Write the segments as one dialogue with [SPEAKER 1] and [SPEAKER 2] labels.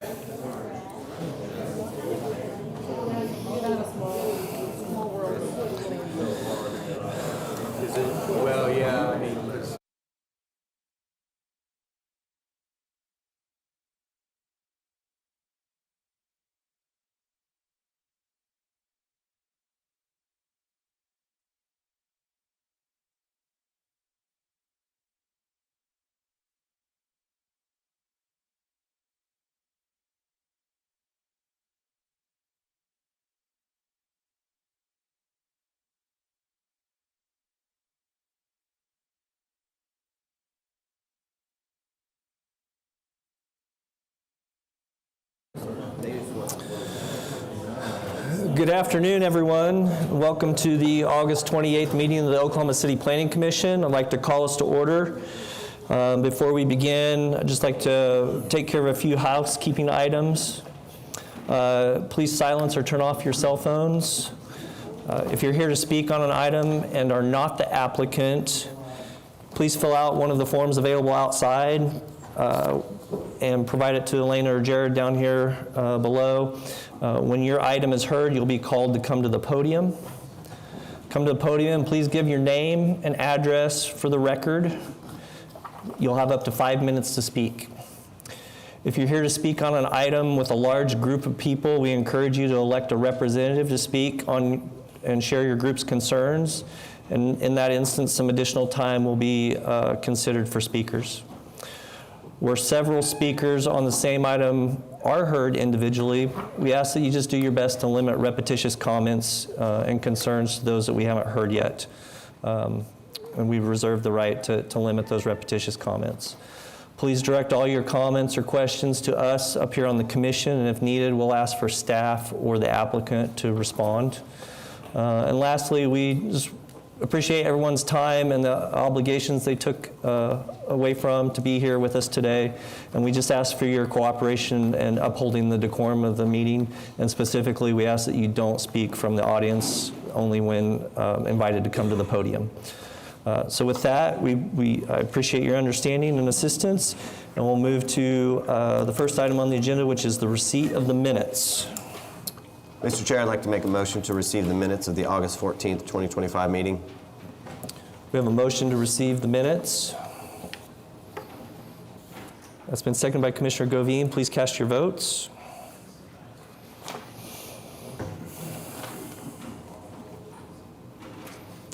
[SPEAKER 1] Well, yeah, I mean, good afternoon, everyone. Welcome to the August 28th meeting of the Oklahoma City Planning Commission. I'd like to call us to order. Before we begin, I'd just like to take care of a few housekeeping items. Please silence or turn off your cell phones. If you're here to speak on an item and are not the applicant, please fill out one of the forms available outside and provide it to Elena or Jared down here below. When your item is heard, you'll be called to come to the podium. Come to the podium, please give your name and address for the record. You'll have up to 5 minutes to speak. If you're here to speak on an item with a large group of people, we encourage you to elect a representative to speak on and share your group's concerns. And in that instance, some additional time will be considered for speakers. Where several speakers on the same item are heard individually, we ask that you just do your best to limit repetitious comments and concerns to those that we haven't heard yet. And we reserve the right to limit those repetitious comments. Please direct all your comments or questions to us up here on the commission, and if needed, we'll ask for staff or the applicant to respond. And lastly, we just appreciate everyone's time and the obligations they took away from to be here with us today. And we just ask for your cooperation and upholding the decorum of the meeting. And specifically, we ask that you don't speak from the audience, only when invited to come to the podium. So with that, I appreciate your understanding and assistance. And we'll move to the first item on the agenda, which is the receipt of the minutes.
[SPEAKER 2] Mr. Chair, I'd like to make a motion to receive the minutes of the August 14th, 2025 meeting.
[SPEAKER 1] We have a motion to receive the minutes. That's been seconded by Commissioner Govine. Please cast your votes.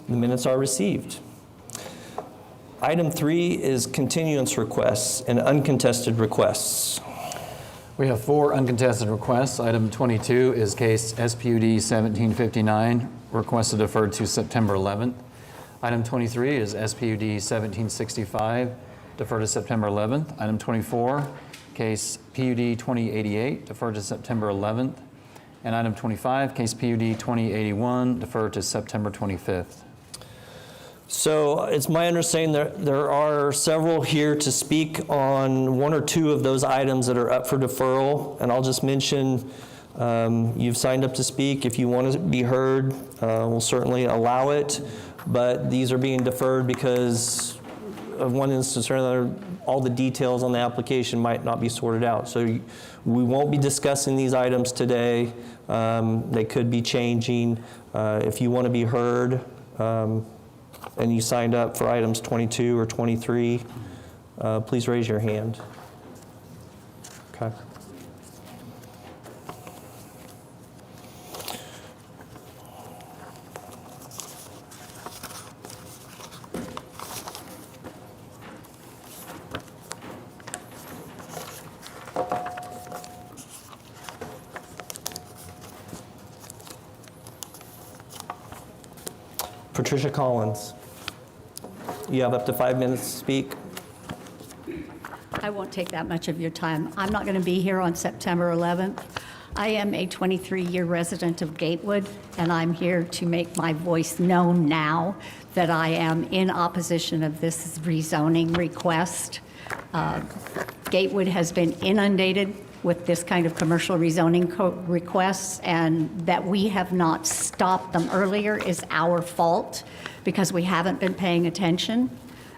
[SPEAKER 1] The minutes are received. Item 3 is continuance requests and uncontested requests.
[SPEAKER 3] We have 4 uncontested requests. Item 22 is case SPUD 1759, request to defer to September 11th. Item 23 is SPUD 1765, defer to September 11th. Item 24, case PUD 2088, defer to September 11th. And item 25, case PUD 2081, defer to September 25th.
[SPEAKER 1] So it's my understanding there are several here to speak on 1 or 2 of those items that are up for deferral. And I'll just mention you've signed up to speak. If you want to be heard, we'll certainly allow it. But these are being deferred because of one instance or another, all the details on the application might not be sorted out. So we won't be discussing these items today. They could be changing. If you want to be heard, and you signed up for items 22 or 23, please raise your hand. Okay. Patricia Collins. You have up to 5 minutes to speak.
[SPEAKER 4] I won't take that much of your time. I'm not going to be here on September 11th. I am a 23-year resident of Gatewood, and I'm here to make my voice known now that I am in opposition of this rezoning request. Gatewood has been inundated with this kind of commercial rezoning requests, and that we have not stopped them earlier is our fault because we haven't been paying attention.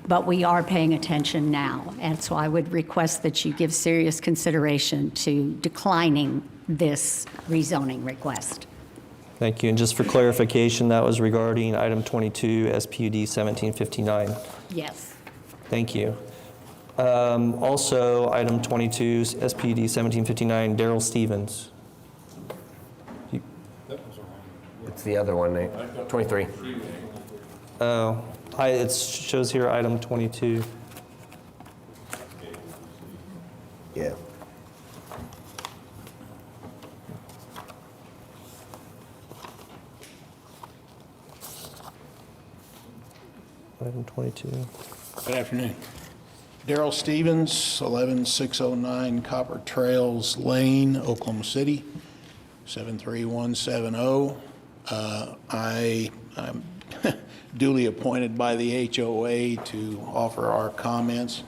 [SPEAKER 4] but we are paying attention now. And so I would request that you give serious consideration to declining this rezoning request.
[SPEAKER 1] Thank you. And just for clarification, that was regarding item 22, SPUD 1759.
[SPEAKER 4] Yes.
[SPEAKER 1] Thank you. Also, item 22, SPUD 1759, Daryl Stevens.
[SPEAKER 2] It's the other one, Nate. 23.
[SPEAKER 1] Oh, it shows here item 22.
[SPEAKER 2] Yeah.
[SPEAKER 1] Item 22.
[SPEAKER 5] Good afternoon. Daryl Stevens, 11609 Copper Trails Lane, Oklahoma City, 73170. I'm duly appointed by the HOA to offer our comments.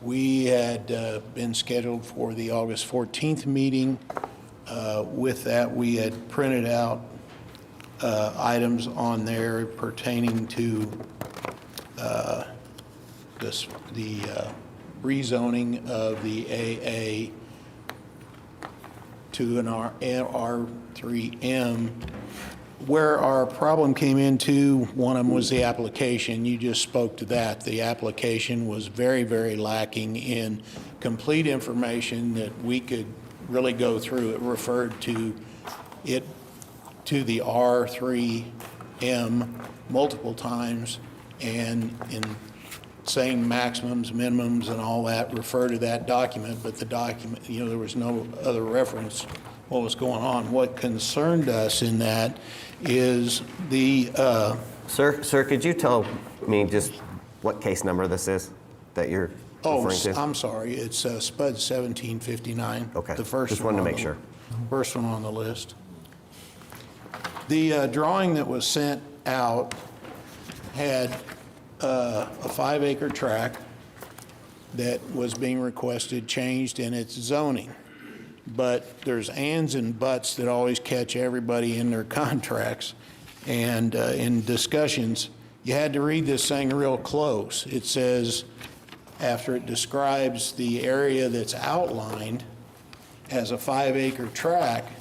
[SPEAKER 5] We had been scheduled for the August 14th meeting. With that, we had printed out items on there pertaining to the rezoning of the AA to an R3M. Where our problem came into, one of them was the application. You just spoke to that. The application was very, very lacking in complete information that we could really go through. It referred to the R3M multiple times, and in saying maximums, minimums, and all that, refer to that document, but the document, there was no other reference what was going on. What concerned us in that is the,
[SPEAKER 2] Sir, could you tell me just what case number this is that you're referring to?
[SPEAKER 5] I'm sorry, it's SPUD 1759.
[SPEAKER 2] Okay,
[SPEAKER 5] The first
[SPEAKER 2] just
[SPEAKER 5] one
[SPEAKER 2] wanted to
[SPEAKER 5] on
[SPEAKER 2] make
[SPEAKER 5] the-
[SPEAKER 2] sure.
[SPEAKER 5] First one on the list. The drawing that was sent out had a 5-acre tract that was being requested changed in its zoning. But there's ands and buts that always catch everybody in their contracts. And in discussions, you had to read this thing real close. It says, after it describes the area that's outlined as a 5-acre tract,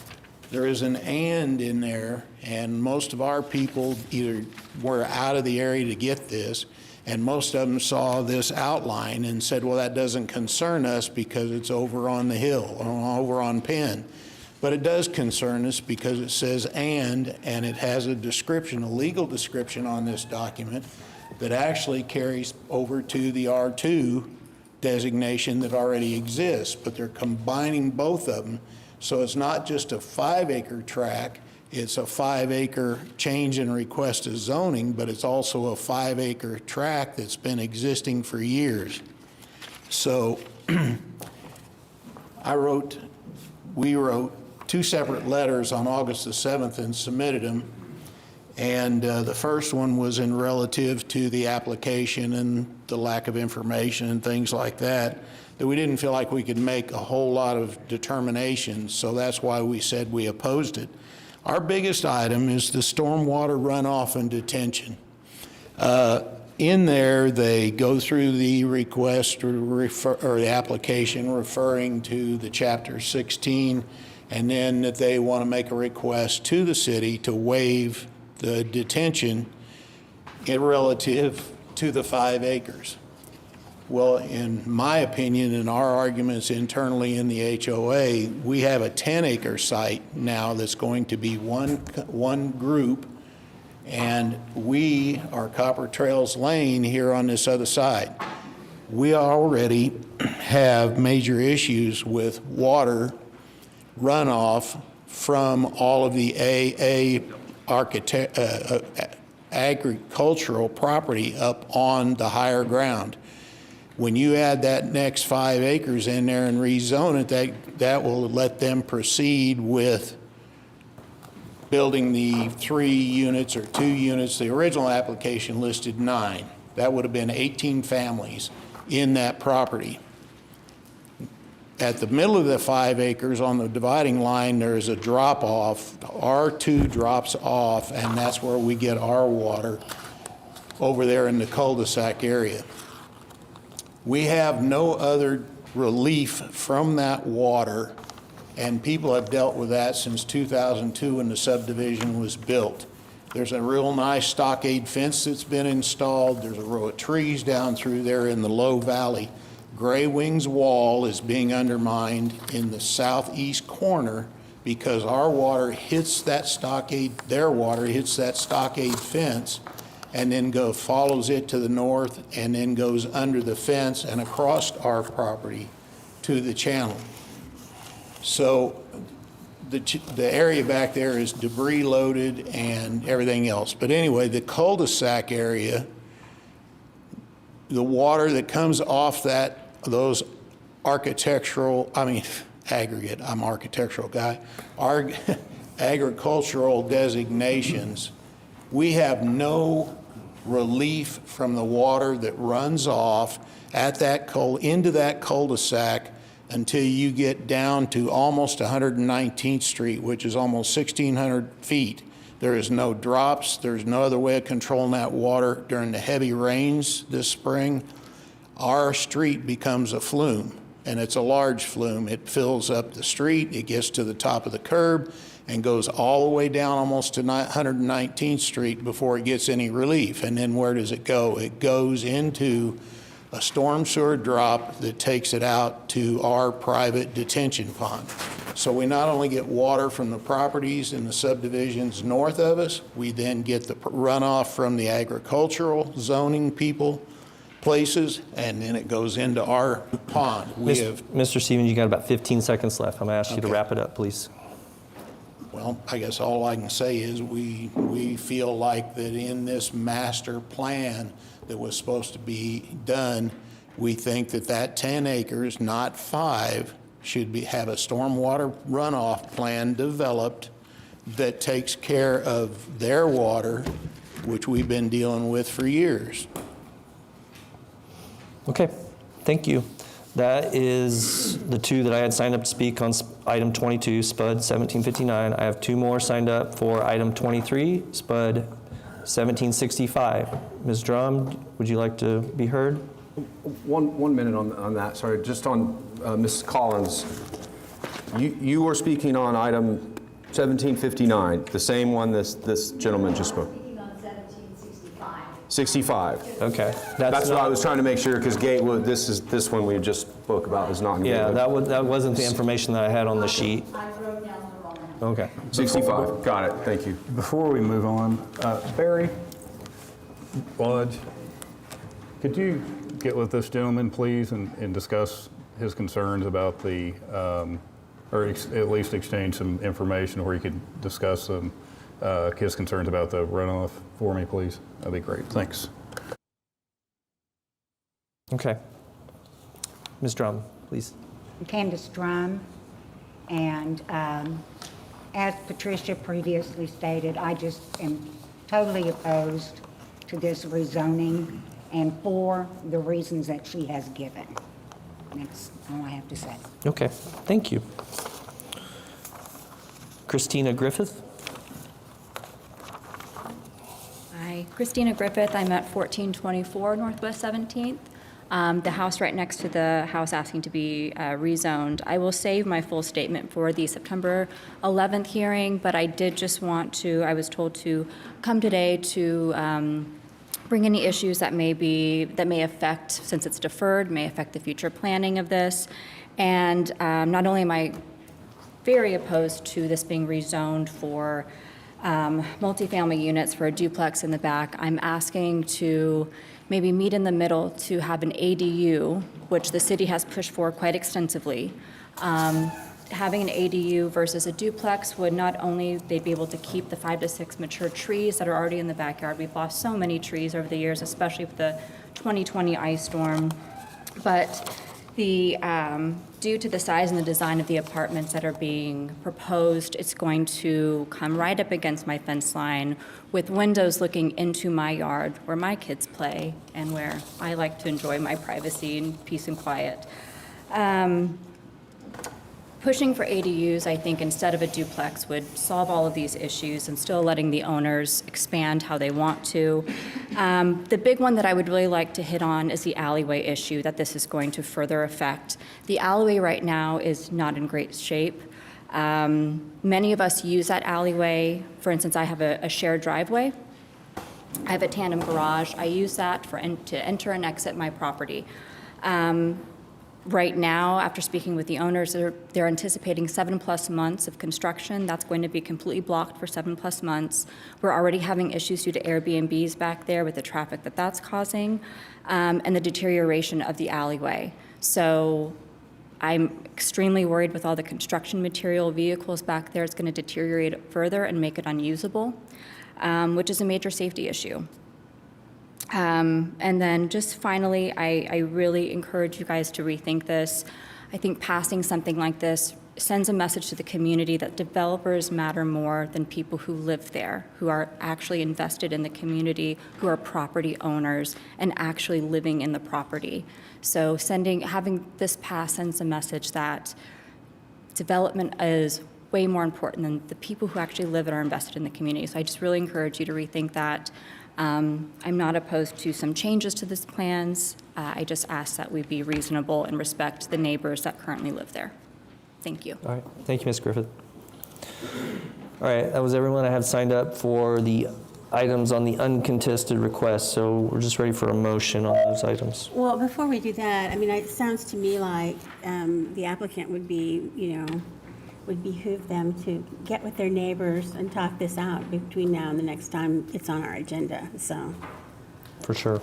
[SPEAKER 5] there is an and in there, and most of our people either were out of the area to get this, and most of them saw this outline and said, well, that doesn't concern us because it's over on the hill, or over on Penn. But it does concern us because it says and it has a description, a legal description on this document that actually carries over to the R2 designation that already exists, but they're combining both of them. So it's not just a 5-acre tract, it's a 5-acre change in request of zoning, but it's also a 5-acre tract that's been existing for years. So we wrote 2 separate letters on August the 7th and submitted them. And the first one was in relative to the application and the lack of information and things like that we didn't feel like we could make a whole lot of determinations, so that's why we said we opposed it. Our biggest item is the stormwater runoff and detention. In there, they go through the request or the application referring to the Chapter 16, and then that they want to make a request to the city to waive the detention in relative to the 5 acres. Well, in my opinion, in our arguments internally in the HOA, we have a 10-acre site now that's going to be one group, and we are Copper Trails Lane here on this other side. We already have major issues with water runoff from all of the agricultural property up on the higher ground. When you add that next 5 acres in there and rezone it, that will let them proceed with building the 3 units or 2 units. The original application listed 9. That would have been 18 families in that property. At the middle of the 5 acres on the dividing line, there's a drop off. R2 drops off, and that's where we get our water over there in the cul-de-sac area. We have no other relief from that water, and people have dealt with that since 2002 when the subdivision was built. There's a real nice stockade fence that's been installed. There's a row of trees down through there in the low valley. Gray Wings Wall is being undermined in the southeast corner because our water hits that stockade, their water hits that stockade fence, and then follows it to the north, and then goes under the fence and across our property to the channel. So the area back there is debris loaded and everything else. But anyway, the cul-de-sac area, the water that comes off those aggregate, I'm an architectural guy, agricultural designations, we have no relief from the water that runs off into that cul-de-sac until you get down to almost 119th Street, which is almost 1,600 feet. There is no drops. There's no other way of controlling that water during the heavy rains this spring. Our street becomes a flume, and it's a large flume. It fills up the street. It gets to the top of the curb and goes all the way down almost to 119th Street before it gets any relief. And then where does it go? It goes into a storm sewer drop that takes it out to our private detention pond. So we not only get water from the properties in the subdivisions north of us, we then get the runoff from the agricultural zoning places, and then it goes into our pond.
[SPEAKER 1] Mr. Stevens, you got about 15 seconds left. I'm going to ask you to
[SPEAKER 5] Okay.
[SPEAKER 1] wrap it up, please.
[SPEAKER 5] Well, I guess all I can say is we feel like that in this master plan that was supposed to be done, we think that 10 acres, not 5, should have a stormwater runoff plan developed that takes care of their water, which we've been dealing with for years.
[SPEAKER 1] Okay, thank you. That is the two that I had signed up to speak on item 22, SPUD 1759. I have 2 more signed up for item 23, SPUD 1765. Ms. Drum, would you like to be heard?
[SPEAKER 6] One minute on that, sorry, just on Ms. Collins. You were speaking on item 1759, the same one this gentleman just spoke. 65.
[SPEAKER 1] Okay.
[SPEAKER 6] That's what I
[SPEAKER 1] not-
[SPEAKER 6] was trying to make sure, because Gatewood, this one we just spoke about is not in
[SPEAKER 1] Yeah,
[SPEAKER 6] Gatewood.
[SPEAKER 1] that wasn't the information that I had on the sheet.
[SPEAKER 4] I wrote down the wrong.
[SPEAKER 1] Okay.
[SPEAKER 6] 65, got it, thank you.
[SPEAKER 7] Before we move on, Barry Lodge, could you get with this gentleman, please, and discuss his concerns about the, at least exchange some information where he could discuss his concerns about the runoff for me, please? That'd be great, thanks.
[SPEAKER 1] Okay. Ms. Drum, please.
[SPEAKER 8] Candace Drum, and as Patricia previously stated, I just am totally opposed to this rezoning, and for the reasons that she has given. That's all I have to say.
[SPEAKER 1] Okay, thank you. Christina Griffith?
[SPEAKER 9] Hi, Christina Griffith. I'm at 1424 Northwest 17th. The house right next to the house asking to be rezoned. I will save my full statement for the September 11th hearing, but I did just want to, I was told to come today to bring any issues that may affect, since it's deferred, may affect the future planning of this. And not only am I very opposed to this being rezoned for multifamily units for a duplex in the back, I'm asking to maybe meet in the middle to have an ADU, which the city has pushed for quite extensively. Having an ADU versus a duplex would not only, they'd be able to keep the 5 to 6 mature trees that are already in the backyard. We've lost so many trees over the years, especially with the 2020 ice storm. But due to the size and the design of the apartments that are being proposed, it's going to come right up against my fence line with windows looking into my yard where my kids play and where I like to enjoy my privacy and peace and quiet. pushing for ADUs, I think, instead of a duplex would solve all of these issues and still letting the owners expand how they want to. The big one that I would really like to hit on is the alleyway issue that this is going to further affect. The alleyway right now is not in great shape. Many of us use that alleyway. For instance, I have a shared driveway. I have a tandem garage. I use that to enter and exit my property. Right now, after speaking with the owners, they're anticipating 7+ months of construction. That's going to be completely blocked for 7+ months. We're already having issues due to Airbnbs back there with the traffic that's causing, and the deterioration of the alleyway. So I'm extremely worried with all the construction material, vehicles back there. It's going to deteriorate it further and make it unusable, which is a major safety issue. And then just finally, I really encourage you guys to rethink this. I think passing something like this sends a message to the community that developers matter more than people who live there, who are actually invested in the community, who are property owners and actually living in the property. So having this pass sends a message that development is way more important than the people who actually live and are invested in the community. So I just really encourage you to rethink that. I'm not opposed to some changes to these plans. I just ask that we be reasonable and respect the neighbors that currently live there. Thank you.
[SPEAKER 1] All right, thank you, Ms. Griffith. All right, that was everyone I have signed up for the items on the uncontested request, so we're just ready for a motion on those items.
[SPEAKER 10] Well, before we do that, I mean, it sounds to me like the applicant would be, would behoove them to get with their neighbors and talk this out between now and the next time it's on our agenda, so.
[SPEAKER 1] For sure.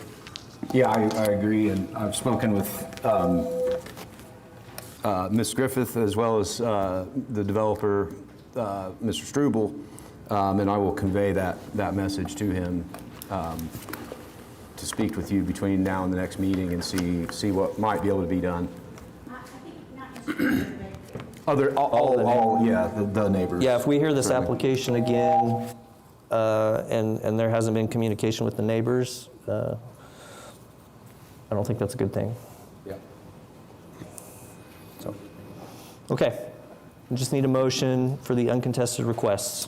[SPEAKER 6] Yeah, I agree, and I've spoken with Ms. Griffith as well as the developer, Mr. Struble, and I will convey that message to him to speak with you between now and the next meeting and see what might be able to be done.
[SPEAKER 10] I think not just
[SPEAKER 6] the neighbors.
[SPEAKER 1] Yeah, if we hear this
[SPEAKER 6] Certainly.
[SPEAKER 1] application again, and there hasn't been communication with the neighbors, I don't think that's a good thing.
[SPEAKER 6] Yeah.
[SPEAKER 1] So, okay. We just need a motion for the uncontested requests.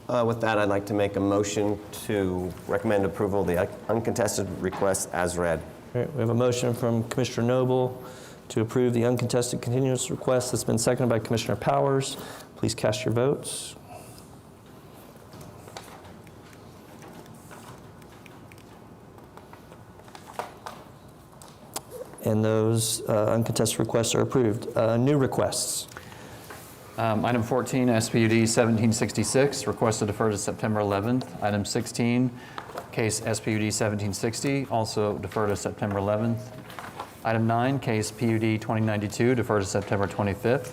[SPEAKER 2] With that, I'd like to make a motion to recommend approval of the uncontested request as read.
[SPEAKER 1] All right, we have a motion from Commissioner Noble to approve the uncontested continuance request that's been seconded by Commissioner Powers. Please cast your votes. And those uncontested requests are approved. New requests.
[SPEAKER 3] Item 14, SPUD 1766, request to defer to September 11th. Item 16, case SPUD 1760, also defer to September 11th. Item 9, case PUD 2092, defer to September 25th.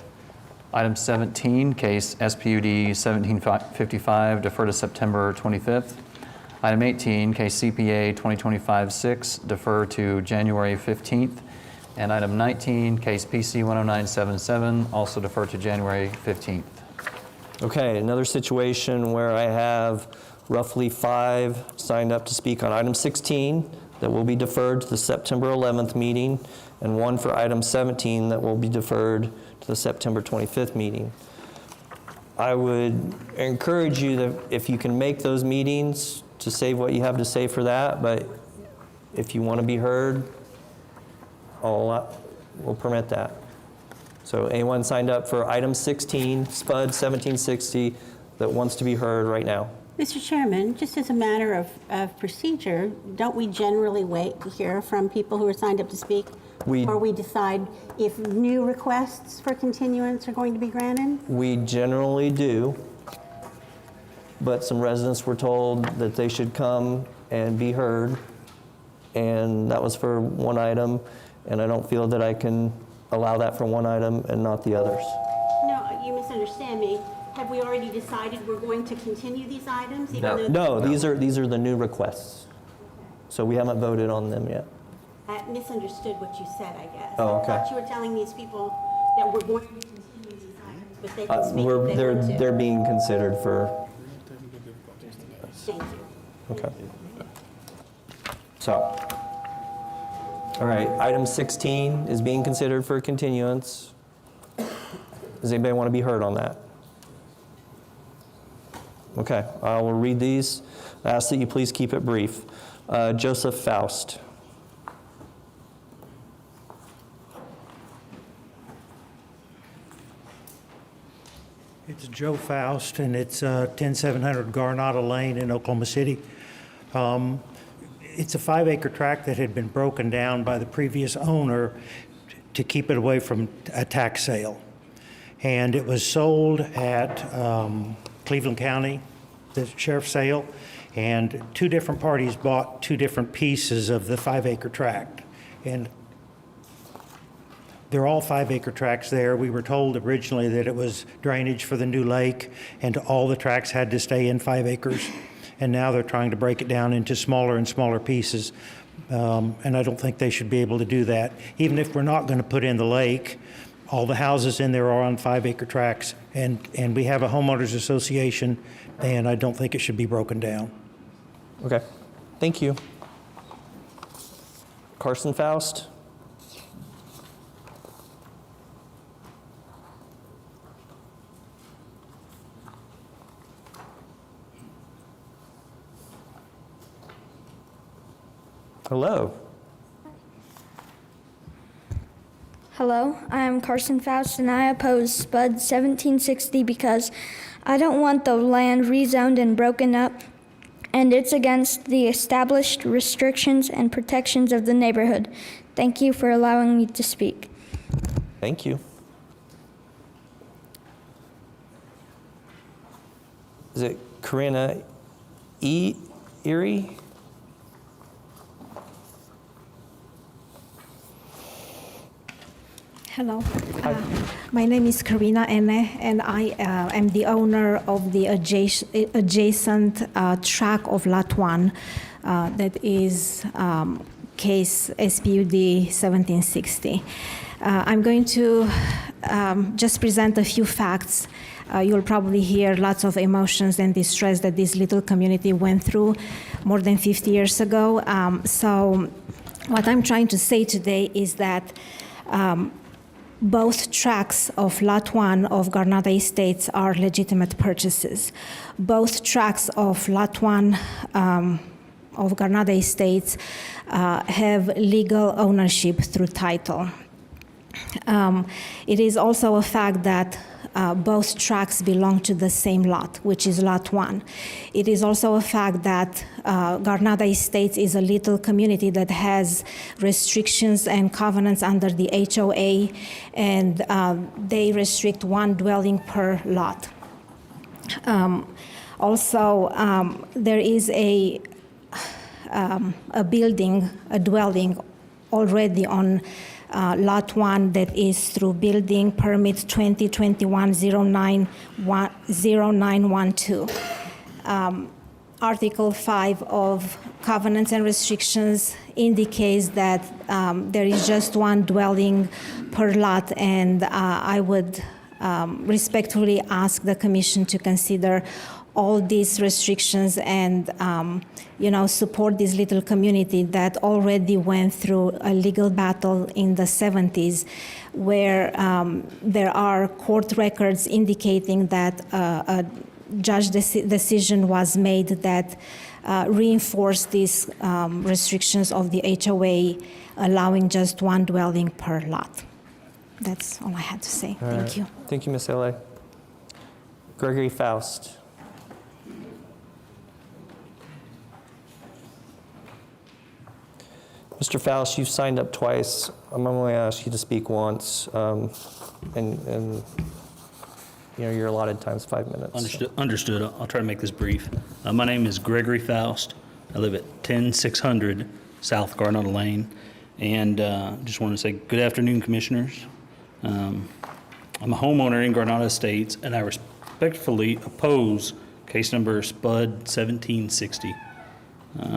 [SPEAKER 3] Item 17, case SPUD 1755, defer to September 25th. Item 18, case CPA 2025-6, defer to January 15th. And item 19, case PC 10977, also defer to January 15th.
[SPEAKER 1] Okay, another situation where I have roughly 5 signed up to speak on item 16 that will be deferred to the September 11th meeting, and 1 for item 17 that will be deferred to the September 25th meeting. I would encourage you that if you can make those meetings, to save what you have to say for that, but if you want to be heard, we'll permit that. So anyone signed up for item 16, SPUD 1760, that wants to be heard right now?
[SPEAKER 10] Mr. Chairman, just as a matter of procedure, don't we generally wait to hear from people who are signed up to speak? Or we decide if new requests for continuance are going to be granted?
[SPEAKER 1] We generally do, but some residents were told that they should come and be heard, and that was for one item, and I don't feel that I can allow that for one item and not the others.
[SPEAKER 10] No, you misunderstand me. Have we already decided we're going to continue these items?
[SPEAKER 1] No, these are the new requests, so we haven't voted on them yet.
[SPEAKER 10] I misunderstood what you said, I guess.
[SPEAKER 1] Oh, okay.
[SPEAKER 10] I thought you were telling these people that we're going to continue these items, but they can speak if they want to.
[SPEAKER 1] They're being considered for.
[SPEAKER 10] Thank you.
[SPEAKER 1] Okay. So, all right, item 16 is being considered for continuance. Does anybody want to be heard on that? Okay, I will read these. I ask that you please keep it brief. Joseph Faust.
[SPEAKER 11] It's Joe Faust, and it's 10700 Garnata Lane in Oklahoma City. It's a 5-acre tract that had been broken down by the previous owner to keep it away from a tax sale. And it was sold at Cleveland County, the sheriff's sale, and 2 different parties bought 2 different pieces of the 5-acre tract. And they're all 5-acre tracts there. We were told originally that it was drainage for the new lake, and all the tracts had to stay in 5 acres. And now they're trying to break it down into smaller and smaller pieces. And I don't think they should be able to do that. Even if we're not going to put in the lake, all the houses in there are on 5-acre tracts. And we have a homeowners association, and I don't think it should be broken down.
[SPEAKER 1] Okay, thank you. Carson Faust. Hello.
[SPEAKER 12] Hello, I am Carson Faust, and I oppose SPUD 1760 because I don't want the land rezoned and broken up, and it's against the established restrictions and protections of the neighborhood. Thank you for allowing me to speak.
[SPEAKER 1] Thank you. Is it Corinna Erie?
[SPEAKER 13] Hello, my name is Karina Ene, and I am the owner of the adjacent tract of Lot 1 that is case SPUD 1760. I'm going to just present a few facts. You'll probably hear lots of emotions and distress that this little community went through more than 50 years ago. So what I'm trying to say today is that both tracts of Lot 1 of Garnata Estates are legitimate purchases. Both tracts of Lot 1 of Garnata Estates have legal ownership through title. It is also a fact that both tracts belong to the same lot, which is Lot 1. It is also a fact that Garnata Estates is a little community that has restrictions and covenants under the HOA, and they restrict 1 dwelling per lot. Also, there is a building, a dwelling already on Lot 1 that is through building permit 2021-0912. Article 5 of covenants and restrictions indicates that there is just 1 dwelling per lot, and I would respectfully ask the Commission to consider all these restrictions and support this little community that already went through a legal battle in the 70s, where there are court records indicating that a judge decision was made that reinforced these restrictions of the HOA, allowing just 1 dwelling per lot. That's all I had to say. Thank you.
[SPEAKER 1] Thank you, Ms. L.A. Gregory Faust. Mr. Faust, you've signed up twice. I'm only going to ask you to speak once, and your allotted time's 5 minutes.
[SPEAKER 14] Understood. I'll try to make this brief. My name is Gregory Faust. I live at 10600 South Garnata Lane, and just want to say good afternoon, Commissioners. I'm a homeowner in Garnata Estates, and I respectfully oppose case number SPUD 1760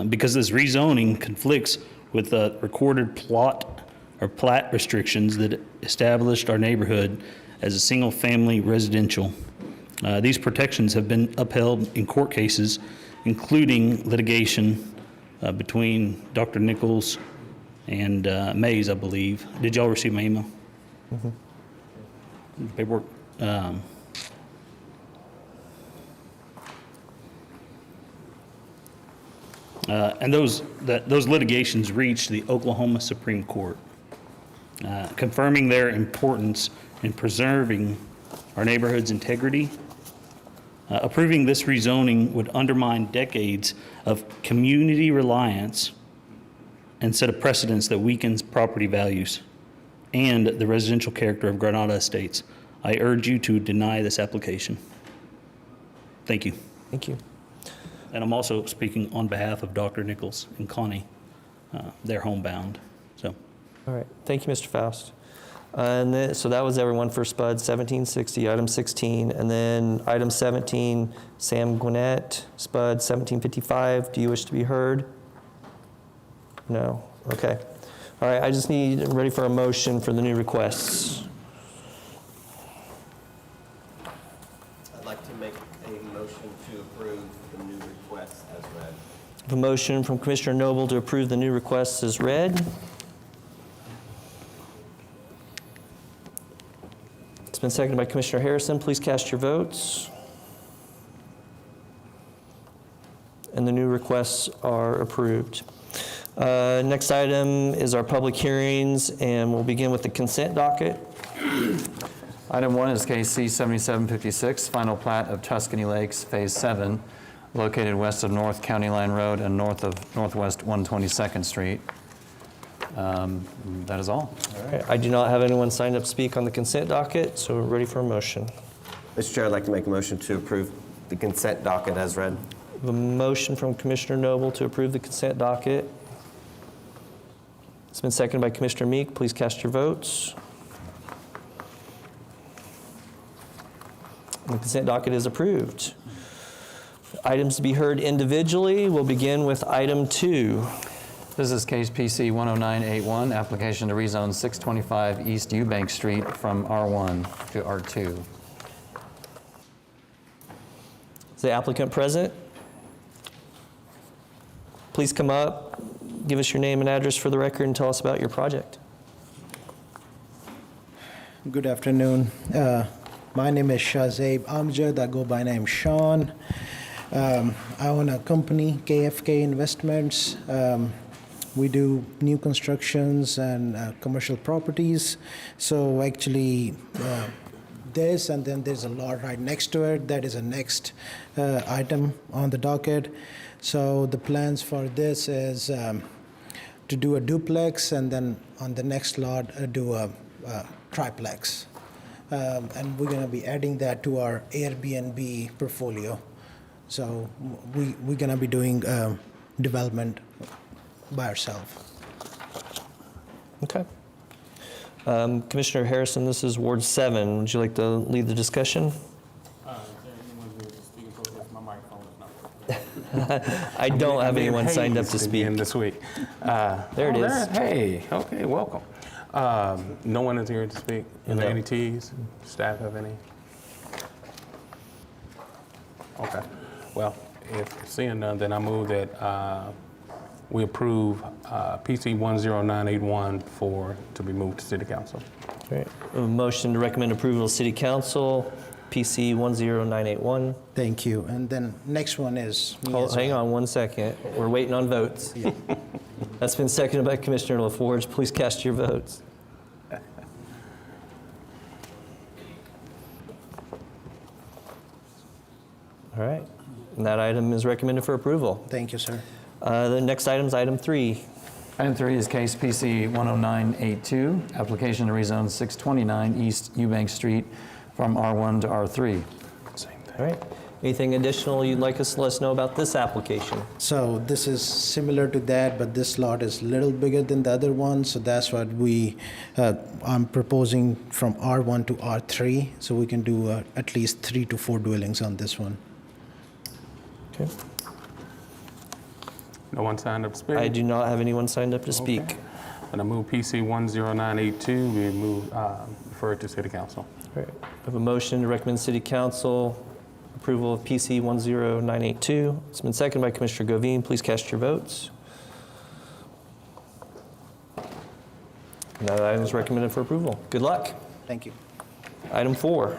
[SPEAKER 14] because this rezoning conflicts with the recorded plot or plat restrictions that established our neighborhood as a single-family residential. These protections have been upheld in court cases, including litigation between Dr. Nichols and Mays, I believe. Did y'all receive my email?
[SPEAKER 1] Mm-hmm.
[SPEAKER 14] Paperwork. And those litigations reached the Oklahoma Supreme Court, confirming their importance in preserving our neighborhood's integrity. Approving this rezoning would undermine decades of community reliance and set a precedence that weakens property values and the residential character of Granada Estates. I urge you to deny this application. Thank you.
[SPEAKER 1] Thank you.
[SPEAKER 14] And I'm also speaking on behalf of Dr. Nichols and Connie. They're homebound, so.
[SPEAKER 1] All right, thank you, Mr. Faust. And then, so that was everyone for SPUD 1760, item 16. And then item 17, Sam Gwinnett, SPUD 1755. Do you wish to be heard? No? Okay. All right, I just need, ready for a motion for the new requests.
[SPEAKER 2] I'd like to make a motion to approve the new request as read.
[SPEAKER 1] A motion from Commissioner Noble to approve the new requests as read. It's been seconded by Commissioner Harrison. Please cast your votes. And the new requests are approved. Next item is our public hearings, and we'll begin with the consent docket.
[SPEAKER 3] Item 1 is case C-7756, final plat of Tuscany Lakes, Phase 7, located west of North County Line Road and north of Northwest 122nd Street. That is all.
[SPEAKER 1] All right, I do not have anyone signed up to speak on the consent docket, so we're ready for a motion.
[SPEAKER 2] Mr. Chair, I'd like to make a motion to approve the consent docket as read.
[SPEAKER 1] We have a motion from Commissioner Noble to approve the consent docket. It's been seconded by Commissioner Meek. Please cast your votes. The consent docket is approved. Items to be heard individually. We'll begin with item 2.
[SPEAKER 3] This is case PC 10981, application to rezone 625 East Eubank Street from R1 to R2.
[SPEAKER 1] Is the applicant present? Please come up, give us your name and address for the record, and tell us about your project.
[SPEAKER 15] Good afternoon. My name is Shahzaib Amjad. I go by name Sean. I own a company, KFK Investments. We do new constructions and commercial properties. So actually, this, and then there's a lot right next to it. That is a next item on the docket. So the plans for this is to do a duplex, and then on the next lot, do a triplex. And we're going to be adding that to our Airbnb portfolio. So we're going to be doing development by ourselves.
[SPEAKER 1] Okay. Commissioner Harrison, this is Ward 7. Would you like to lead the discussion? I don't have anyone signed up to speak.
[SPEAKER 16] This week.
[SPEAKER 1] There it is.
[SPEAKER 16] Hey, okay, welcome. No one is here to speak. Are there any Ts? Staff have any? Okay. Well, if seeing none, then I move that we approve PC 10981 to be moved to City Council.
[SPEAKER 1] Great. A motion to recommend approval of City Council, PC 10981.
[SPEAKER 15] Thank you. And then next one is me
[SPEAKER 1] Oh,
[SPEAKER 15] as
[SPEAKER 1] hang
[SPEAKER 15] well.
[SPEAKER 1] on one second. We're waiting on votes. That's been seconded by Commissioner LaForge. Please cast your votes. All right. And that item is recommended for approval.
[SPEAKER 15] Thank you, sir.
[SPEAKER 1] The next item is item 3.
[SPEAKER 3] Item 3 is case PC 10982, application to rezone 629 East Eubank Street from R1 to R3.
[SPEAKER 1] All right. Anything additional you'd like us to let us know about this application?
[SPEAKER 15] So this is similar to that, but this lot is a little bigger than the other one, so that's what I'm proposing from R1 to R3, so we can do at least 3 to 4 dwellings on this one.
[SPEAKER 1] Okay.
[SPEAKER 16] No one signed up to speak?
[SPEAKER 1] I do not have anyone signed up to speak.
[SPEAKER 16] Okay. And I move PC 10982 be referred to City Council.
[SPEAKER 1] All right. I have a motion to recommend City Council approval of PC 10982. It's been seconded by Commissioner Govine. Please cast your votes. And that item is recommended for approval. Good luck.
[SPEAKER 15] Thank you.
[SPEAKER 1] Item 4.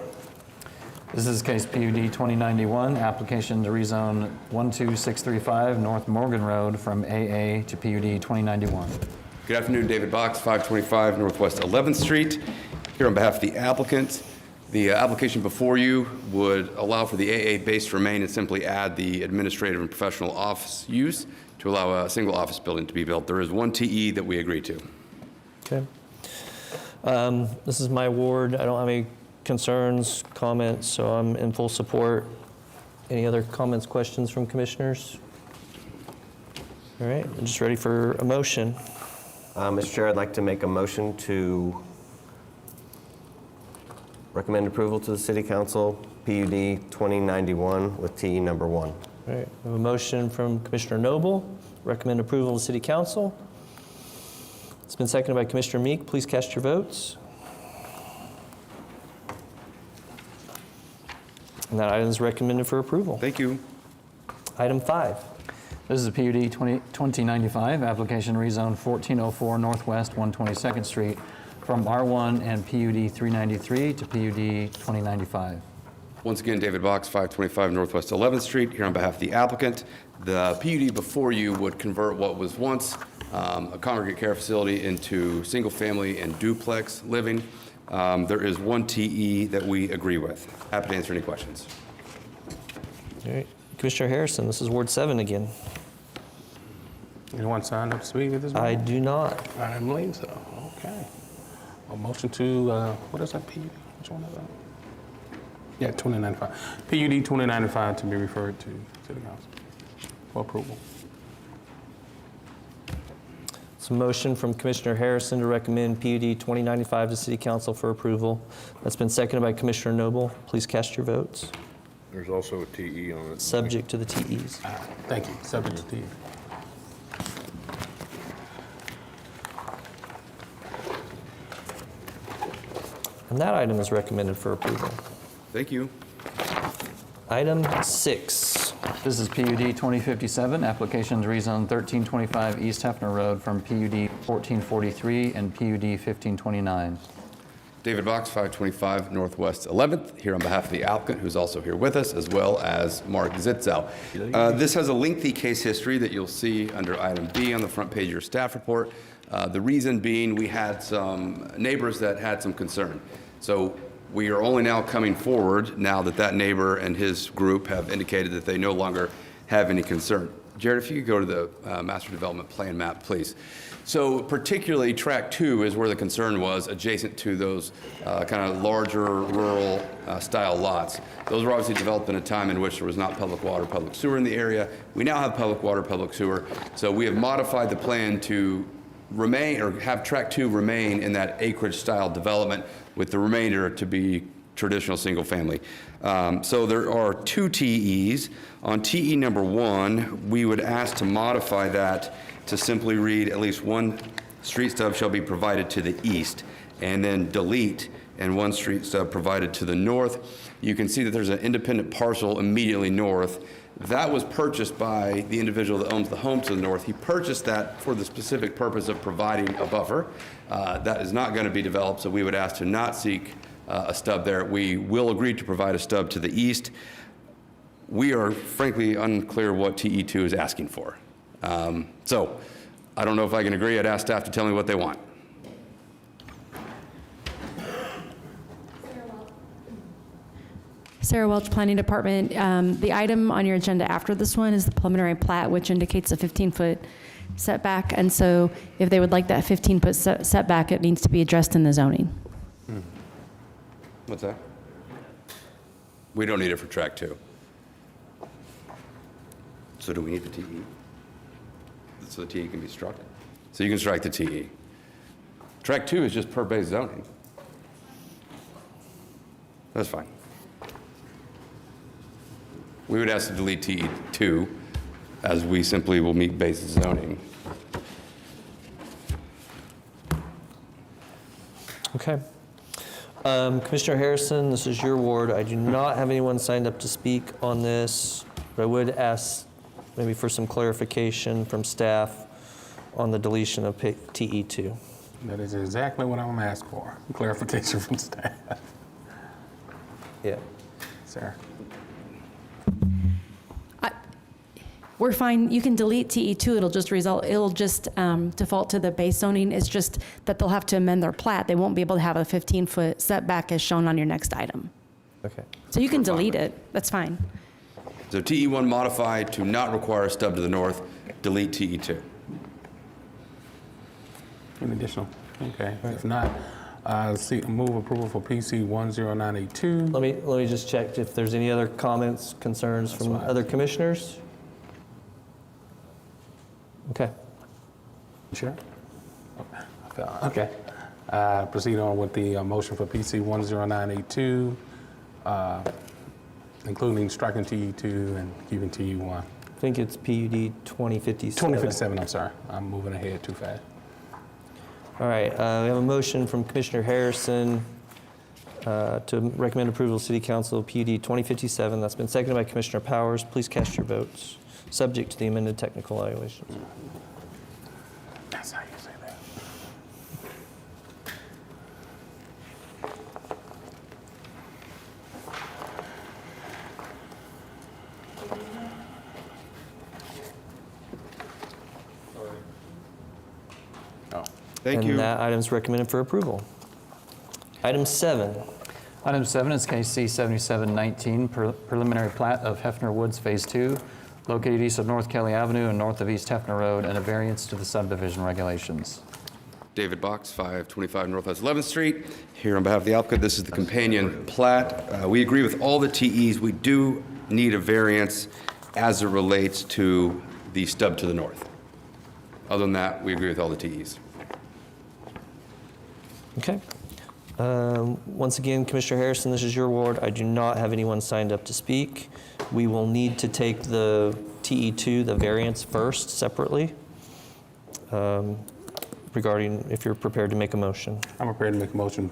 [SPEAKER 3] This is case PUD 2091, application to rezone 12635 North Morgan Road from AA to PUD 2091.
[SPEAKER 17] Good afternoon, David Box, 525 Northwest 11th Street. Here on behalf of the applicant. The application before you would allow for the AA base to remain and simply add the administrative and professional office use to allow a single office building to be built. There is one TE that we agree to.
[SPEAKER 1] Okay. This is my ward. I don't have any concerns, comments, so I'm in full support. Any other comments, questions from commissioners? All right, I'm just ready for a motion.
[SPEAKER 2] Mr. Chair, I'd like to make a motion to recommend approval to the City Council, PUD 2091 with TE number 1.
[SPEAKER 1] All right, we have a motion from Commissioner Noble, recommend approval of the City Council. It's been seconded by Commissioner Meek. Please cast your votes. And that item is recommended for approval.
[SPEAKER 17] Thank you.
[SPEAKER 1] Item 5.
[SPEAKER 3] This is a PUD 2095, application rezone 1404 Northwest 122nd Street from R1 and PUD 393 to PUD 2095.
[SPEAKER 17] Once again, David Box, 525 Northwest 11th Street, here on behalf of the applicant. The PUD before you would convert what was once a congregate care facility into single-family and duplex living. There is one TE that we agree with. Happy to answer any questions.
[SPEAKER 1] All right, Commissioner Harrison, this is Ward 7 again.
[SPEAKER 16] Anyone signed up to speak at this
[SPEAKER 1] I
[SPEAKER 16] moment?
[SPEAKER 1] do not.
[SPEAKER 16] I don't believe so. Okay. A motion to, what is that, PUD? Which one is that? Yeah, 2095. PUD 2095 to be referred to City Council for approval.
[SPEAKER 1] It's a motion from Commissioner Harrison to recommend PUD 2095 to City Council for approval. That's been seconded by Commissioner Noble. Please cast your votes.
[SPEAKER 18] There's also a TE on it.
[SPEAKER 1] Subject to the TEs.
[SPEAKER 16] Thank you. Subject to TE.
[SPEAKER 1] And that item is recommended for approval.
[SPEAKER 17] Thank you.
[SPEAKER 1] Item 6.
[SPEAKER 3] This is PUD 2057, application to rezone 1325 East Hefner Road from PUD 1443 and PUD 1529.
[SPEAKER 17] David Box, 525 Northwest 11th, here on behalf of the applicant, who's also here with us, as well as Mark Zitzow. This has a lengthy case history that you'll see under item B on the front page of your staff report. The reason being, we had some neighbors that had some concern. So we are only now coming forward now that that neighbor and his group have indicated that they no longer have any concern. Jared, if you could go to the master development plan map, please. So particularly track 2 is where the concern was, adjacent to those kind of larger rural style lots. Those were obviously developed in a time in which there was not public water, public sewer in the area. We now have public water, public sewer. So we have modified the plan to remain, or have track 2 remain in that acreage style development, with the remainder to be traditional single family. So there are 2 TEs. On TE number 1, we would ask to modify that to simply read at least one street stub shall be provided to the east, and then delete and one street stub provided to the north. You can see that there's an independent parcel immediately north. That was purchased by the individual that owns the home to the north. He purchased that for the specific purpose of providing a buffer. That is not going to be developed, so we would ask to not seek a stub there. We will agree to provide a stub to the east. We are frankly unclear what TE2 is asking for. So I don't know if I can agree. I'd ask staff to tell me what they want.
[SPEAKER 19] Sarah Welch, Planning Department. The item on your agenda after this one is the preliminary plat, which indicates a 15-foot setback. And so if they would like that 15-foot setback, it needs to be addressed in the zoning.
[SPEAKER 17] What's that? We don't need it for track 2. So do we need the TE? So the TE can be struck? So you can strike the TE. Track 2 is just per base zoning. That's fine. We would ask to delete TE2, as we simply will meet base zoning.
[SPEAKER 1] Okay. Commissioner Harrison, this is your ward. I do not have anyone signed up to speak on this, but I would ask maybe for some clarification from staff on the deletion of TE2.
[SPEAKER 16] That is exactly what I'm asking for, clarification from staff.
[SPEAKER 1] Yeah.
[SPEAKER 16] Sarah.
[SPEAKER 19] We're fine, you can delete TE2, it'll just default to the base zoning. It's just that they'll have to amend their plat. They won't be able to have a 15-foot setback as shown on your next item.
[SPEAKER 1] Okay.
[SPEAKER 19] So you can delete it, that's fine.
[SPEAKER 17] So TE1 modified to not require a stub to the north, delete TE2.
[SPEAKER 16] Any additional? Okay, if not, move approval for PC 10982.
[SPEAKER 1] Let me just check if there's any other comments, concerns from other commissioners. Okay.
[SPEAKER 16] Sure. Okay. Proceed on with the motion for PC 10982, including striking TE2 and keeping TE1.
[SPEAKER 1] I think it's PUD 2057.
[SPEAKER 16] 2057, I'm sorry. I'm moving ahead too fast.
[SPEAKER 1] All right, we have a motion from Commissioner Harrison to recommend approval of City Council PUD 2057. That's been seconded by Commissioner Powers. Please cast your votes, subject to the amended technical evaluations.
[SPEAKER 16] That's how you say that.
[SPEAKER 17] Thank you.
[SPEAKER 1] And that item's recommended for approval. Item 7.
[SPEAKER 3] Item 7 is case C-7719, preliminary plat of Hefner Woods Phase 2, located east of North Kelly Avenue and north of East Hefner Road, and a variance to the subdivision regulations.
[SPEAKER 17] David Box, 525 Northwest 11th Street. Here on behalf of the applicant, this is the companion plat. We agree with all the TEs. We do need a variance as it relates to the stub to the north. Other than that, we agree with all the TEs.
[SPEAKER 1] Okay. Once again, Commissioner Harrison, this is your ward. I do not have anyone signed up to speak. We will need to take the TE2, the variance first, separately, regarding if you're prepared to make a motion.
[SPEAKER 16] I'm prepared to make a motion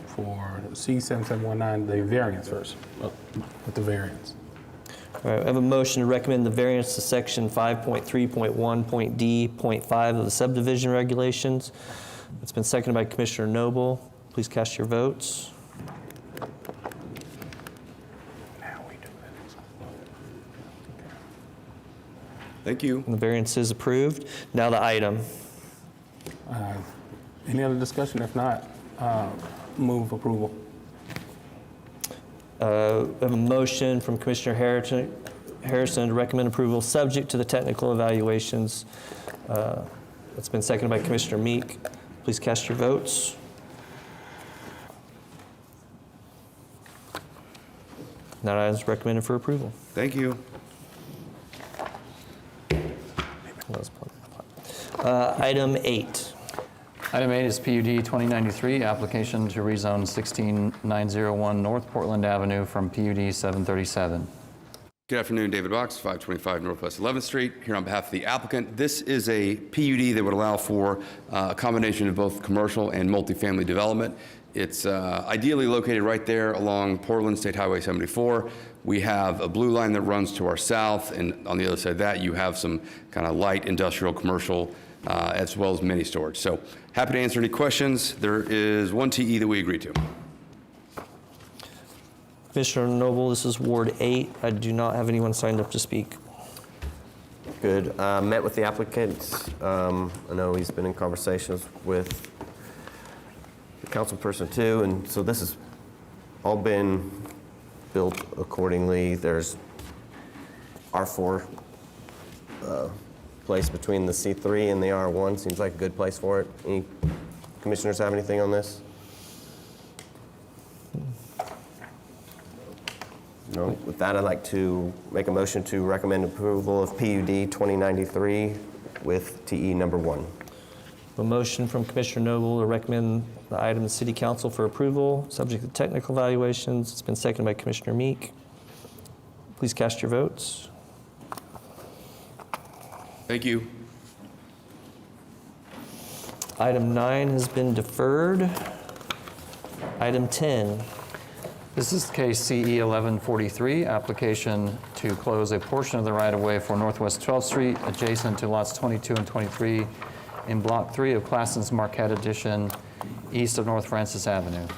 [SPEAKER 16] for C-7719, the variance first, with the variance.
[SPEAKER 1] All right, I have a motion to recommend the variance to section 5.3.1.d.5 of the subdivision regulations. It's been seconded by Commissioner Noble. Please cast your votes.
[SPEAKER 17] Thank you.
[SPEAKER 1] And the variance is approved. Now the item.
[SPEAKER 16] Any other discussion? If not, move approval.
[SPEAKER 1] I have a motion from Commissioner Harrison to recommend approval subject to the technical evaluations. It's been seconded by Commissioner Meek. Please cast your votes. That item is recommended for approval.
[SPEAKER 17] Thank you.
[SPEAKER 1] Item 8.
[SPEAKER 3] Item 8 is PUD 2093, application to rezone 16901 North Portland Avenue from PUD 737.
[SPEAKER 17] Good afternoon, David Box, 525 Northwest 11th Street, here on behalf of the applicant. This is a PUD that would allow for a combination of both commercial and multifamily development. It's ideally located right there along Portland State Highway 74. We have a blue line that runs to our south, and on the other side of that, you have some kind of light industrial commercial as well as mini storage. So happy to answer any questions. There is one TE that we agree to.
[SPEAKER 1] Commissioner Noble, this is Ward 8. I do not have anyone signed up to speak.
[SPEAKER 2] Good. Met with the applicant. I know he's been in conversations with the councilperson too, and so this has all been built accordingly. There's R4 place between the C3 and the R1. Seems like a good place for it. Any commissioners have anything on this? No. With that, I'd like to make a motion to recommend approval of PUD 2093 with TE number 1.
[SPEAKER 1] A motion from Commissioner Noble to recommend the item to City Council for approval, subject to technical evaluations. It's been seconded by Commissioner Meek. Please cast your votes.
[SPEAKER 17] Thank you.
[SPEAKER 1] Item 9 has been deferred. Item 10.
[SPEAKER 3] This is case CE 1143, application to close a portion of the right-of-way for Northwest 12th Street adjacent to lots 22 and 23 in Block 3 of Classen's Marquette Edition, east of North Francis Avenue.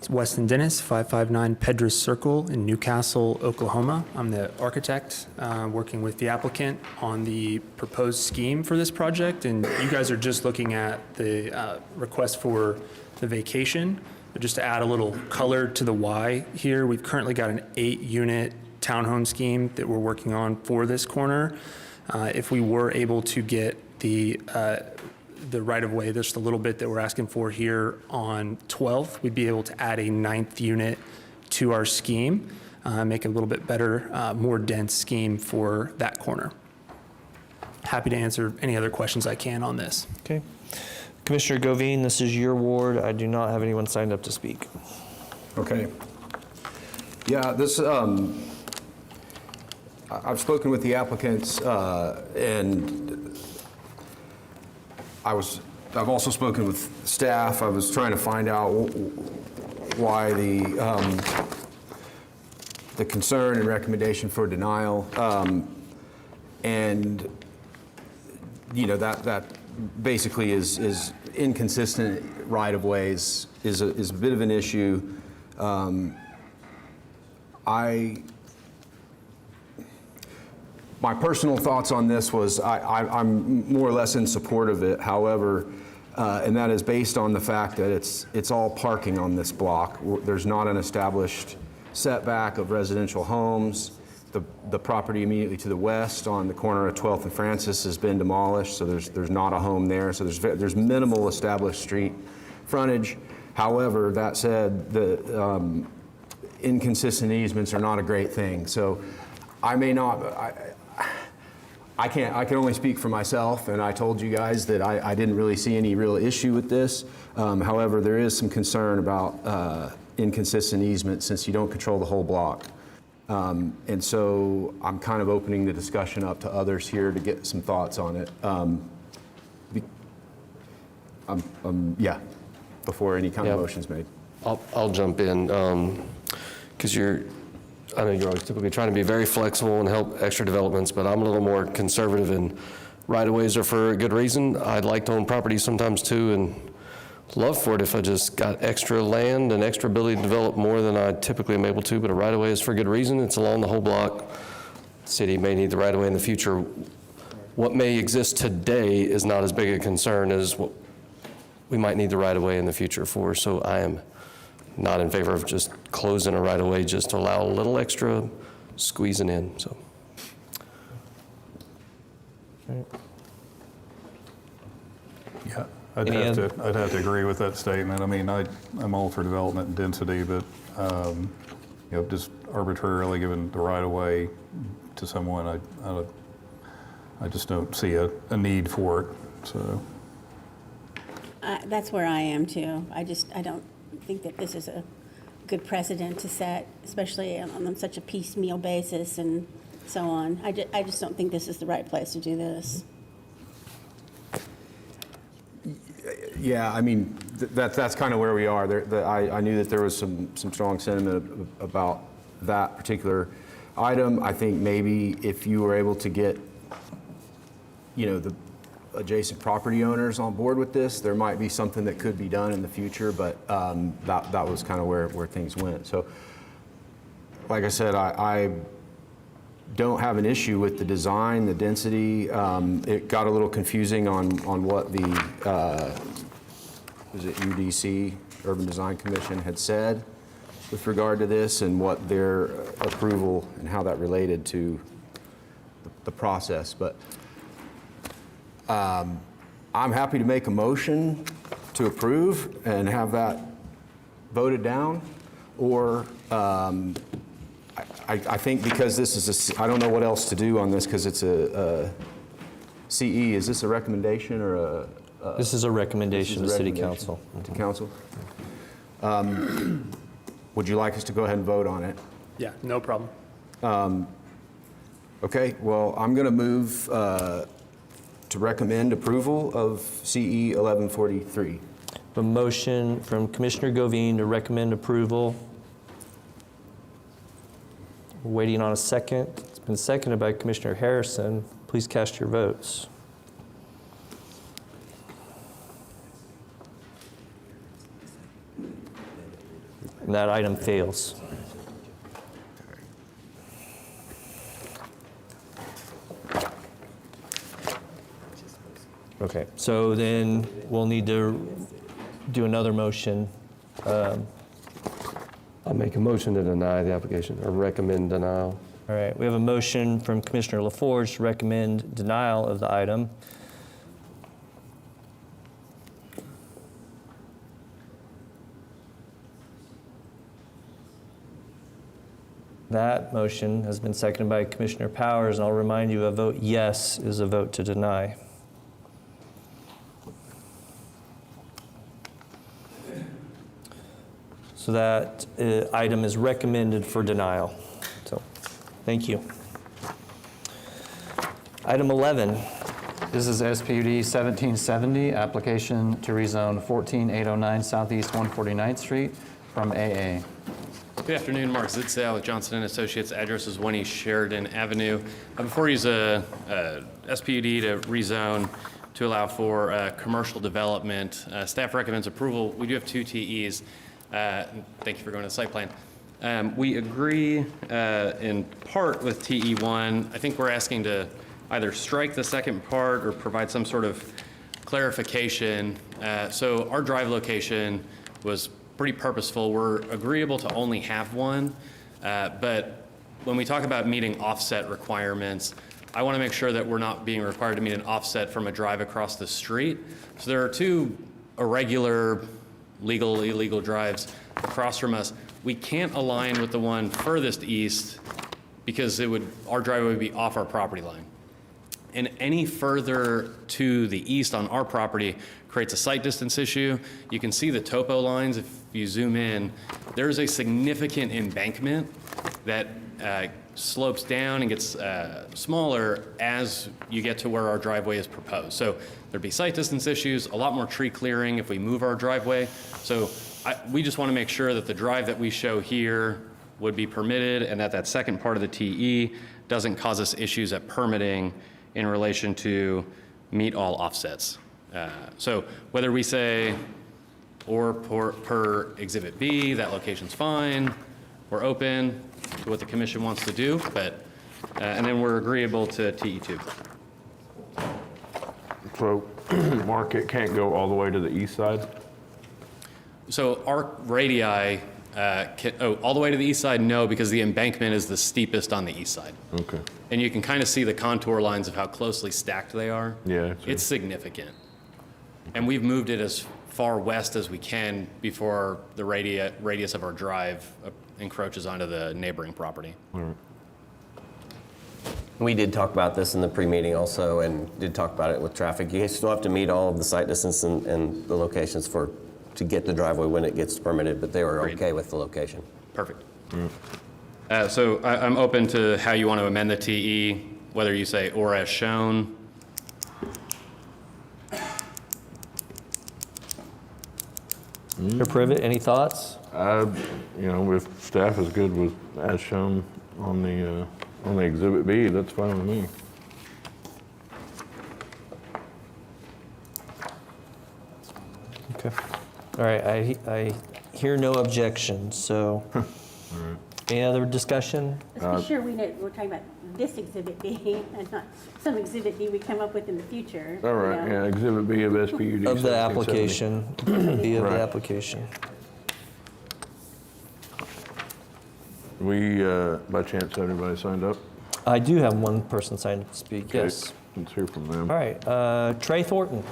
[SPEAKER 20] Weston Dennis, 559 Pedras Circle in Newcastle, Oklahoma. I'm the architect working with the applicant on the proposed scheme for this project, and you guys are just looking at the request for the vacation. But just to add a little color to the why here, we've currently got an 8-unit townhome scheme that we're working on for this corner. If we were able to get the right-of-way, just a little bit that we're asking for here on 12th, we'd be able to add a 9th unit to our scheme, make it a little bit better, more dense scheme for that corner. Happy to answer any other questions I can on this.
[SPEAKER 1] Okay. Commissioner Govine, this is your ward. I do not have anyone signed up to speak.
[SPEAKER 6] Okay. Yeah, this, I've spoken with the applicants, and I've also spoken with staff. I was trying to find out why the concern and recommendation for denial, and you know that basically is inconsistent right-of-ways is a bit of an issue. My personal thoughts on this was I'm more or less in support of it. However, and that is based on the fact that it's all parking on this block. There's not an established setback of residential homes. The property immediately to the west on the corner of 12th and Francis has been demolished, so there's not a home there. So there's minimal established street frontage. However, that said, the inconsistent easements are not a great thing. So I may not. I can only speak for myself, and I told you guys that I didn't really see any real issue with this. However, there is some concern about inconsistent easement since you don't control the whole block. And so I'm kind of opening the discussion up to others here to get some thoughts on it. Yeah, before any kind of motion's made.
[SPEAKER 21] I'll jump in, because I know you're always typically trying to be very flexible and help extra developments, but I'm a little more conservative, and right-of-ways are for a good reason. I'd like to own property sometimes too, and love for it if I just got extra land and extra ability to develop more than I typically am able to, but a right-of-way is for a good reason. It's along the whole block. The city may need the right-of-way in the future. What may exist today is not as big a concern as what we might need the right-of-way in the future for, so I am not in favor of just closing a right-of-way just to allow a little extra squeezing in, so.
[SPEAKER 7] Yeah, I'd have to agree with that statement. I mean, I'm all for development and density, but you know, just arbitrarily giving the right-of-way to someone, I just don't see a need for it, so.
[SPEAKER 10] That's where I am too. I don't think that this is a good precedent to set, especially on such a piecemeal basis and so on. I just don't think this is the right place to do this.
[SPEAKER 6] Yeah, I mean, that's kind of where we are. I knew that there was some strong sentiment about that particular item. I think maybe if you were able to get, you know, the adjacent property owners on board with this, there might be something that could be done in the future, but that was kind of where things went. So, like I said, I don't have an issue with the design, the density. It got a little confusing on what the, was it UDC, Urban Design Commission, had said with regard to this and what their approval and how that related to the process. But I'm happy to make a motion to approve and have that voted down, or I think because this is I don't know what else to do on this because it's a CE. Is this a recommendation or a?
[SPEAKER 1] This is a recommendation to City Council.
[SPEAKER 6] To Council. Would you like us to go ahead and vote on it?
[SPEAKER 20] Yeah, no problem.
[SPEAKER 6] Okay, well, I'm going to move to recommend approval of CE 1143.
[SPEAKER 1] A motion from Commissioner Govine to recommend approval. We're waiting on a second. It's been seconded by Commissioner Harrison. Please cast your votes. And that item fails. Okay, so then we'll need to do another motion.
[SPEAKER 21] I'll make a motion to deny the application, or recommend denial.
[SPEAKER 1] All right, we have a motion from Commissioner LaForge to recommend denial of the item. That motion has been seconded by Commissioner Powers, and I'll remind you, a vote yes is a vote to deny. So that item is recommended for denial. So, thank you. Item 11.
[SPEAKER 3] This is SPUD 1770, application to rezone 14809 Southeast 149th Street from AA.
[SPEAKER 5] Good afternoon, Mark Zitzel with Johnson & Associates. Address is 1 East Sheridan Avenue. Before you use a SPUD to rezone to allow for commercial development, staff recommends approval. We do have 2 TEs. Thank you for going to the site plan. We agree in part with TE1. I think we're asking to either strike the second part or provide some sort of clarification. So our drive location was pretty purposeful. We're agreeable to only have one, but when we talk about meeting offset requirements, I want to make sure that we're not being required to meet an offset from a drive across the street. So there are 2 irregular, legal, illegal drives across from us. We can't align with the one furthest east because our driveway would be off our property line. And any further to the east on our property creates a sight distance issue. You can see the topo lines if you zoom in. There's a significant embankment that slopes down and gets smaller as you get to where our driveway is proposed. So there'd be sight distance issues, a lot more tree clearing if we move our driveway. So we just want to make sure that the drive that we show here would be permitted and that second part of the TE doesn't cause us issues at permitting in relation to meet all offsets. So whether we say, or per Exhibit B, that location's fine, we're open to what the commission wants to do, but, and then we're agreeable to TE2.
[SPEAKER 18] So, Mark, it can't go all the way to the east side?
[SPEAKER 5] So our radii, all the way to the east side, no, because the embankment is the steepest on the east side.
[SPEAKER 18] Okay.
[SPEAKER 5] And you can kind of see the contour lines of how closely stacked they are.
[SPEAKER 18] Yeah.
[SPEAKER 5] It's significant. And we've moved it as far west as we can before the radius of our drive encroaches onto the neighboring property.
[SPEAKER 18] All right.
[SPEAKER 2] We did talk about this in the pre-meeting also, and did talk about it with traffic. You still have to meet all of the site distance and the locations to get the driveway when it gets permitted, but they were okay with the location.
[SPEAKER 5] Perfect. So I'm open to how you want to amend the TE, whether you say or as shown.
[SPEAKER 1] Mr. Privet, any thoughts?
[SPEAKER 18] If staff is good with as shown on the Exhibit B, that's fine with me.
[SPEAKER 1] Okay. All right, I hear no objections, so.
[SPEAKER 18] All right.
[SPEAKER 1] Any other discussion?
[SPEAKER 10] Let's be sure we know, we're talking about this Exhibit B and not some Exhibit B we come up with in the future.
[SPEAKER 18] All right, yeah, Exhibit B of SPUD.
[SPEAKER 1] Of the
[SPEAKER 18] 1770.
[SPEAKER 1] application, B of the
[SPEAKER 18] Right.
[SPEAKER 1] application.
[SPEAKER 18] We, by chance, have anybody signed up?
[SPEAKER 1] I do have one person signed up to speak,
[SPEAKER 18] Okay,
[SPEAKER 1] yes.
[SPEAKER 18] Let's hear from them.
[SPEAKER 1] All right, Trey Thornton.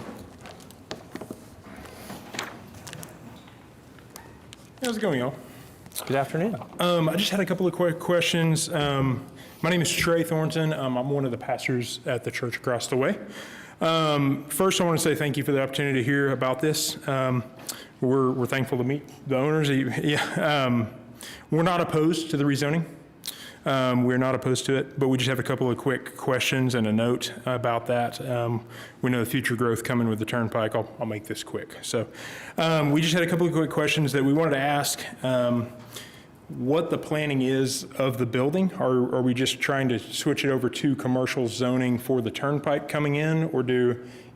[SPEAKER 22] How's it going, y'all?
[SPEAKER 1] Good afternoon.
[SPEAKER 22] I just had a couple of quick questions. My name is Trey Thornton. I'm one of the pastors at the church across the way. First, I want to say thank you for the opportunity to hear about this. We're thankful to meet the owners. We're not opposed to the rezoning. We're not opposed to it, but we just have a couple of quick questions and a note about that. We know the future growth coming with the turnpike. I'll make this quick. So we just had a couple of quick questions that we wanted to ask. What the planning is of the building? Are we just trying to switch it over to commercial zoning for the turnpike coming in, or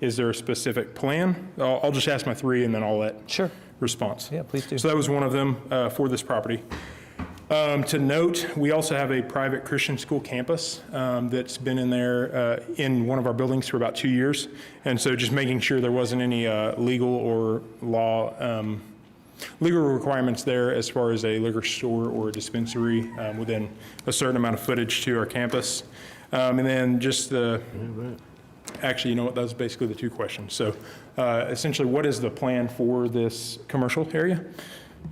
[SPEAKER 22] is there a specific plan? I'll just ask my 3 and then I'll let response.
[SPEAKER 1] Yeah, please do.
[SPEAKER 22] So that was one of them for this property. To note, we also have a private Christian school campus that's been in there in one of our buildings for about 2 years. And so just making sure there wasn't any legal or legal requirements there as far as a liquor store or a dispensary within a certain amount of footage to our campus. And then just actually, you know what, that was basically the two questions. So essentially, what is the plan for this commercial area?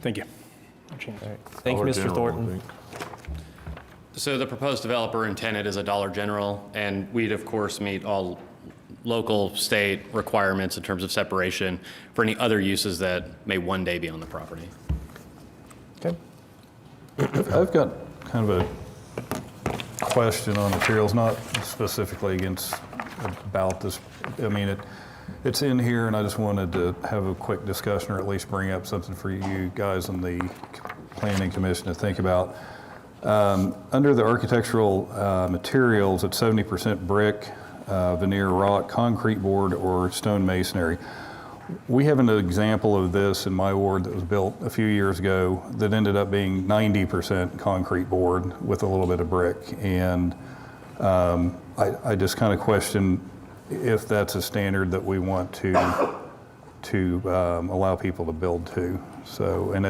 [SPEAKER 22] Thank you.
[SPEAKER 1] Thank you, Mr. Thornton.
[SPEAKER 5] So the proposed developer and tenant is a Dollar General, and we'd of course meet all local, state requirements in terms of separation for any other uses that may one day be on the property.
[SPEAKER 1] Okay.
[SPEAKER 7] I've got kind of a question on materials, not specifically about this. I mean, it's in here, and I just wanted to have a quick discussion, or at least bring up something for you guys in the Planning Commission to think about. Under the architectural materials, it's 70% brick, veneer rock, concrete board, or stone masonry. We have an example of this in my ward that was built a few years ago that ended up being 90% concrete board with a little bit of brick. And I just kind of question if that's a standard that we want to allow people to build to. So, and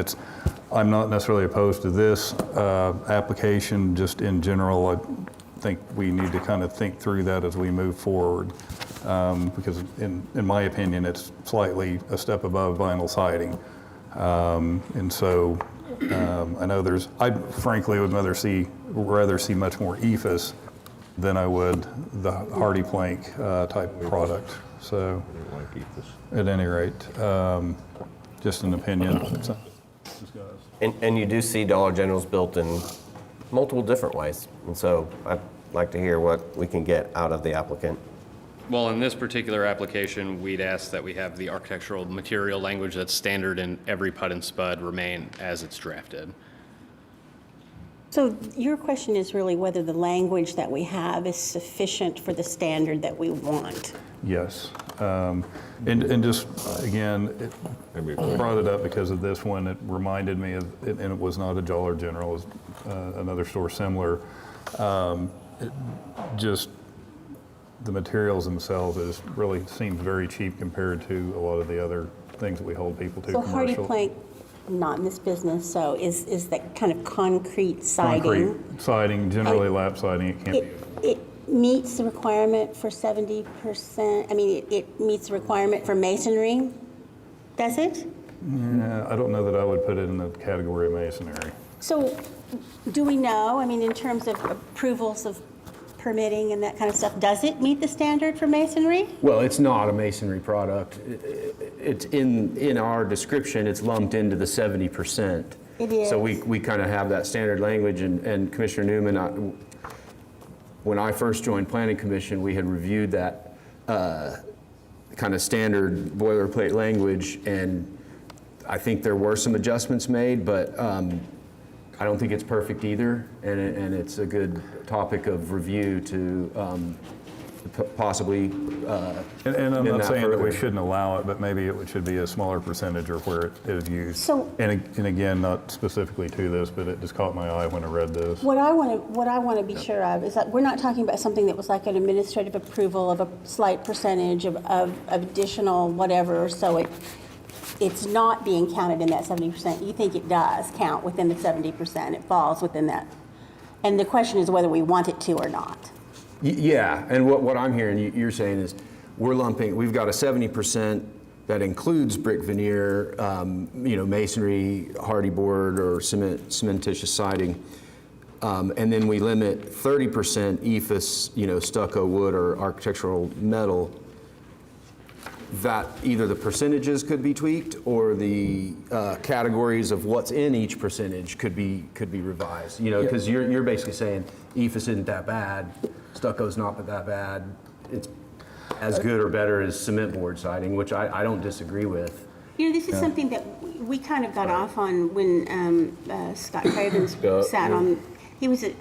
[SPEAKER 7] I'm not necessarily opposed to this application, just in general. I think we need to kind of think through that as we move forward, because in my opinion, it's slightly a step above vinyl siding. And so I know I frankly would rather see much more EIFS than I would the Hardy Plank type product. So at any rate, just an opinion.
[SPEAKER 2] And you do see Dollar Generals built in multiple different ways. And so I'd like to hear what we can get out of the applicant.
[SPEAKER 5] Well, in this particular application, we'd ask that we have the architectural material language that's standard in every PUD and SPUD remain as it's drafted.
[SPEAKER 10] So your question is really whether the language that we have is sufficient for the standard that we want.
[SPEAKER 7] Yes. And just, again, I brought it up because of this one. It reminded me of, and it was not a Dollar General, it was another store similar. Just the materials themselves really seems very cheap compared to a lot of the other things that we hold people to.
[SPEAKER 10] So Hardy Plank, not in this business, so is that kind of concrete siding?
[SPEAKER 7] Concrete siding, generally lap siding. It can't be.
[SPEAKER 10] It meets the requirement for 70%. I mean, it meets the requirement for masonry. Does it?
[SPEAKER 7] Yeah, I don't know that I would put it in the category of masonry.
[SPEAKER 10] So do we know, I mean, in terms of approvals of permitting and that kind of stuff, does it meet the standard for masonry?
[SPEAKER 6] Well, it's not a masonry product. It's in our description, it's lumped into the 70%.
[SPEAKER 10] It is.
[SPEAKER 6] So we kind of have that standard language, and Commissioner Newman, when I first joined Planning Commission, we had reviewed that kind of standard boilerplate language, and I think there were some adjustments made, but I don't think it's perfect either, and it's a good topic of review to possibly
[SPEAKER 7] and I'm not saying that we shouldn't allow it, but maybe it should be a smaller percentage or where it is used.
[SPEAKER 10] So,
[SPEAKER 7] and again, not specifically to this, but it just caught my eye when I read this.
[SPEAKER 10] what I want to be sure of is that we're not talking about something that was like an administrative approval of a slight percentage of additional whatever, so it's not being counted in that 70%. You think it does count within the 70%. It falls within that. And the question is whether we want it to or not.
[SPEAKER 6] Yeah, and what I'm hearing you're saying is we've got a 70% that includes brick veneer, masonry, hardy board, or cementitious siding. And then we limit 30% EIFS, stucco, wood, or architectural metal. That either the percentages could be tweaked, or the categories of what's in each percentage could be revised. Because you're basically saying EIFS isn't that bad, stucco's not that bad. It's as good or better as cement board siding, which I don't disagree with.
[SPEAKER 10] This is something that we kind of got off on when Scott Cravens sat on. He was
[SPEAKER 18] He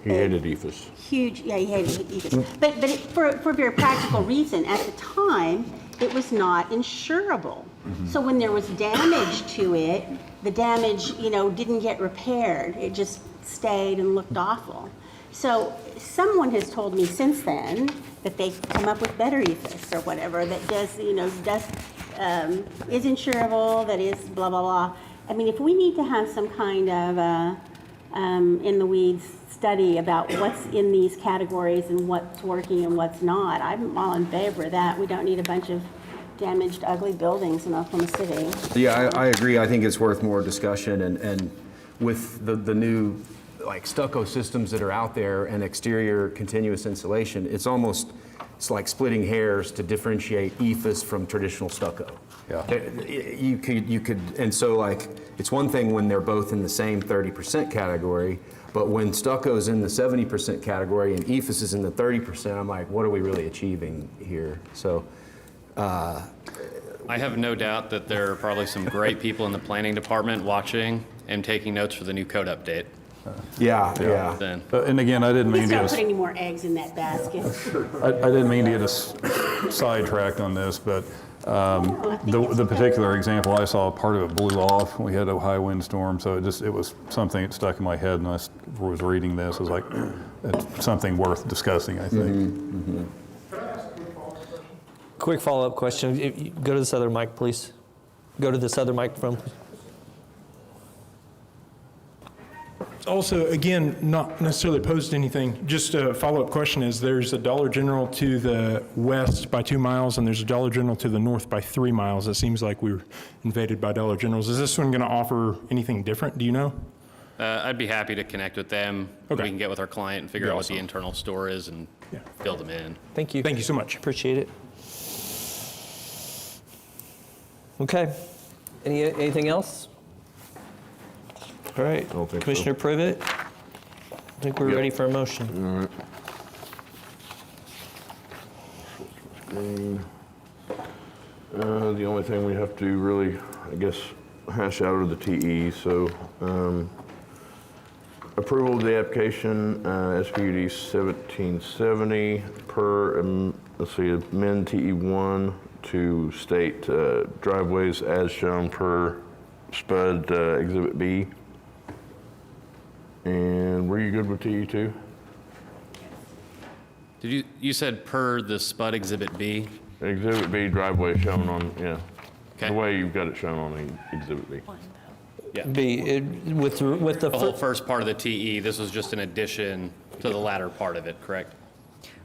[SPEAKER 18] hated EIFS.
[SPEAKER 10] huge, yeah, he hated EIFS. But for a very practical reason, at the time, it was not insurable. So when there was damage to it, the damage, didn't get repaired. It just stayed and looked awful. So someone has told me since then that they've come up with better EFS or whatever that does, is insurable, that is blah, blah, blah. I mean, if we need to have some kind of in the weeds study about what's in these categories and what's working and what's not, I'm all in favor of that. We don't need a bunch of damaged, ugly buildings in Oklahoma City.
[SPEAKER 6] Yeah, I agree. I think it's worth more discussion, and with the new stucco systems that are out there and exterior continuous insulation, it's like splitting hairs to differentiate EFS from traditional stucco. Yeah. You could, and so it's one thing when they're both in the same 30% category, but when stucco's in the 70% category and EFS is in the 30%, I'm like, what are we really achieving here? So.
[SPEAKER 5] I have no doubt that there are probably some great people in the planning department watching and taking notes for the new code update.
[SPEAKER 6] Yeah.
[SPEAKER 5] Then.
[SPEAKER 7] And again, I didn't mean
[SPEAKER 10] Let's
[SPEAKER 7] to
[SPEAKER 10] not
[SPEAKER 7] get
[SPEAKER 10] put any more eggs in that basket.
[SPEAKER 7] I didn't mean to get us sidetracked on this, but the particular example I saw, part of it blew off. We had a high windstorm, so it was something that stuck in my head, and I was reading this. I was like, it's something worth discussing, I think.
[SPEAKER 1] Quick follow-up question. Go to this other mic, please. Go to this other microphone, please.
[SPEAKER 22] Also, again, not necessarily opposed to anything, just a follow-up question is there's a Dollar General to the west by 2 miles and there's a Dollar General to the north by 3 miles. It seems like we were invaded by Dollar Generals. Is this one going to offer anything different? Do you know?
[SPEAKER 5] I'd be happy to connect with them.
[SPEAKER 22] Okay.
[SPEAKER 5] We can get with our client and figure out what the internal store is and fill them in.
[SPEAKER 1] Thank you.
[SPEAKER 22] Thank you so much.
[SPEAKER 1] Appreciate it. Okay. Anything else? All right.
[SPEAKER 18] I don't think so.
[SPEAKER 1] Commissioner Privet, I think we're ready for a motion.
[SPEAKER 18] All right. The only thing we have to really, I guess, hash out are the TEs. So approval of the application, SPUD 1770 per, let's see, amend TE1 to state driveways as shown per SPUD Exhibit B. And were you good with TE2?
[SPEAKER 5] You said per the SPUD Exhibit B?
[SPEAKER 18] Exhibit B driveway shown on, yeah.
[SPEAKER 5] Okay.
[SPEAKER 18] The way you've got it shown on Exhibit B.
[SPEAKER 5] Yeah.
[SPEAKER 1] B, with the
[SPEAKER 5] The whole first part of the TE, this was just an addition to the latter part of it, correct?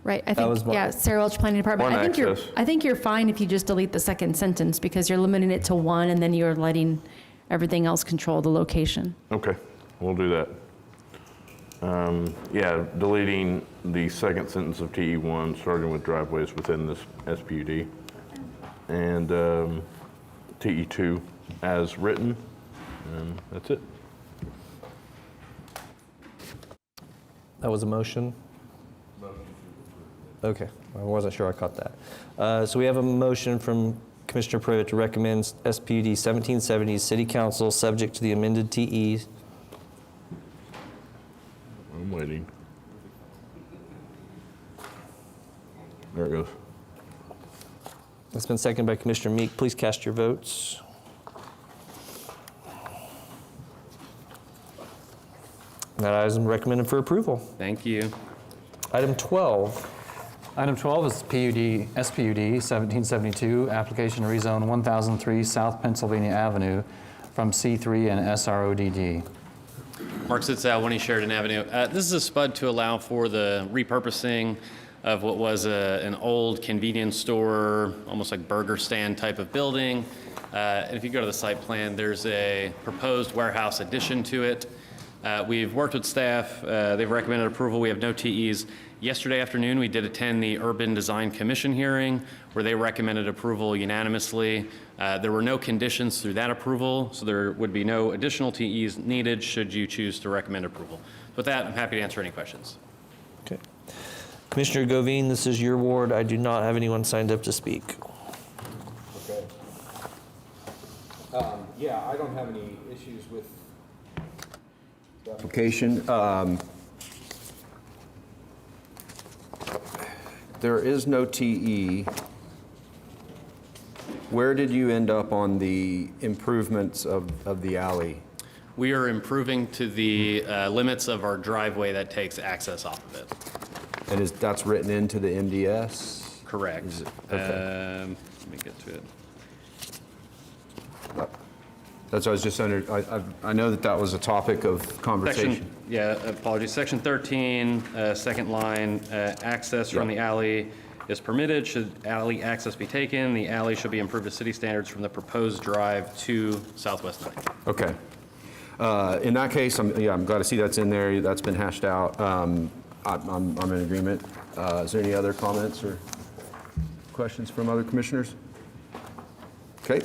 [SPEAKER 19] Right, I think, Sarah Welch Planning Department.
[SPEAKER 18] One
[SPEAKER 19] I
[SPEAKER 18] access.
[SPEAKER 19] think you're fine if you just delete the second sentence because you're limiting it to one and then you're letting everything else control the location.
[SPEAKER 18] Okay, we'll do that. Yeah, deleting the second sentence of TE1, starting with driveways within this SPUD. And TE2 as written, and that's it.
[SPEAKER 1] That was a motion? Okay, I wasn't sure I caught that. So we have a motion from Commissioner Privet to recommend SPUD 1770 City Council subject to the amended TEs.
[SPEAKER 18] I'm waiting. There it goes.
[SPEAKER 1] It's been seconded by Commissioner Meek. Please cast your votes. That item is recommended for approval.
[SPEAKER 5] Thank you.
[SPEAKER 1] Item 12.
[SPEAKER 3] Item 12 is SPUD 1772, application to rezone 1003 South Pennsylvania Avenue from C3 and SRODD.
[SPEAKER 5] Mark Zitzow, 1 East Sheridan Avenue. This is a SPUD to allow for the repurposing of what was an old convenience store, almost like burger stand type of building. And if you go to the site plan, there's a proposed warehouse addition to it. We've worked with staff. They've recommended approval. We have no TEs. Yesterday afternoon, we did attend the Urban Design Commission hearing where they recommended approval unanimously. There were no conditions through that approval, so there would be no additional TEs needed should you choose to recommend approval. With that, I'm happy to answer any questions.
[SPEAKER 1] Okay. Commissioner Govine, this is your ward. I do not have anyone signed up to speak.
[SPEAKER 6] Okay. Yeah, I don't have any issues with the application. There is no TE Where did you end up on the improvements of the alley?
[SPEAKER 5] We are improving to the limits of our driveway that takes access off of it.
[SPEAKER 6] And that's written into the MDS?
[SPEAKER 5] Correct.
[SPEAKER 6] Okay.
[SPEAKER 5] Let me get to it.
[SPEAKER 6] That's what I was just I know that was a topic of conversation.
[SPEAKER 5] Apologies. Section 13, second line, access from the alley is permitted. Should alley access be taken, the alley should be improved to city standards from the proposed drive to Southwest 9th.
[SPEAKER 6] Okay. In that case, I'm glad to see that's in there. That's been hashed out. I'm in agreement. Is there any other comments or questions from other commissioners? Okay.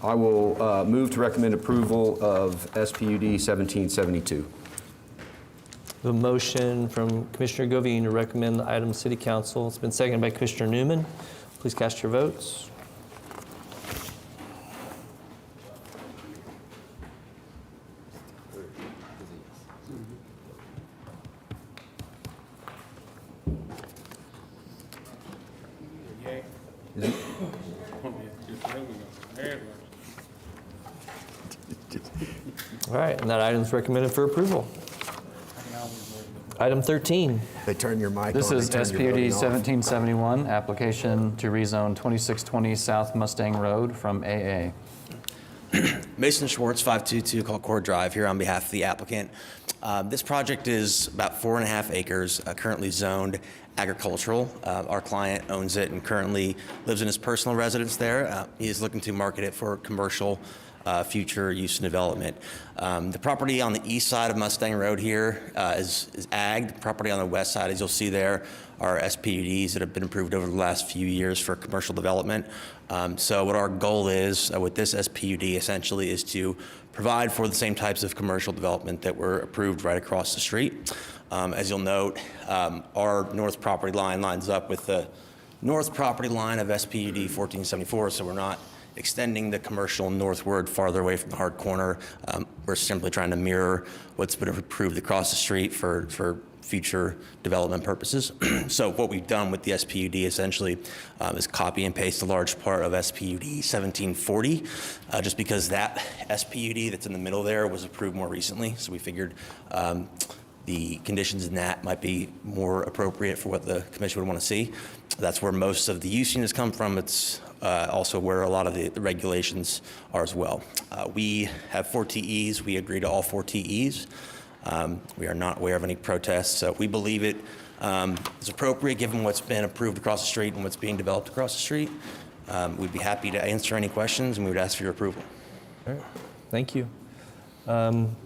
[SPEAKER 6] I will move to recommend approval of SPUD 1772.
[SPEAKER 1] The motion from Commissioner Govine to recommend the item to City Council. It's been seconded by Commissioner Newman. Please cast your votes. All right, and that item is recommended for approval. Item 13.
[SPEAKER 6] They turn your mic
[SPEAKER 3] This
[SPEAKER 6] on.
[SPEAKER 3] is SPUD 1771, application to rezone 2620 South Mustang Road from AA.
[SPEAKER 4] Mason Schwartz, 522 Colcord Drive, here on behalf of the applicant. This project is about 4.5 acres, currently zoned agricultural. Our client owns it and currently lives in his personal residence there. He is looking to market it for commercial future use and development. The property on the east side of Mustang Road here is ag. The property on the west side, as you'll see there, are SPUDs that have been approved over the last few years for commercial development. So what our goal is with this SPUD essentially is to provide for the same types of commercial development that were approved right across the street. As you'll note, our north property line lines up with the north property line of SPUD 1474, so we're not extending the commercial northward farther away from the hard corner. We're simply trying to mirror what's been approved across the street for future development purposes. So what we've done with the SPUD essentially is copy and paste a large part of SPUD 1740, just because that SPUD that's in the middle there was approved more recently. So we figured the conditions in that might be more appropriate for what the commission would want to see. That's where most of the use units come from. It's also where a lot of the regulations are as well. We have 4 TEs. We agree to all 4 TEs. We are not aware of any protests, so we believe it is appropriate given what's been approved across the street and what's being developed across the street. We'd be happy to answer any questions, and we would ask for your approval.
[SPEAKER 1] All right. Thank you.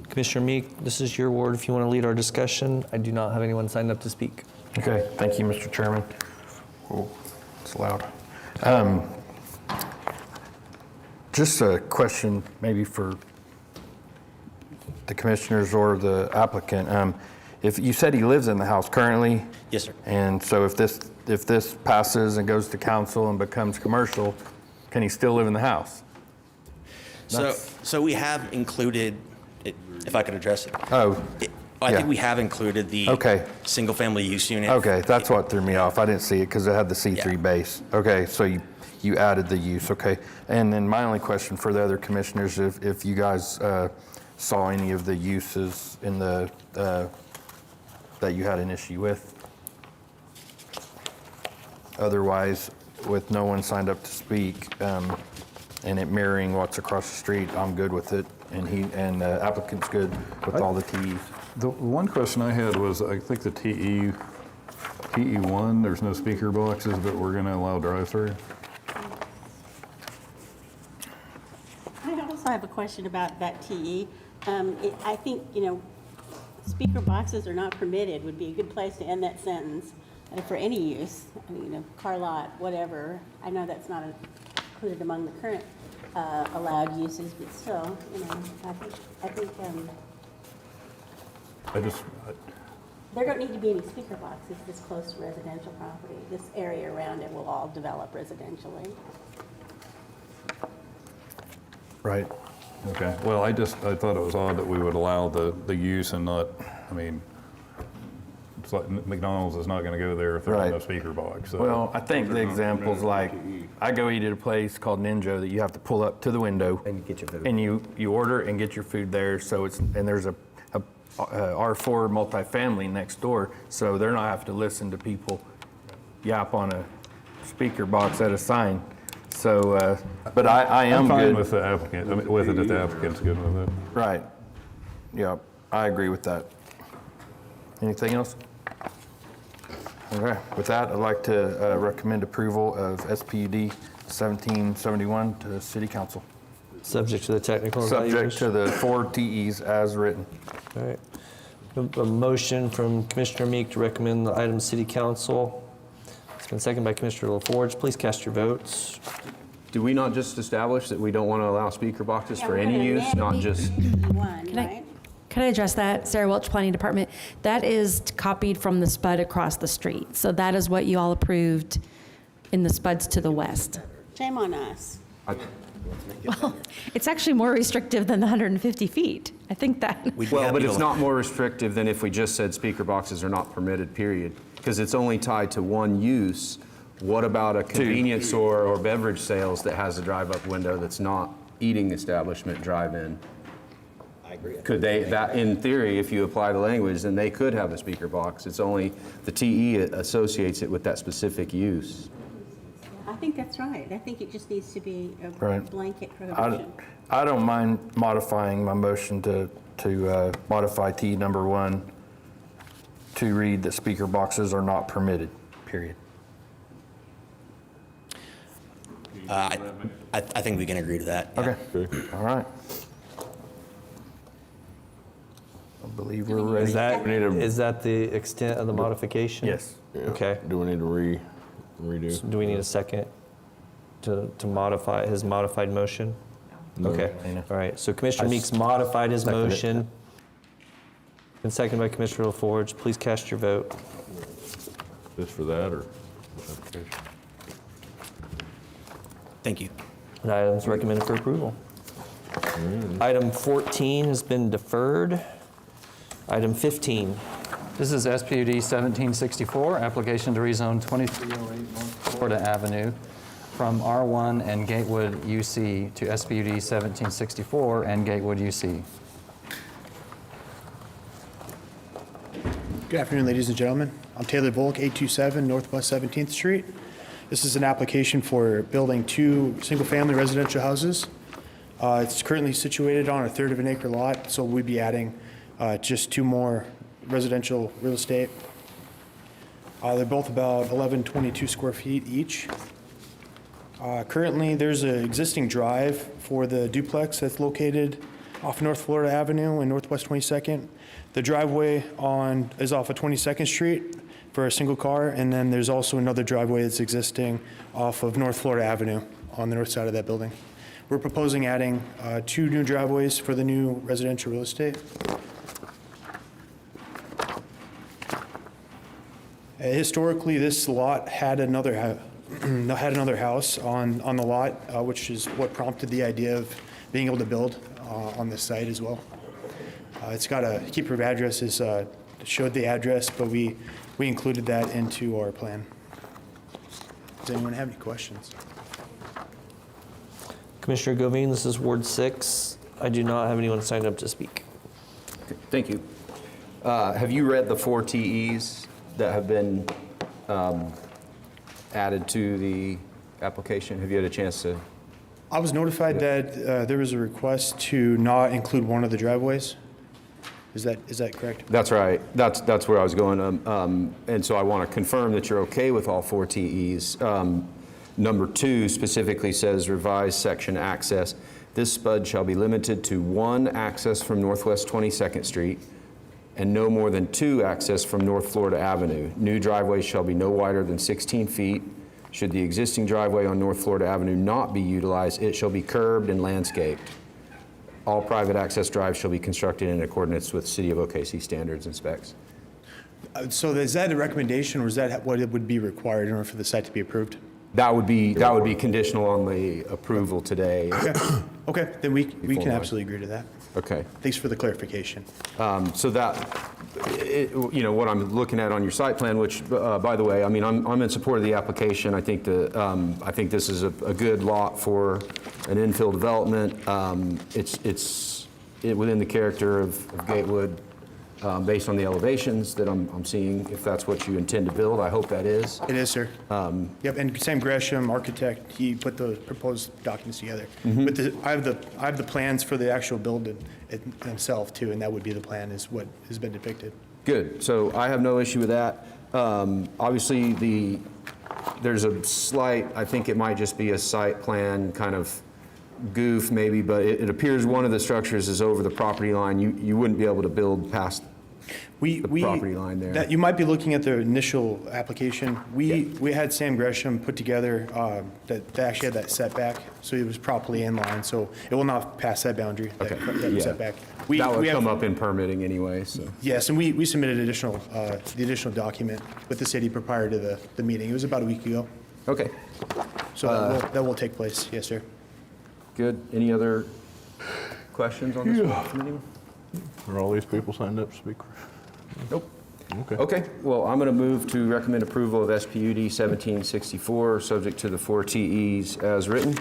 [SPEAKER 1] Commissioner Meek, this is your ward if you want to lead our discussion. I do not have anyone signed up to speak.
[SPEAKER 18] Okay, thank you, Mr. Chairman. Oh, it's loud. Just a question maybe for the commissioners or the applicant. If you said he lives in the house currently?
[SPEAKER 4] Yes, sir.
[SPEAKER 18] And so if this passes and goes to council and becomes commercial, can he still live in the house?
[SPEAKER 4] So we have included, if I could address it.
[SPEAKER 18] Oh,
[SPEAKER 4] I think we have included the single-family use unit.
[SPEAKER 18] Okay, that's what threw me off. I didn't see it because it had the C3 base. Okay, so you added the use, okay. And then my only question for the other commissioners, if you guys saw any of the uses in the, that you had an issue with. Otherwise, with no one signed up to speak, and it mirroring what's across the street, I'm good with it, and the applicant's good with all the TEs.
[SPEAKER 7] The one question I had was, I think the TE1, there's no speaker boxes, but we're going to allow drive-through.
[SPEAKER 10] I also have a question about that TE. I think, speaker boxes are not permitted would be a good place to end that sentence for any use. Car lot, whatever. I know that's not included among the current allowed uses, but still, I think there don't need to be any speaker boxes this close to residential property. This area around it will all develop residentially.
[SPEAKER 18] Right.
[SPEAKER 7] Okay, well, I thought it was odd that we would allow the use and not, it's like McDonald's is not going to go there if there's no speaker box. So.
[SPEAKER 18] Well, I think the examples like
[SPEAKER 8] I go eat at a place called Ninja that you have to pull up to the window.
[SPEAKER 2] And you get your food.
[SPEAKER 8] And you order and get your food there. So and there's a R4 multifamily next door, so they're not having to listen to people yap on a speaker box at a sign. So, but I am
[SPEAKER 7] I'm fine
[SPEAKER 8] good.
[SPEAKER 7] with the applicant, I mean, with it if the applicant's good with it.
[SPEAKER 8] Right. Yeah, I agree with that. Anything else? Okay, with that, I'd like to recommend approval of SPUD 1771 to City Council.
[SPEAKER 1] Subject to the technical
[SPEAKER 8] Subject
[SPEAKER 1] evaluation?
[SPEAKER 8] to the 4 TEs as written.
[SPEAKER 1] All right. A motion from Commissioner Meek to recommend the item to City Council. It's been seconded by Commissioner LaForge. Please cast your votes.
[SPEAKER 6] Do we not just establish that we don't want to allow speaker boxes
[SPEAKER 10] Yeah,
[SPEAKER 6] for
[SPEAKER 10] we're
[SPEAKER 6] any
[SPEAKER 10] gonna
[SPEAKER 6] use, not
[SPEAKER 10] amend
[SPEAKER 6] just?
[SPEAKER 10] One, right?
[SPEAKER 19] Can I address that? Sarah Welch, Planning Department. That is copied from the SPUD across the street. So that is what you all approved in the SPUDs to the west.
[SPEAKER 10] Shame on us.
[SPEAKER 19] Well, it's actually more restrictive than the 150 feet. I think that.
[SPEAKER 6] Well, but it's not more restrictive than if we just said speaker boxes are not permitted, period. Because it's only tied to one use. What about a convenience store or beverage sales that has a drive-up window that's not eating establishment drive-in?
[SPEAKER 2] I agree.
[SPEAKER 6] Could they, that, in theory, if you apply the language, then they could have a speaker box. It's only the TE associates it with that specific use.
[SPEAKER 10] I think that's right. I think it just needs to be a
[SPEAKER 8] Right.
[SPEAKER 10] blanket prohibition.
[SPEAKER 8] I don't mind modifying my motion to modify T number 1 to read that speaker boxes are not permitted, period.
[SPEAKER 4] I think we can agree to that. Yeah.
[SPEAKER 8] Okay, all right. I believe we're ready.
[SPEAKER 1] Is that the extent of the modification?
[SPEAKER 8] Yes.
[SPEAKER 1] Okay.
[SPEAKER 18] Do we need to redo?
[SPEAKER 1] So do we need a second to modify his modified motion? Okay, all right. So Commissioner Meeks modified his
[SPEAKER 8] Second it.
[SPEAKER 1] motion. And seconded by Commissioner LaForge. Please cast your vote.
[SPEAKER 18] Just for that or application?
[SPEAKER 4] Thank you.
[SPEAKER 1] The item's recommended for approval. Item 14 has been deferred. Item 15.
[SPEAKER 3] This is SPUD 1764, application to rezone 2308 North Florida Avenue from R1 and Gatewood UC to SPUD 1764 and Gatewood UC.
[SPEAKER 9] Good afternoon, ladies and gentlemen. I'm Taylor Volk, 827 Northwest 17th Street. This is an application for building 2 single-family residential houses. It's currently situated on a third of an acre lot, so we'd be adding just 2 more residential real estate. They're both about 1122 square feet each. Currently, there's an existing drive for the duplex that's located off North Florida Avenue and Northwest 22nd. The driveway is off of 22nd Street for a single car, and then there's also another driveway that's existing off of North Florida Avenue on the north side of that building. We're proposing adding 2 new driveways for the new residential real estate. Historically, this lot had another house on the lot, which is what prompted the idea of being able to build on this site as well. It's got a keeper of addresses, showed the address, but we included that into our plan. Does anyone have any questions?
[SPEAKER 1] Commissioner Govine, this is Ward 6. I do not have anyone signed up to speak.
[SPEAKER 6] Thank you. Have you read the 4 TEs that have been added to the application? Have you had a chance to?
[SPEAKER 9] I was notified that there was a request to not include one of the driveways. Is that correct?
[SPEAKER 6] That's right. That's where I was going. And so I want to confirm that you're okay with all 4 TEs. Number 2 specifically says revised section access. This SPUD shall be limited to 1 access from Northwest 22nd Street and no more than 2 access from North Florida Avenue. New driveways shall be no wider than 16 feet. Should the existing driveway on North Florida Avenue not be utilized, it shall be curbed and landscaped. All private access drives shall be constructed in accordance with City of OKC standards and specs.
[SPEAKER 9] So is that a recommendation, or is that what it would be required in order for the site to be approved?
[SPEAKER 6] That would be conditional on the approval today.
[SPEAKER 9] Okay, then we can absolutely agree to that.
[SPEAKER 6] Okay.
[SPEAKER 9] Thanks for the clarification.
[SPEAKER 6] So that what I'm looking at on your site plan, which, by the way, I mean, I'm in support of the application. I think this is a good lot for an infill development. It's within the character of Gatewood, based on the elevations that I'm seeing, if that's what you intend to build. I hope that is.
[SPEAKER 9] It is, sir. Yep, and Sam Gresham, architect, he put the proposed documents together. But I have the plans for the actual building itself too, and that would be the plan, is what has been depicted.
[SPEAKER 6] Good. So I have no issue with that. Obviously, there's a slight, I think it might just be a site plan kind of goof maybe, but it appears one of the structures is over the property line. You wouldn't be able to build past the property line there.
[SPEAKER 9] That, you might be looking at the initial application. We had Sam Gresham put together that actually had that setback, so it was properly in line. So it will not pass that boundary, that setback.
[SPEAKER 6] That would come up in permitting anyway. So
[SPEAKER 9] yes, and we submitted the additional document with the city prior to the meeting. It was about a week ago.
[SPEAKER 6] Okay.
[SPEAKER 9] So that will take place. Yes, sir.
[SPEAKER 6] Good. Any other questions on this one from anyone?
[SPEAKER 18] Are all these people signed up to speak?
[SPEAKER 6] Nope.
[SPEAKER 18] Okay.
[SPEAKER 6] Okay, well, I'm going to move to recommend approval of SPUD 1764, subject to the 4 TEs as written.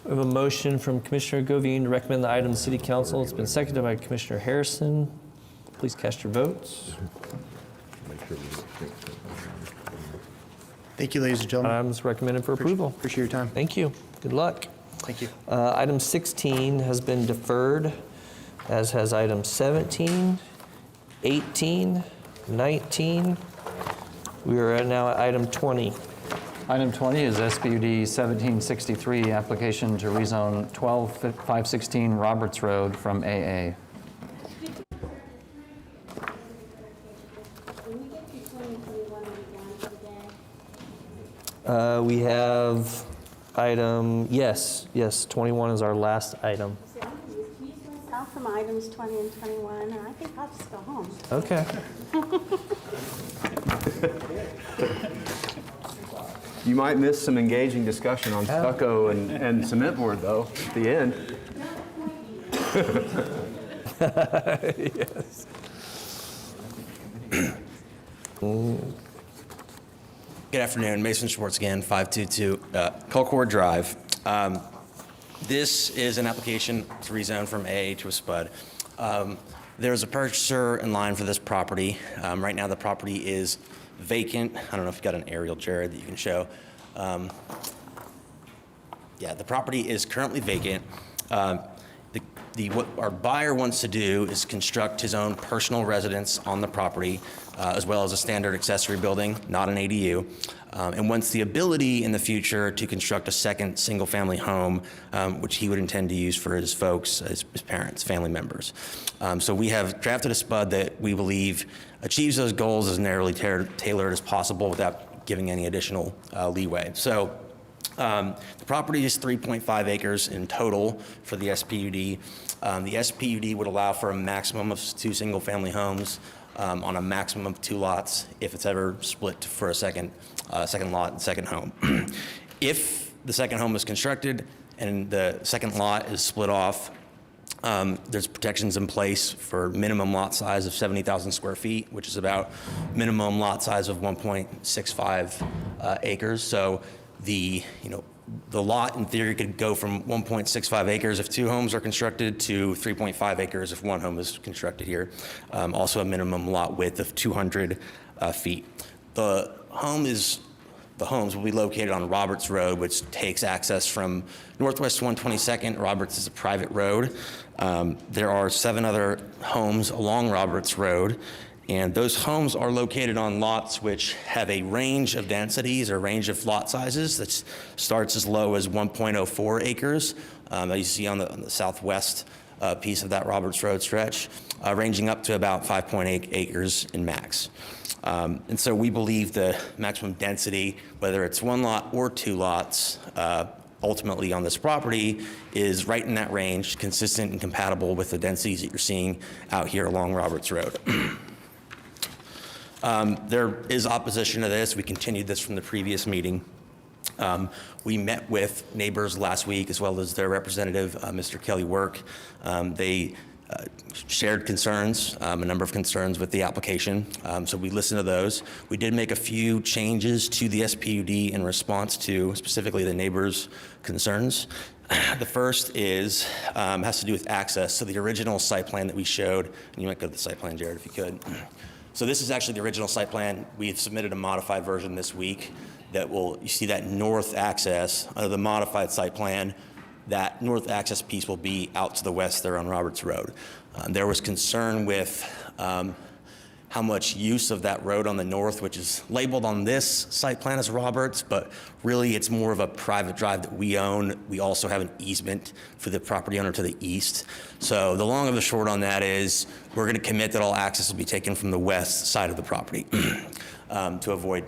[SPEAKER 1] We have a motion from Commissioner Govine to recommend the item to City Council. It's been seconded by Commissioner Harrison. Please cast your votes.
[SPEAKER 9] Thank you, ladies and gentlemen.
[SPEAKER 1] Items recommended for approval.
[SPEAKER 9] Appreciate your time.
[SPEAKER 1] Thank you. Good luck.
[SPEAKER 9] Thank you.
[SPEAKER 1] Item 16 has been deferred, as has item 17, 18, 19. We are now at item 20.
[SPEAKER 3] Item 20 is SPUD 1763, application to rezone 12516 Roberts Road from AA.
[SPEAKER 1] We have item, yes, 21 is our last item.
[SPEAKER 10] See, I'm confused myself from items 20 and 21, and I think I'll just go home.
[SPEAKER 1] Okay.
[SPEAKER 6] You might miss some engaging discussion on stucco and cement board, though, at the end.
[SPEAKER 1] Yes.
[SPEAKER 4] Good afternoon, Mason Schwartz again, 522 Colcord Drive. This is an application to rezone from AA to a SPUD. There's a purchaser in line for this property. Right now the property is vacant. I don't know if you've got an aerial, Jared, that you can show. Yeah, the property is currently vacant. What our buyer wants to do is construct his own personal residence on the property, as well as a standard accessory building, not an ADU, and wants the ability in the future to construct a second single-family home, which he would intend to use for his folks, his parents, family members. So we have drafted a SPUD that we believe achieves those goals as narrowly tailored as possible without giving any additional leeway. So the property is 3.5 acres in total for the SPUD. The SPUD would allow for a maximum of 2 single-family homes on a maximum of 2 lots if it's ever split for a second lot and second home. If the second home is constructed and the second lot is split off, there's protections in place for minimum lot size of 70,000 square feet, which is about minimum lot size of 1.65 acres. So the lot in theory could go from 1.65 acres if 2 homes are constructed to 3.5 acres if 1 home is constructed here. Also a minimum lot width of 200 feet. The homes will be located on Roberts Road, which takes access from Northwest 122nd. Roberts is a private road. There are 7 other homes along Roberts Road, and those homes are located on lots which have a range of densities or range of lot sizes that starts as low as 1.04 acres, as you see on the southwest piece of that Roberts Road stretch, ranging up to about 5.8 acres in max. And so we believe the maximum density, whether it's 1 lot or 2 lots, ultimately on this property is right in that range, consistent and compatible with the densities that you're seeing out here along Roberts Road. There is opposition to this. We continued this from the previous meeting. We met with neighbors last week as well as their representative, Mr. Kelly Work. They shared concerns, a number of concerns with the application. So we listened to those. We did make a few changes to the SPUD in response to specifically the neighbors' concerns. The first is has to do with access. So the original site plan that we showed, and you might go to the site plan, Jared, if you could. So this is actually the original site plan. We have submitted a modified version this week that will, you see that north access under the modified site plan. That north access piece will be out to the west there on Roberts Road. There was concern with how much use of that road on the north, which is labeled on this site plan as Roberts, but really it's more of a private drive that we own. We also have an easement for the property owner to the east. So the long and the short on that is we're going to commit that all access will be taken from the west side of the property to avoid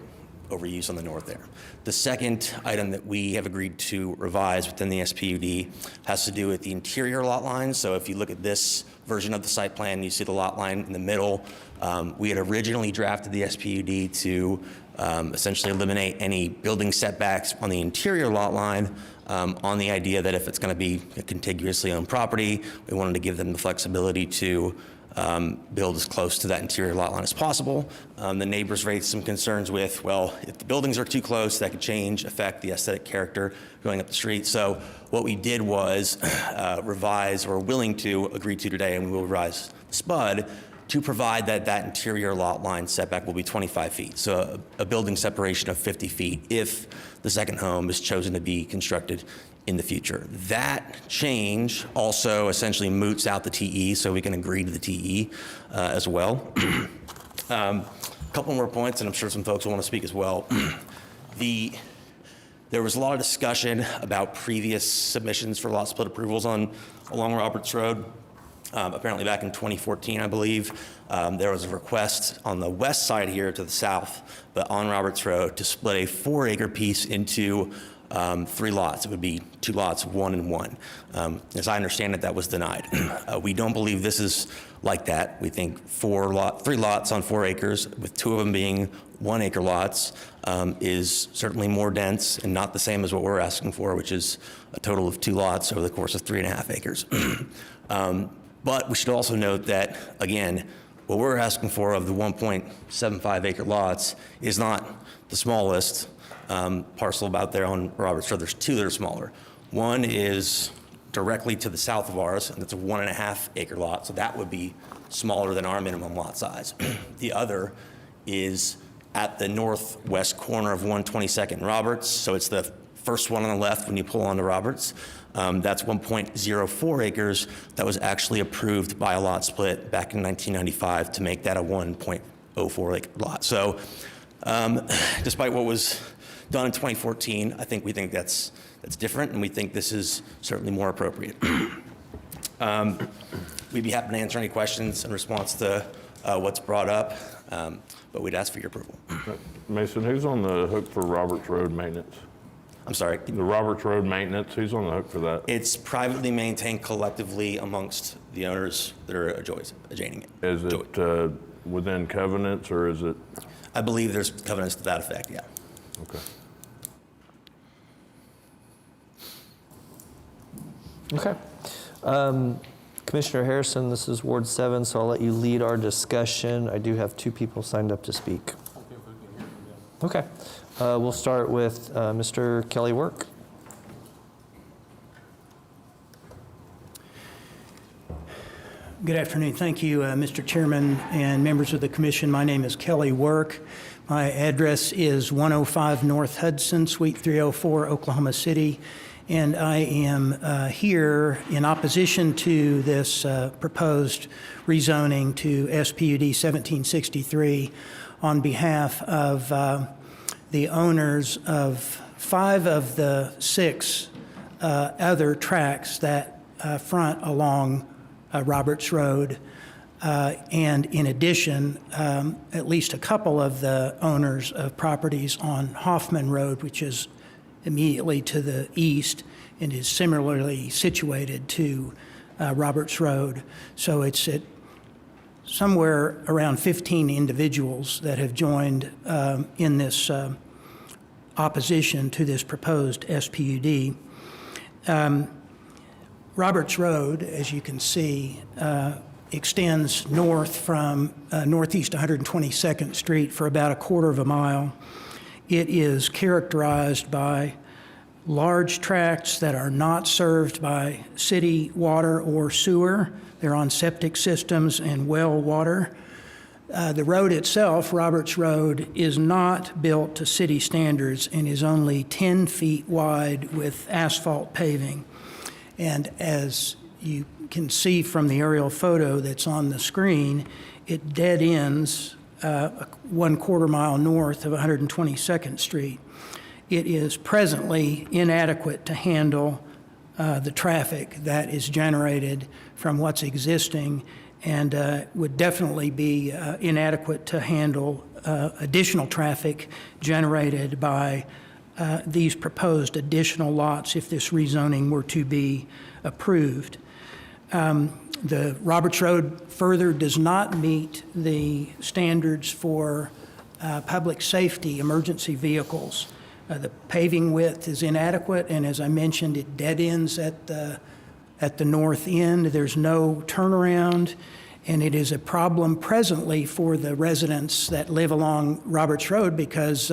[SPEAKER 4] overuse on the north there. The second item that we have agreed to revise within the SPUD has to do with the interior lot lines. So if you look at this version of the site plan, you see the lot line in the middle. We had originally drafted the SPUD to essentially eliminate any building setbacks on the interior lot line on the idea that if it's going to be a contiguously owned property, we wanted to give them the flexibility to build as close to that interior lot line as possible. The neighbors raised some concerns with, well, if the buildings are too close, that could affect the aesthetic character going up the street. So what we did was revise, or willing to agree to today, and we will revise SPUD to provide that that interior lot line setback will be 25 feet. So a building separation of 50 feet if the second home is chosen to be constructed in the future. That change also essentially moots out the TE, so we can agree to the TE as well. A couple more points, and I'm sure some folks will want to speak as well. There was a lot of discussion about previous submissions for lot split approvals along Roberts Road. Apparently back in 2014, I believe, there was a request on the west side here to the south, but on Roberts Road, to split a 4-acre piece into 3 lots. It would be 2 lots, 1 and 1. As I understand it, that was denied. We don't believe this is like that. We think 3 lots on 4 acres, with 2 of them being 1-acre lots, is certainly more dense and not the same as what we're asking for, which is a total of 2 lots over the course of 3.5 acres. But we should also note that, again, what we're asking for of the 1.75 acre lots is not the smallest parcel out there on Roberts Road. There's 2 that are smaller. One is directly to the south of ours, and it's a 1.5 acre lot, so that would be smaller than our minimum lot size. The other is at the northwest corner of 122nd and Roberts, so it's the first one on the left when you pull onto Roberts. That's 1.04 acres that was actually approved by a lot split back in 1995 to make that a 1.04 acre lot. So despite what was done in 2014, we think that's different, and we think this is certainly more appropriate. We'd be happy to answer any questions in response to what's brought up, but we'd ask for your approval.
[SPEAKER 18] Mason, who's on the hook for Roberts Road maintenance?
[SPEAKER 4] I'm sorry?
[SPEAKER 18] The Roberts Road maintenance, who's on the hook for that?
[SPEAKER 4] It's privately maintained collectively amongst the owners that are adjoining it.
[SPEAKER 18] Is it within covenants, or is it?
[SPEAKER 4] I believe there's covenants to that effect, yeah.
[SPEAKER 18] Okay.
[SPEAKER 1] Okay. Commissioner Harrison, this is Ward 7, so I'll let you lead our discussion. I do have 2 people signed up to speak. Okay. We'll start with Mr. Kelly Work.
[SPEAKER 11] Good afternoon. Thank you, Mr. Chairman and members of the commission. My name is Kelly Work. My address is 105 North Hudson, Suite 304, Oklahoma City. And I am here in opposition to this proposed rezoning to SPUD 1763 on behalf of the owners of 5 of the 6 other tracts that front along Roberts Road. And in addition, at least a couple of the owners of properties on Hoffman Road, which is immediately to the east and is similarly situated to Roberts Road. So it's at somewhere around 15 individuals that have joined in this opposition to this proposed SPUD. Roberts Road, as you can see, extends north from northeast 122nd Street for about a quarter of a mile. It is characterized by large tracts that are not served by city water or sewer. They're on septic systems and well water. The road itself, Roberts Road, is not built to city standards and is only 10 feet wide with asphalt paving. And as you can see from the aerial photo that's on the screen, it dead ends 1/4 mile north of 122nd Street. It is presently inadequate to handle the traffic that is generated from what's existing, and would definitely be inadequate to handle additional traffic generated by these proposed additional lots if this rezoning were to be approved. The Roberts Road further does not meet the standards for public safety emergency vehicles. The paving width is inadequate, and as I mentioned, it dead ends at the north end. There's no turnaround, and it is a problem presently for the residents that live along Roberts Road because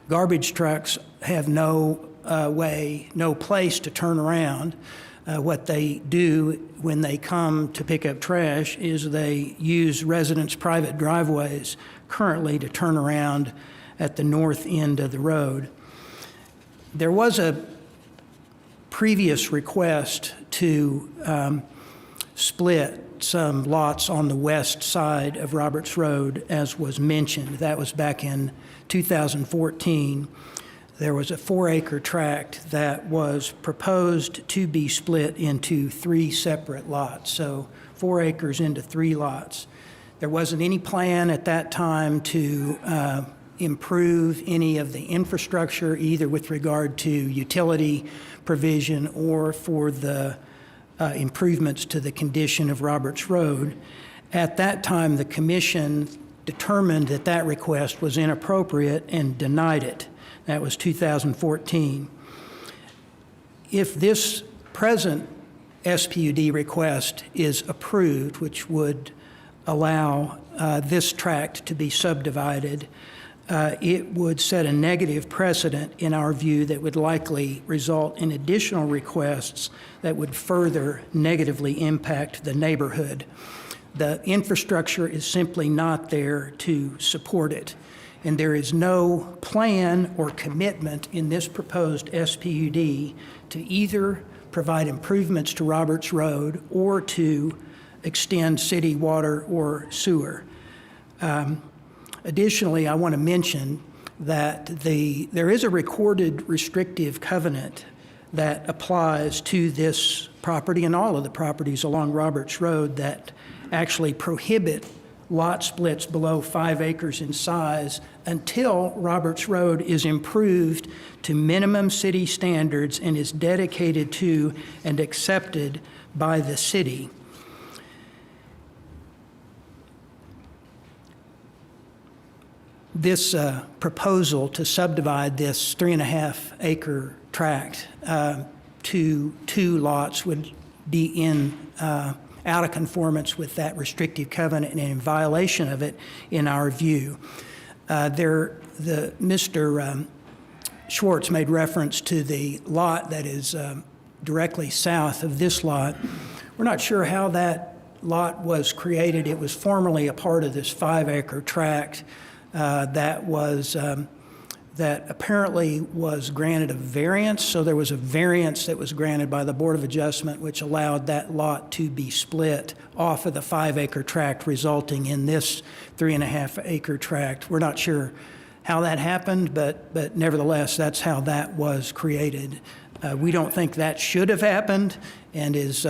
[SPEAKER 11] garbage trucks have no place to turn around. What they do when they come to pick up trash is they use residents' private driveways currently to turn around at the north end of the road. There was a previous request to split some lots on the west side of Roberts Road, as was mentioned. That was back in 2014. There was a 4-acre tract that was proposed to be split into 3 separate lots, so 4 acres into 3 lots. There wasn't any plan at that time to improve any of the infrastructure, either with regard to utility provision or for the improvements to the condition of Roberts Road. At that time, the commission determined that that request was inappropriate and denied it. That was 2014. If this present SPUD request is approved, which would allow this tract to be subdivided, it would set a negative precedent in our view that would likely result in additional requests that would further negatively impact the neighborhood. The infrastructure is simply not there to support it, and there is no plan or commitment in this proposed SPUD to either provide improvements to Roberts Road or to extend city water or sewer. Additionally, I want to mention that there is a recorded restrictive covenant that applies to this property and all of the properties along Roberts Road that actually prohibit lot splits below 5 acres in size until Roberts Road is improved to minimum city standards and is dedicated to and accepted by the city. This proposal to subdivide this 3.5-acre tract to 2 lots would be in out of conformance with that restrictive covenant and in violation of it, in our view. Mr. Schwartz made reference to the lot that is directly south of this lot. We're not sure how that lot was created. It was formerly a part of this 5-acre tract that apparently was granted a variance. So there was a variance that was granted by the Board of Adjustment, which allowed that lot to be split off of the 5-acre tract, resulting in this 3.5-acre tract. We're not sure how that happened, but nevertheless, that's how that was created. We don't think that should have happened, and is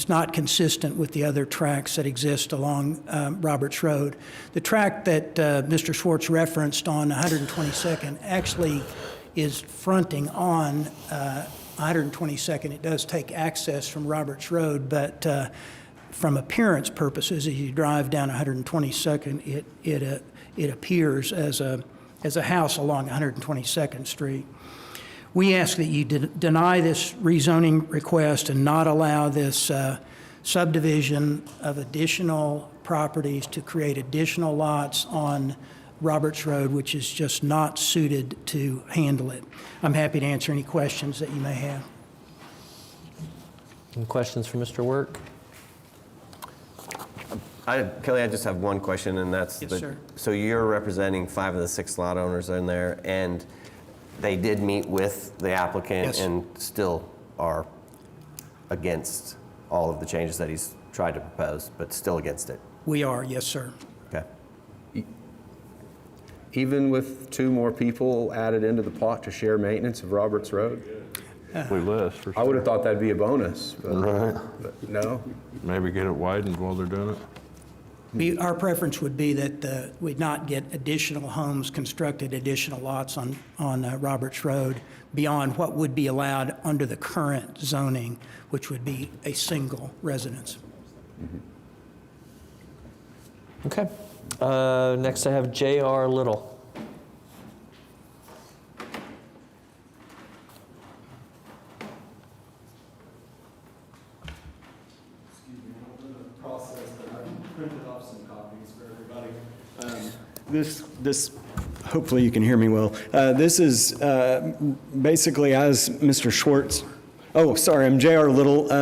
[SPEAKER 11] not consistent with the other tracts that exist along Roberts Road. The tract that Mr. Schwartz referenced on 122nd actually is fronting on 122nd. It does take access from Roberts Road, but from appearance purposes, as you drive down 122nd, it appears as a house along 122nd Street. We ask that you deny this rezoning request and not allow this subdivision of additional properties to create additional lots on Roberts Road, which is just not suited to handle it. I'm happy to answer any questions that you may have.
[SPEAKER 1] Any questions for Mr. Work?
[SPEAKER 2] Kelly, I just have one question, and that's
[SPEAKER 11] Yes, sir.
[SPEAKER 2] So you're representing 5 of the 6 lot owners in there, and they did meet with the applicant
[SPEAKER 11] Yes.
[SPEAKER 2] and still are against all of the changes that he's tried to propose, but still against it.
[SPEAKER 11] We are, yes, sir.
[SPEAKER 2] Okay.
[SPEAKER 6] Even with 2 more people added into the plot to share maintenance of Roberts Road?
[SPEAKER 18] less, for
[SPEAKER 6] I would have thought that'd be a bonus, but
[SPEAKER 18] Right.
[SPEAKER 6] but no.
[SPEAKER 18] Maybe get it widened while they're doing it.
[SPEAKER 11] Our preference would be that we'd not get additional homes constructed, additional lots on Roberts Road beyond what would be allowed under the current zoning, which would be a single residence.
[SPEAKER 1] Okay. Next I have J.R. Little.
[SPEAKER 12] This, hopefully you can hear me well. This is basically as Mr. Schwartz. Oh, sorry, I'm J.R. Little.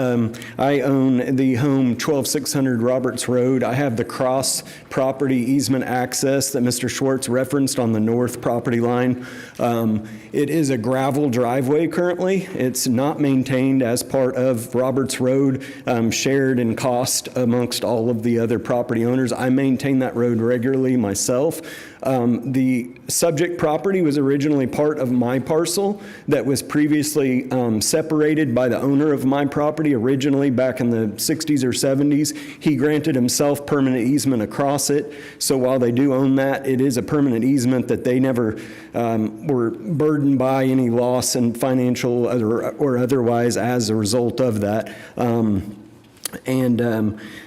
[SPEAKER 12] I own the home 12600 Roberts Road. I have the cross property easement access that Mr. Schwartz referenced on the north property line. It is a gravel driveway currently. It's not maintained as part of Roberts Road, shared in cost amongst all of the other property owners. I maintain that road regularly myself. The subject property was originally part of my parcel that was previously separated by the owner of my property originally back in the 60s or 70s. He granted himself permanent easement across it. So while they do own that, it is a permanent easement that they never were burdened by any loss in financial or otherwise as a result of that.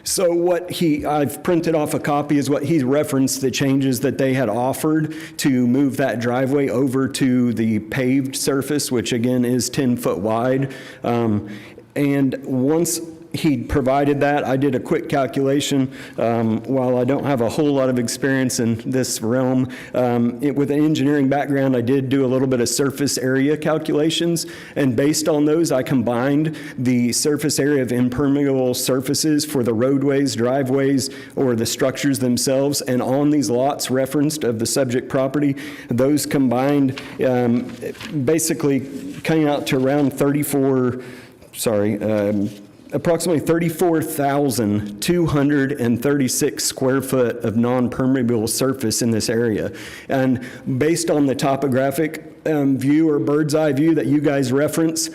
[SPEAKER 12] So what I've printed off a copy is what he referenced, the changes that they had offered to move that driveway over to the paved surface, which again is 10 foot wide. And once he provided that, I did a quick calculation. While I don't have a whole lot of experience in this realm, with an engineering background, I did do a little bit of surface area calculations. And based on those, I combined the surface area of impermeable surfaces for the roadways, driveways, or the structures themselves. And on these lots referenced of the subject property, those combined basically came out to around approximately 34,236 square foot of non-permeable surface in this area. And based on the topographic view or bird's eye view that you guys reference,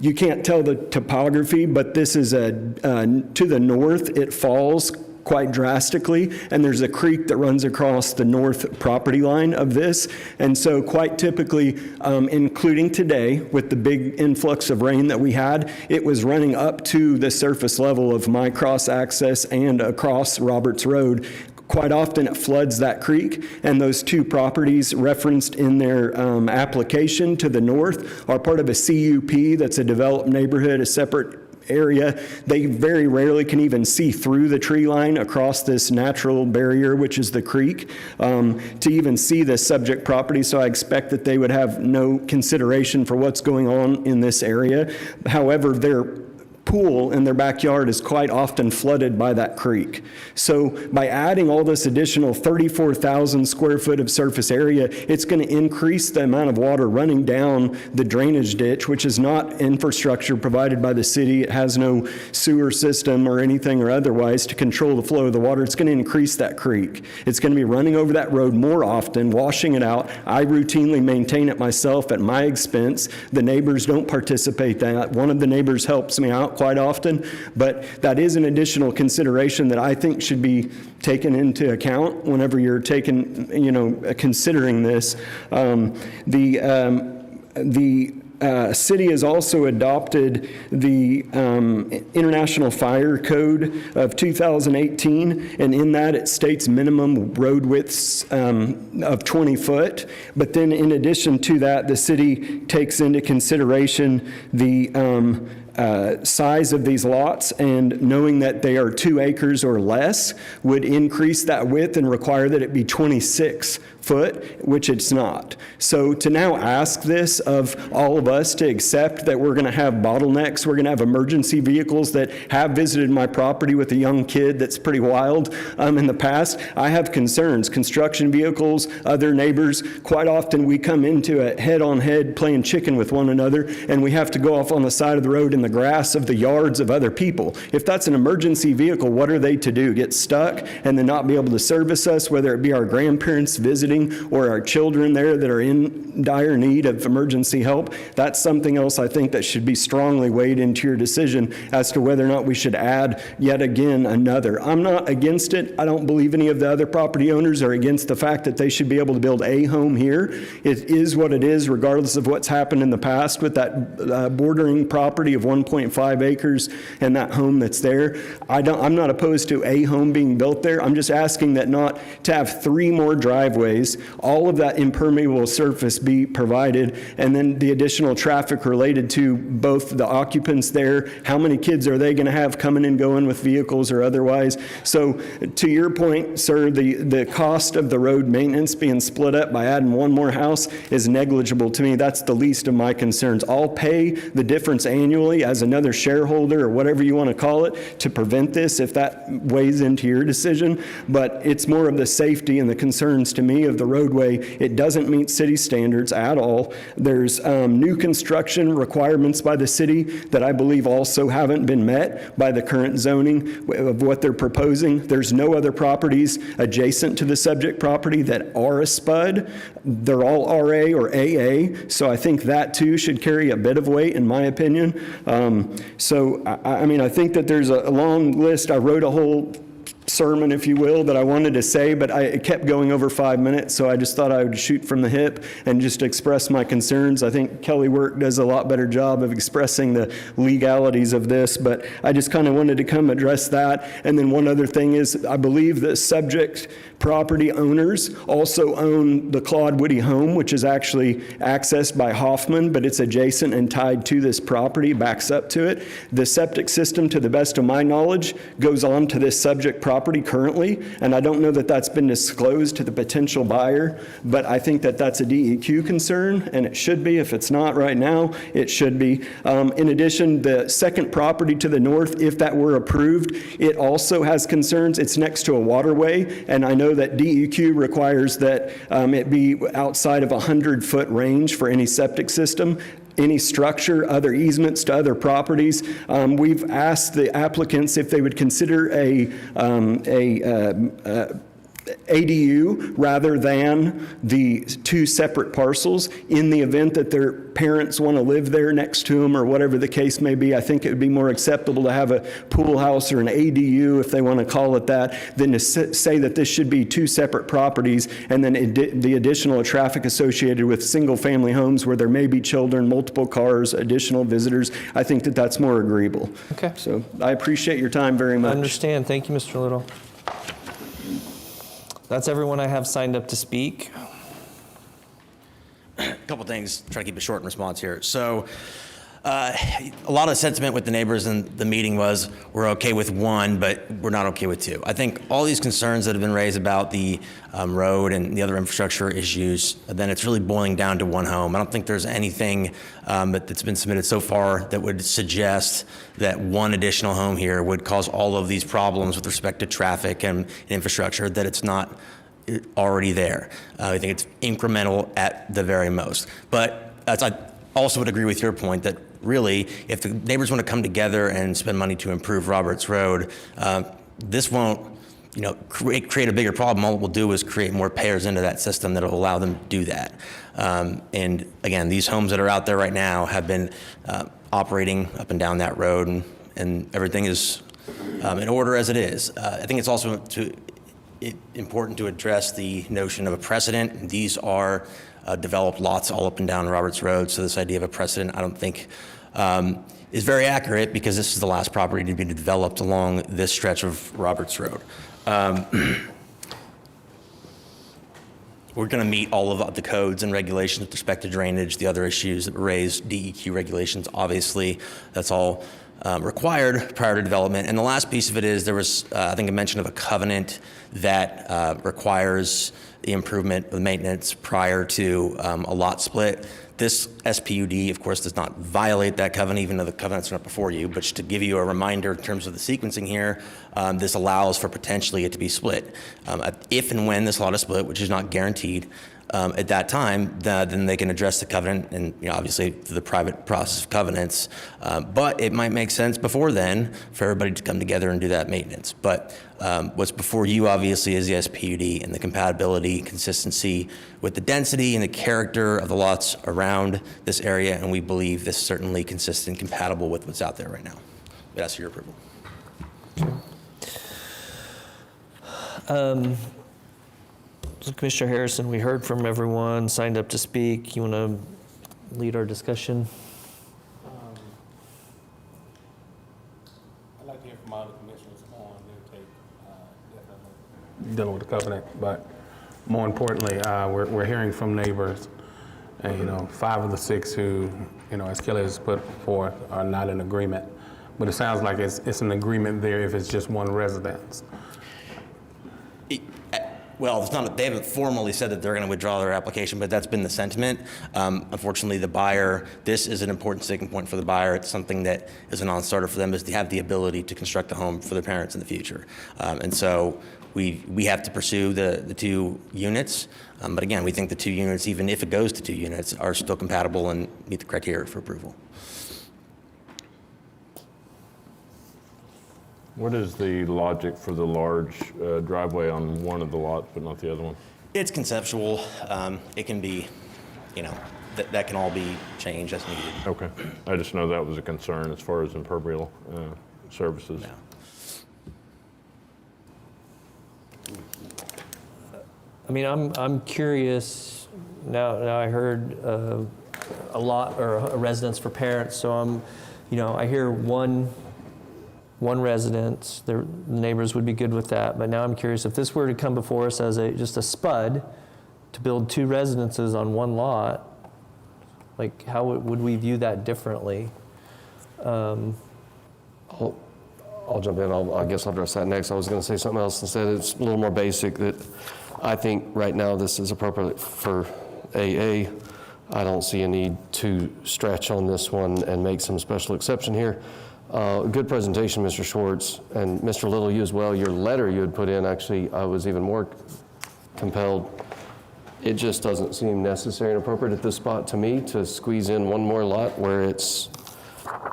[SPEAKER 12] you can't tell the topography, but this is to the north, it falls quite drastically, and there's a creek that runs across the north property line of this. And so quite typically, including today with the big influx of rain that we had, it was running up to the surface level of my cross access and across Roberts Road. Quite often it floods that creek, and those 2 properties referenced in their application to the north are part of a CUP that's a developed neighborhood, a separate area. They very rarely can even see through the tree line across this natural barrier, which is the creek, to even see this subject property. So I expect that they would have no consideration for what's going on in this area. However, their pool in their backyard is quite often flooded by that creek. So by adding all this additional 34,000 square foot of surface area, it's going to increase the amount of water running down the drainage ditch, which is not infrastructure provided by the city. It has no sewer system or anything or otherwise to control the flow of the water. It's going to increase that creek. It's going to be running over that road more often, washing it out. I routinely maintain it myself at my expense. The neighbors don't participate in that. One of the neighbors helps me out quite often, but that is an additional consideration that I think should be taken into account whenever you're considering this. The city has also adopted the International Fire Code of 2018, and in that it states minimum road widths of 20 foot. But then in addition to that, the city takes into consideration the size of these lots, and knowing that they are 2 acres or less would increase that width and require that it be 26 foot, which it's not. So to now ask this of all of us to accept that we're going to have bottlenecks, we're going to have emergency vehicles that have visited my property with a young kid that's pretty wild in the past, I have concerns. Construction vehicles, other neighbors, quite often we come into it head-on-head playing chicken with one another, and we have to go off on the side of the road in the grass of the yards of other people. If that's an emergency vehicle, what are they to do? Get stuck and then not be able to service us, whether it be our grandparents visiting or our children there that are in dire need of emergency help? That's something else I think that should be strongly weighed into your decision as to whether or not we should add yet again another. I'm not against it. I don't believe any of the other property owners are against the fact that they should be able to build a home here. It is what it is, regardless of what's happened in the past with that bordering property of 1.5 acres and that home that's there. I'm not opposed to a home being built there. I'm just asking that not to have 3 more driveways, all of that impermeable surface be provided, and then the additional traffic related to both the occupants there, how many kids are they going to have coming and going with vehicles or otherwise. So to your point, sir, the cost of the road maintenance being split up by adding 1 more house is negligible to me. That's the least of my concerns. I'll pay the difference annually as another shareholder or whatever you want to call it to prevent this if that weighs into your decision, but it's more of the safety and the concerns to me of the roadway. It doesn't meet city standards at all. There's new construction requirements by the city that I believe also haven't been met by the current zoning of what they're proposing. There's no other properties adjacent to the subject property that are a SPUD. They're all RA or AA, so I think that too should carry a bit of weight in my opinion. I mean, I think that there's a long list. I wrote a whole sermon, if you will, that I wanted to say, but it kept going over 5 minutes, so I just thought I would shoot from the hip and just express my concerns. I think Kelly Work does a lot better job of expressing the legalities of this, but I just kind of wanted to come address that. And then one other thing is, I believe the subject property owners also own the Claude Woody home, which is actually accessed by Hoffman, but it's adjacent and tied to this property, backs up to it. The septic system, to the best of my knowledge, goes on to this subject property currently, and I don't know that that's been disclosed to the potential buyer, but I think that that's a DEQ concern, and it should be. If it's not right now, it should be. In addition, the second property to the north, if that were approved, it also has concerns. It's next to a waterway, and I know that DEQ requires that it be outside of a 100-foot range for any septic system. Any structure, other easements to other properties. We've asked the applicants if they would consider a ADU rather than the 2 separate parcels in the event that their parents want to live there next to them or whatever the case may be. I think it would be more acceptable to have a pool house or an ADU, if they want to call it that, than to say that this should be 2 separate properties and then the additional traffic associated with single-family homes where there may be children, multiple cars, additional visitors. I think that that's more agreeable.
[SPEAKER 1] Okay.
[SPEAKER 12] So I appreciate your time very much.
[SPEAKER 1] I understand. Thank you, Mr. Little. That's everyone I have signed up to speak.
[SPEAKER 4] A couple things, try to keep it short in response here. So a lot of sentiment with the neighbors in the meeting was we're okay with 1, but we're not okay with 2. I think all these concerns that have been raised about the road and the other infrastructure issues, then it's really boiling down to 1 home. I don't think there's anything that's been submitted so far that would suggest that 1 additional home here would cause all of these problems with respect to traffic and infrastructure, that it's not already there. I think it's incremental at the very most. But I also would agree with your point that really, if the neighbors want to come together and spend money to improve Roberts Road, this won't create a bigger problem. All it will do is create more payers into that system that will allow them to do that. And again, these homes that are out there right now have been operating up and down that road, and everything is in order as it is. I think it's also important to address the notion of a precedent. These are developed lots all up and down Roberts Road. So this idea of a precedent, I don't think is very accurate, because this is the last property to be developed along this stretch of Roberts Road. We're going to meet all of the codes and regulations with respect to drainage, the other issues that were raised, DEQ regulations, obviously, that's all required prior to development. And the last piece of it is there was, I think, a mention of a covenant that requires the improvement, the maintenance prior to a lot split. This SPUD, of course, does not violate that covenant, even though the covenants are not before you. But just to give you a reminder in terms of the sequencing here, this allows for potentially it to be split. If and when this lot is split, which is not guaranteed, at that time, then they can address the covenant, and obviously through the private process of covenants. But it might make sense before then for everybody to come together and do that maintenance. But what's before you, obviously, is the SPUD and the compatibility, consistency with the density and the character of the lots around this area, and we believe this is certainly consistent, compatible with what's out there right now. But ask for your approval.
[SPEAKER 1] So Commissioner Harrison, we heard from everyone, signed up to speak. You want to lead our discussion?
[SPEAKER 16] I'd like to hear from all the commissioners on their take, definitely dealing with the covenant, but more importantly, we're hearing from neighbors, and 5 of the 6 who, as Kelly has put forth, are not in agreement. But it sounds like it's an agreement there if it's just one residence.
[SPEAKER 4] Well, it's not, they haven't formally said that they're going to withdraw their application, but that's been the sentiment. Unfortunately, the buyer, this is an important sticking point for the buyer. It's something that is a non-starter for them, is to have the ability to construct a home for their parents in the future. And so we have to pursue the 2 units. But again, we think the 2 units, even if it goes to 2 units, are still compatible and meet the criteria for approval.
[SPEAKER 18] What is the logic for the large driveway on one of the lots but not the other one?
[SPEAKER 4] It's conceptual. It can be, that can all be changed as needed.
[SPEAKER 18] Okay. I just know that was a concern as far as impermeable services.
[SPEAKER 1] I mean, I'm curious. Now I heard a lot, or a residence for parents. So I hear one residence. The neighbors would be good with that. But now I'm curious, if this were to come before us as just a SPUD to build 2 residences on one lot, like how would we view that differently?
[SPEAKER 21] I'll jump in. I guess I'll address that next. I was going to say something else instead. It's a little more basic, that I think right now this is appropriate for AA. I don't see a need to stretch on this one and make some special exception here. Good presentation, Mr. Schwartz, and Mr. Little, you as well. Your letter you had put in, actually, I was even more compelled. It just doesn't seem necessary and appropriate at this spot to me to squeeze in one more lot where it's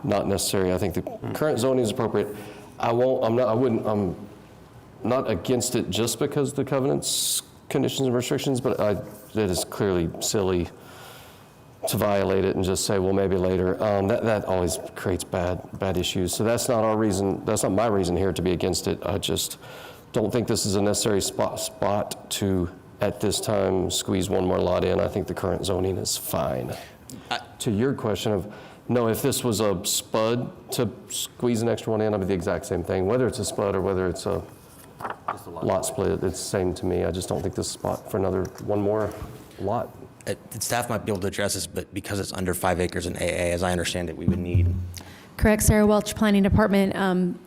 [SPEAKER 21] not necessary. I think the current zoning is appropriate. I'm not against it just because the covenants, conditions, and restrictions, but it is clearly silly to violate it and just say, well, maybe later. That always creates bad issues. So that's not our reason. That's not my reason here to be against it. I just don't think this is a necessary spot to, at this time, squeeze one more lot in. I think the current zoning is fine. To your question of, no, if this was a SPUD to squeeze an extra one in, I'd be the exact same thing. Whether it's a SPUD or whether it's a lot split, it's the same to me. I just don't think this is a spot for one more lot.
[SPEAKER 4] Staff might be able to address this, but because it's under 5 acres in AA, as I understand it, we would need.
[SPEAKER 19] Correct, Sarah Welch, Planning Department.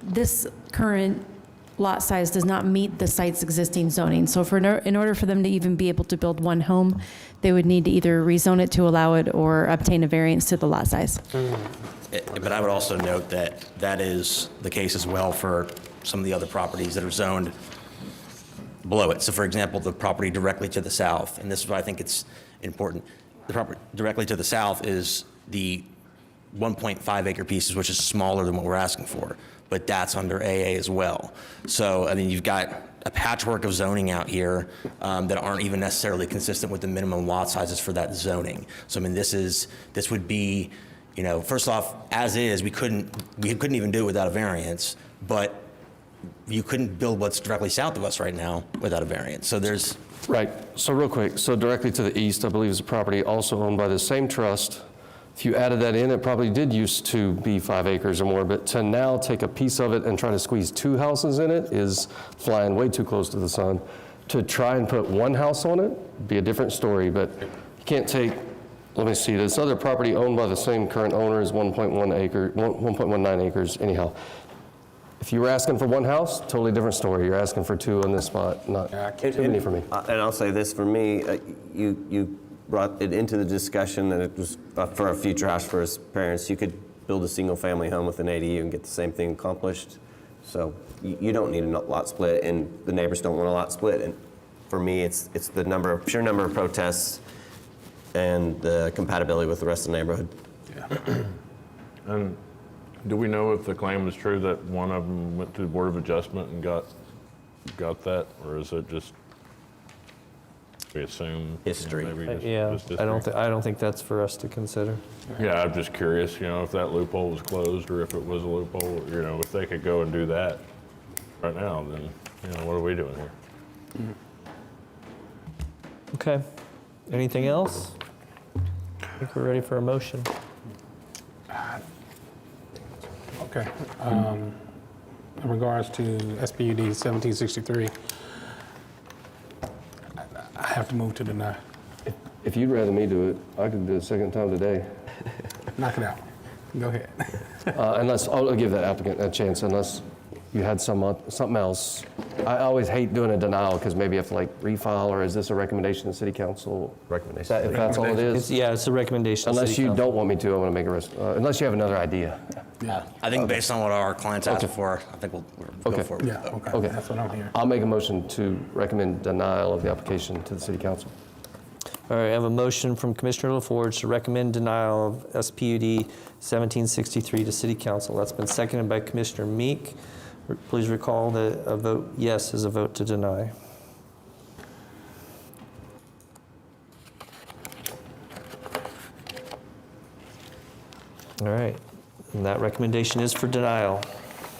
[SPEAKER 19] This current lot size does not meet the site's existing zoning. So in order for them to even be able to build one home, they would need to either rezone it to allow it or obtain a variance to the lot size.
[SPEAKER 4] But I would also note that that is the case as well for some of the other properties that are zoned below it. So for example, the property directly to the south, and this is why I think it's important, the property directly to the south is the 1.5 acre pieces, which is smaller than what we're asking for, but that's under AA as well. So I mean, you've got a patchwork of zoning out here that aren't even necessarily consistent with the minimum lot sizes for that zoning. So I mean, this would be, first off, as is, we couldn't even do it without a variance, but you couldn't build what's directly south of us right now without a variance. So there's,
[SPEAKER 21] Right, so real quick, so directly to the east, I believe is a property also owned by the same trust. If you added that in, it probably did used to be 5 acres or more, but to now take a piece of it and try to squeeze 2 houses in it is flying way too close to the sun. To try and put 1 house on it, be a different story, but you can't take, let me see, this other property owned by the same current owner is 1.19 acres anyhow. If you were asking for 1 house, totally different story. You're asking for 2 on this spot, not too many for me.
[SPEAKER 2] And I'll say this, for me, you brought it into the discussion that it was for a future house for his parents. You could build a single-family home with an ADU and get the same thing accomplished. So you don't need a lot split, and the neighbors don't want a lot split. And for me, it's the sheer number of protests and the compatibility with the rest of the neighborhood.
[SPEAKER 18] Yeah. And do we know if the claim is true that one of them went to the Board of Adjustment and got that, or is it just we assume
[SPEAKER 2] history?
[SPEAKER 1] I don't think that's for us to consider.
[SPEAKER 18] Yeah, I'm just curious, if that loophole was closed or if it was a loophole, if they could go and do that right now, then, what are we doing here?
[SPEAKER 1] Okay. Anything else? I think we're ready for a motion.
[SPEAKER 16] Okay. In regards to SPUD 1763, I have to move to deny.
[SPEAKER 21] If you'd rather me do it, I could do it a second time today.
[SPEAKER 16] Knock it out. Go ahead.
[SPEAKER 21] Unless, I'll give that applicant a chance, unless you had something else. I always hate doing a denial because maybe you have to refile, or is this a recommendation to City Council?
[SPEAKER 2] Recommendation.
[SPEAKER 21] If that's all it is?
[SPEAKER 1] It's a recommendation to
[SPEAKER 21] Unless
[SPEAKER 1] City
[SPEAKER 21] you
[SPEAKER 1] Council.
[SPEAKER 21] don't want me to, I want to make a unless you have another idea.
[SPEAKER 16] Yeah.
[SPEAKER 4] I think based on what our clients asked for, I think we'll go for it.
[SPEAKER 16] Yeah, okay.
[SPEAKER 21] Okay.
[SPEAKER 16] That's what I'm hearing.
[SPEAKER 21] I'll make a motion to recommend denial of the application to the City Council.
[SPEAKER 1] All right, I have a motion from Commissioner LaForge to recommend denial of SPUD 1763 to City Council. That's been seconded by Commissioner Meek. Please recall that a vote yes is a vote to deny. All right, and that recommendation is for denial.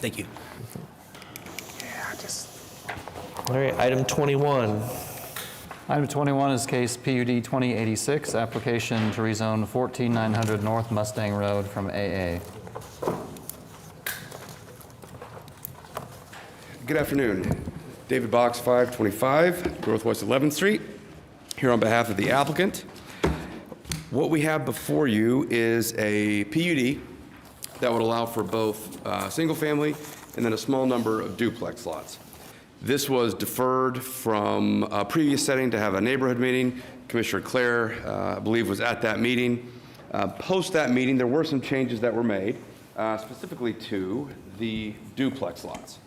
[SPEAKER 4] Thank you.
[SPEAKER 1] All right, item 21.
[SPEAKER 3] Item 21 is case PUD 2086, application to rezone 14900 North Mustang Road from AA.
[SPEAKER 17] Good afternoon. David Box, 525 Northwest 11th Street, here on behalf of the applicant. What we have before you is a PUD that would allow for both single-family and then a small number of duplex lots. This was deferred from a previous setting to have a neighborhood meeting. Commissioner Clare, I believe, was at that meeting. Post that meeting, there were some changes that were made, specifically to the duplex lots.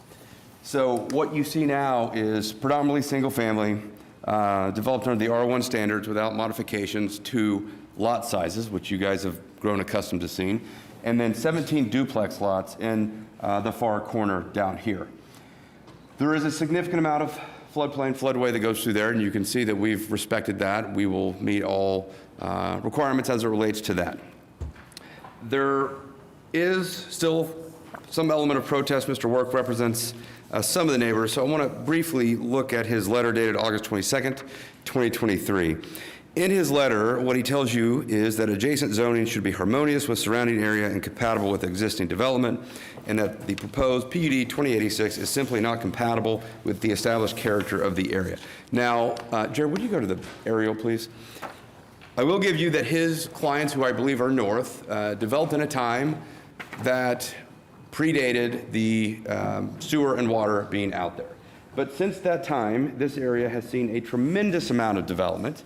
[SPEAKER 17] So what you see now is predominantly single-family, developed under the R1 standards without modifications to lot sizes, which you guys have grown accustomed to seeing, and then 17 duplex lots in the far corner down here. There is a significant amount of floodplain, floodway that goes through there, and you can see that we've respected that. We will meet all requirements as it relates to that. There is still some element of protest. Mr. Work represents some of the neighbors, so I want to briefly look at his letter dated August 22nd, 2023. In his letter, what he tells you is that adjacent zoning should be harmonious with surrounding area and compatible with existing development, and that the proposed PUD 2086 is simply not compatible with the established character of the area. Now, Jared, would you go to the aerial, please? I will give you that his clients, who I believe are north, developed in a time that predated the sewer and water being out there. But since that time, this area has seen a tremendous amount of development,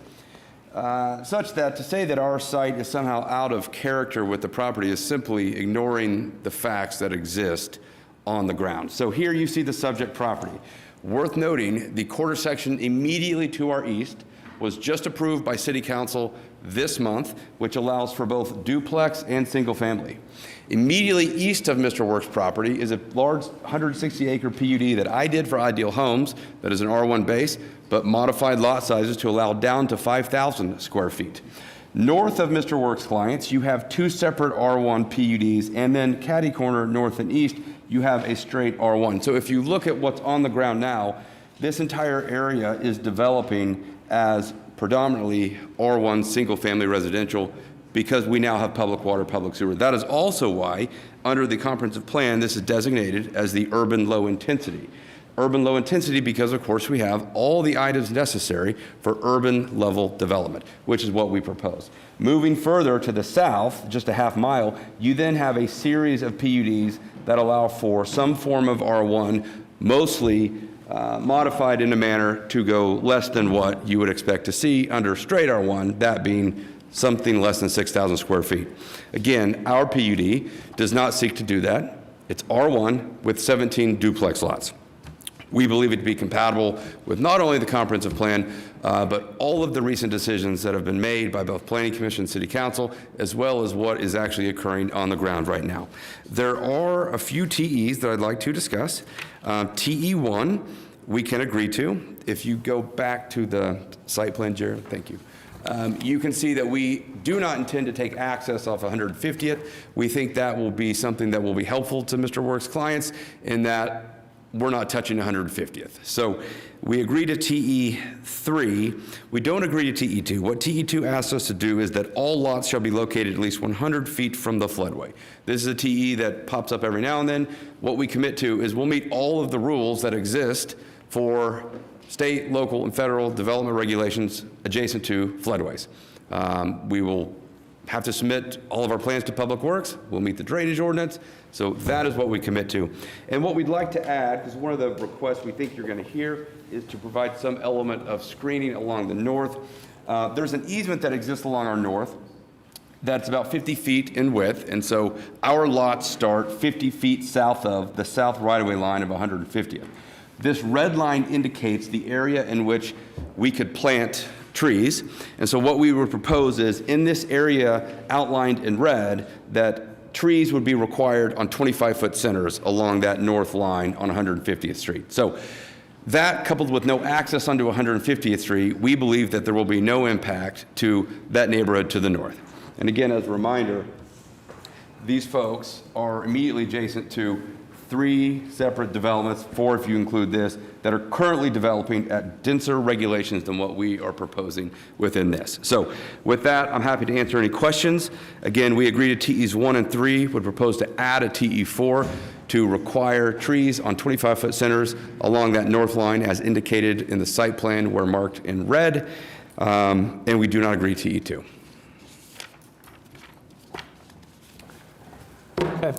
[SPEAKER 17] such that to say that our site is somehow out of character with the property is simply ignoring the facts that exist on the ground. So here you see the subject property. Worth noting, the quarter section immediately to our east was just approved by City Council this month, which allows for both duplex and single family. Immediately east of Mr. Work's property is a large 160-acre PUD that I did for Ideal Homes that is an R1 base, but modified lot sizes to allow down to 5,000 square feet. North of Mr. Work's clients, you have two separate R1 PUDs, and then catty corner north and east, you have a straight R1. So if you look at what's on the ground now, this entire area is developing as predominantly R1 single-family residential because we now have public water, public sewer. That is also why, under the comprehensive plan, this is designated as the urban low intensity. Urban low intensity because, of course, we have all the items necessary for urban level development, which is what we propose. Moving further to the south, just a half mile, you then have a series of PUDs that allow for some form of R1, mostly modified in a manner to go less than what you would expect to see under straight R1, that being something less than 6,000 square feet. Again, our PUD does not seek to do that. It's R1 with 17 duplex lots. We believe it to be compatible with not only the comprehensive plan, but all of the recent decisions that have been made by both Planning Commission and City Council, as well as what is actually occurring on the ground right now. There are a few TEs that I'd like to discuss. TE1, we can agree to. If you go back to the site plan, Jared, thank you. You can see that we do not intend to take access off 150th. We think that will be something that will be helpful to Mr. Work's clients in that we're not touching 150th. So we agree to TE3. We don't agree to TE2. What TE2 asks us to do is that all lots shall be located at least 100 feet from the floodway. This is a TE that pops up every now and then. What we commit to is we'll meet all of the rules that exist for state, local, and federal development regulations adjacent to floodways. We will have to submit all of our plans to Public Works. We'll meet the drainage ordinance. So that is what we commit to. And what we'd like to add, because one of the requests we think you're going to hear is to provide some element of screening along the north. There's an easement that exists along our north that's about 50 feet in width. And so our lots start 50 feet south of the south right-of-way line of 150th. This red line indicates the area in which we could plant trees. And so what we would propose is in this area outlined in red that trees would be required on 25-foot centers along that north line on 150th Street. So that coupled with no access onto 150th Street, we believe that there will be no impact to that neighborhood to the north. And again, as a reminder, these folks are immediately adjacent to 3 separate developments, 4 if you include this, that are currently developing at denser regulations than what we are proposing within this. So with that, I'm happy to answer any questions. Again, we agree to TEs 1 and 3, would propose to add a TE4 to require trees on 25-foot centers along that north line as indicated in the site plan where marked in red, and we do not agree to TE2.
[SPEAKER 1] Okay.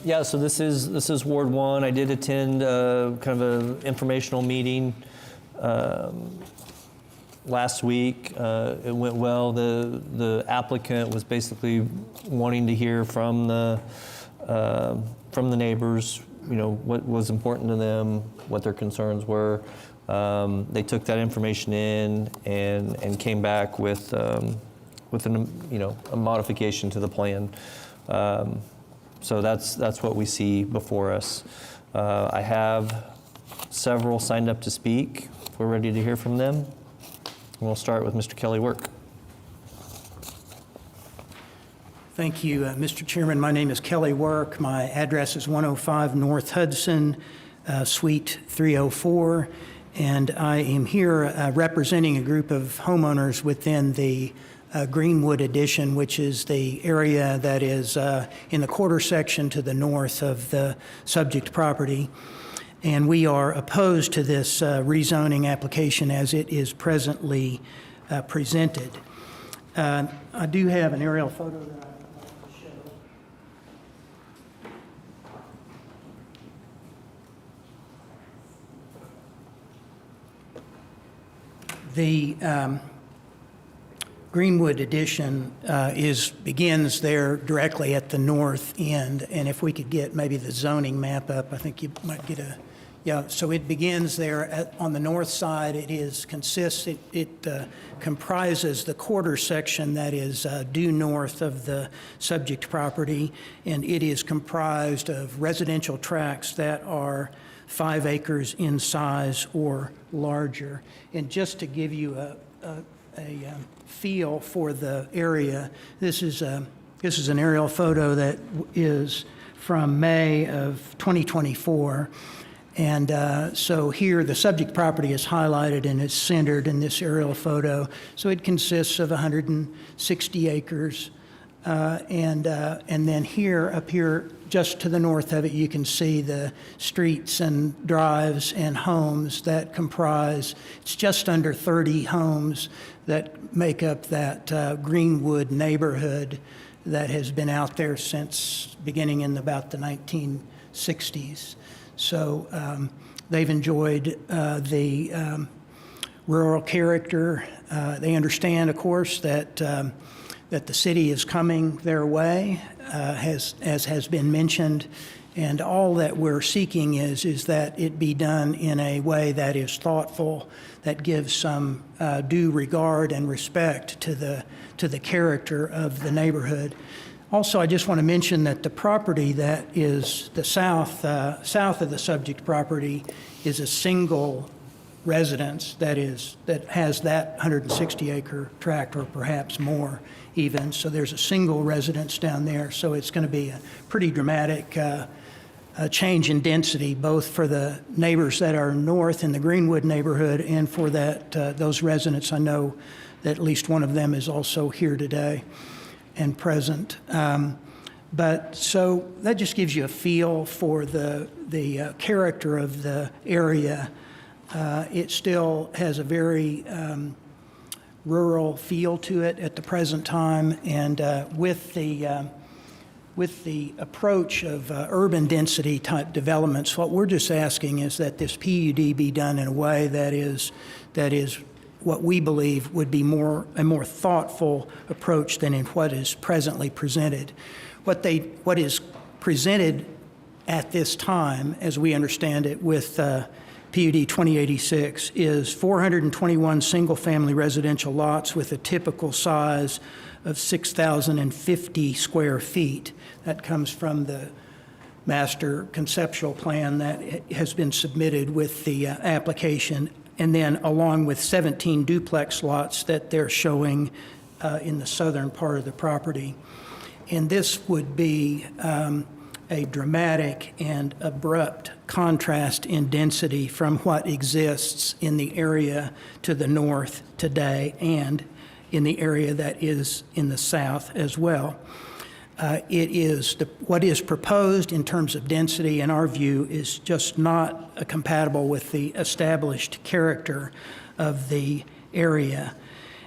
[SPEAKER 1] Yeah, so this is Ward 1. I did attend kind of an informational meeting last week. It went well. The applicant was basically wanting to hear from the neighbors, you know, what was important to them, what their concerns were. They took that information in and came back with a modification to the plan. So that's what we see before us. I have several signed up to speak. We're ready to hear from them. We'll start with Mr. Kelly Work.
[SPEAKER 11] Thank you, Mr. Chairman. My name is Kelly Work. My address is 105 North Hudson, Suite 304, and I am here representing a group of homeowners within the Greenwood Addition, which is the area that is in the quarter section to the north of the subject property. And we are opposed to this rezoning application as it is presently presented. I do have an aerial photo that I'd like to show. The Greenwood Addition begins there directly at the north end, and if we could get maybe the zoning map up, I think you might get a, yeah, so it begins there on the north side. It comprises the quarter section that is due north of the subject property, and it is comprised of residential tracts that are 5 acres in size or larger. And just to give you feel for the area. This is an aerial photo that is from May of 2024. And so here, the subject property is highlighted and is centered in this aerial photo. So it consists of 160 acres. And then here, up here, just to the north of it, you can see the streets and drives and homes that comprise, it's just under 30 homes that make up that Greenwood neighborhood that has been out there since beginning in about the 1960s. So they've enjoyed the rural character. They understand, of course, that the city is coming their way, as has been mentioned, and all that we're seeking is that it be done in a way that is thoughtful, that gives some due regard and respect to the character of the neighborhood. Also, I just want to mention that the property that is the south of the subject property is a single residence that has that 160-acre tract, or perhaps more even. So there's a single residence down there. So it's going to be a pretty dramatic change in density, both for the neighbors that are north in the Greenwood neighborhood and for those residents. I know that at least one of them is also here today and present. But so that just gives you a feel for the character of the area. It still has a very rural feel to it at the present time, and with the approach of urban density type developments, what we're just asking is that this PUD be done in a way that is what we believe would be a more thoughtful approach than in what is presently presented. What is presented at this time, as we understand it, with PUD 2086 is 421 single-family residential lots with a typical size of 6,050 square feet. That comes from the master conceptual plan that has been submitted with the application, and then along with 17 duplex lots that they're showing in the southern part of the property. And this would be a dramatic and abrupt contrast in density from what exists in the area to the north today and in the area that is in the south as well. What is proposed in terms of density, in our view, is just not compatible with the established character of the area.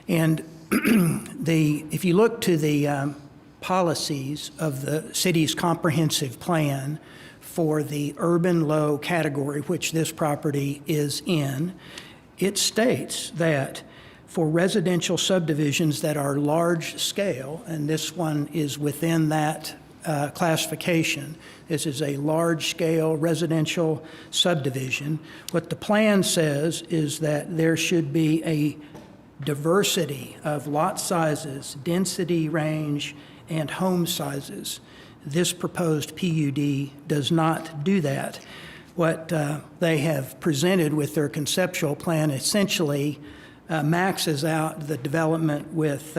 [SPEAKER 11] And if you look to the policies of the city's comprehensive plan for the urban low category, which this property is in, it states that for residential subdivisions that are large scale, and this one is within that classification, this is a large scale residential subdivision, what the plan says is that there should be a diversity of lot sizes, density range, and home sizes. This proposed PUD does not do that. What they have presented with their conceptual plan essentially maxes out the development with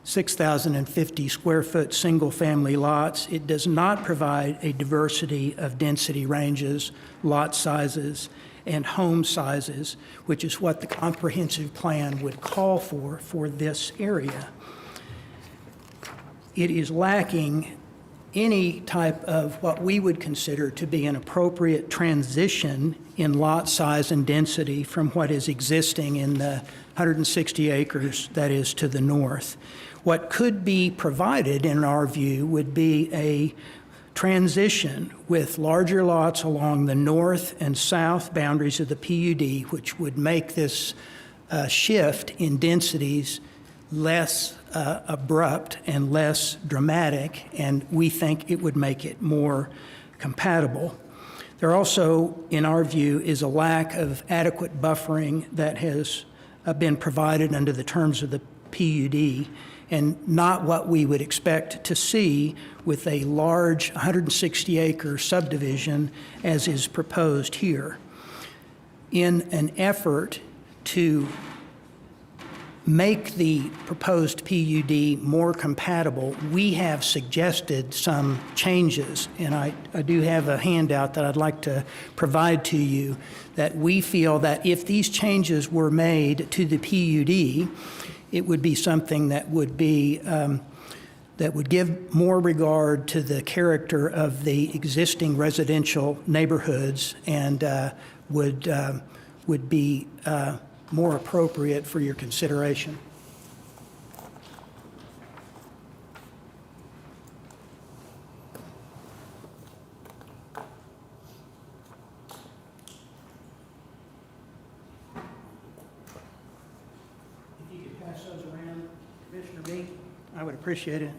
[SPEAKER 11] 6,050 square foot single family lots. It does not provide a diversity of density ranges, lot sizes, and home sizes, which is what the comprehensive plan would call for this area. It is lacking any type of what we would consider to be an appropriate transition in lot size and density from what is existing in the 160 acres that is to the north. What could be provided, in our view, would be a transition with larger lots along the north and south boundaries of the PUD, which would make this shift in densities less abrupt and less dramatic, and we think it would make it more compatible. There also, in our view, is a lack of adequate buffering that has been provided under the terms of the PUD, and not what we would expect to see with a large 160-acre subdivision as is proposed here. In an effort to make the proposed PUD more compatible, we have suggested some changes, and I do have a handout that I'd like to provide to you, that we feel that if these changes were made to the PUD, it would be something that would be that would give more regard to the character of the existing residential neighborhoods and would be more appropriate for your consideration. If you could pass those around, Commissioner B, I would appreciate it.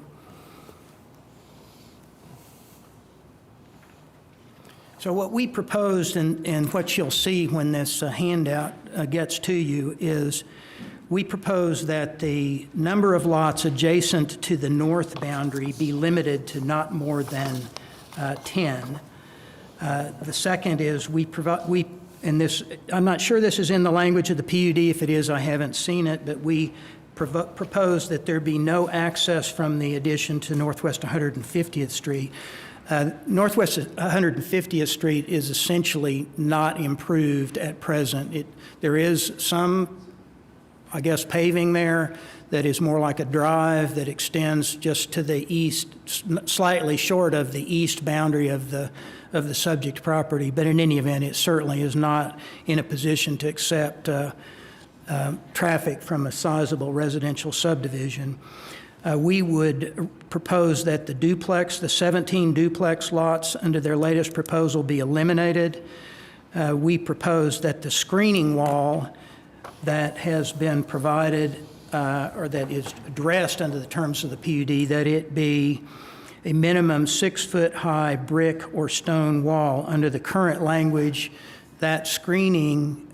[SPEAKER 11] So what we proposed and what you'll see when this handout gets to you is we propose that the number of lots adjacent to the north boundary be limited to not more than 10. The second is and this, I'm not sure this is in the language of the PUD. If it is, I haven't seen it, but we propose that there be no access from the addition to Northwest 150th Street. Northwest 150th Street is essentially not improved at present. There is some, I guess, paving there that is more like a drive that extends just to the east, slightly short of the east boundary of the subject property. But in any event, it certainly is not in a position to accept traffic from a sizable residential subdivision. We would propose that the 17 duplex lots under their latest proposal be eliminated. We propose that the screening wall that has been provided or that is addressed under the terms of the PUD, that it be a minimum 6-foot-high brick or stone wall. Under the current language, that screening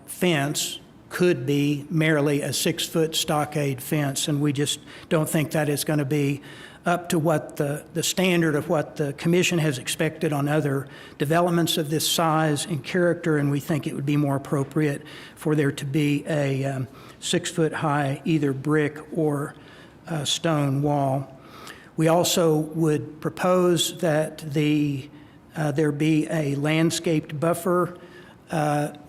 [SPEAKER 11] fence could be merely a 6-foot stockade fence, and we just don't think that is going to be up to what the standard of what the commission has expected on other developments of this size and character, and we think it would be more appropriate for there to be a 6-foot-high either brick or stone wall. We also would propose that there be a landscaped buffer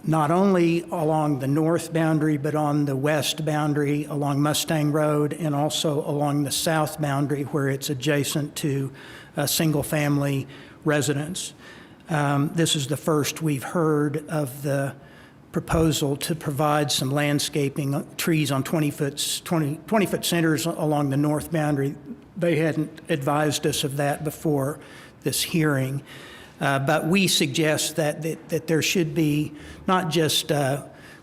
[SPEAKER 11] not only along the north boundary, but on the west boundary along Mustang Road and also along the south boundary where it's adjacent to a single-family residence. This is the first we've heard of the proposal to provide some landscaping, trees on 20-foot centers along the north boundary. They hadn't advised us of that before this hearing. But we suggest that there should be not just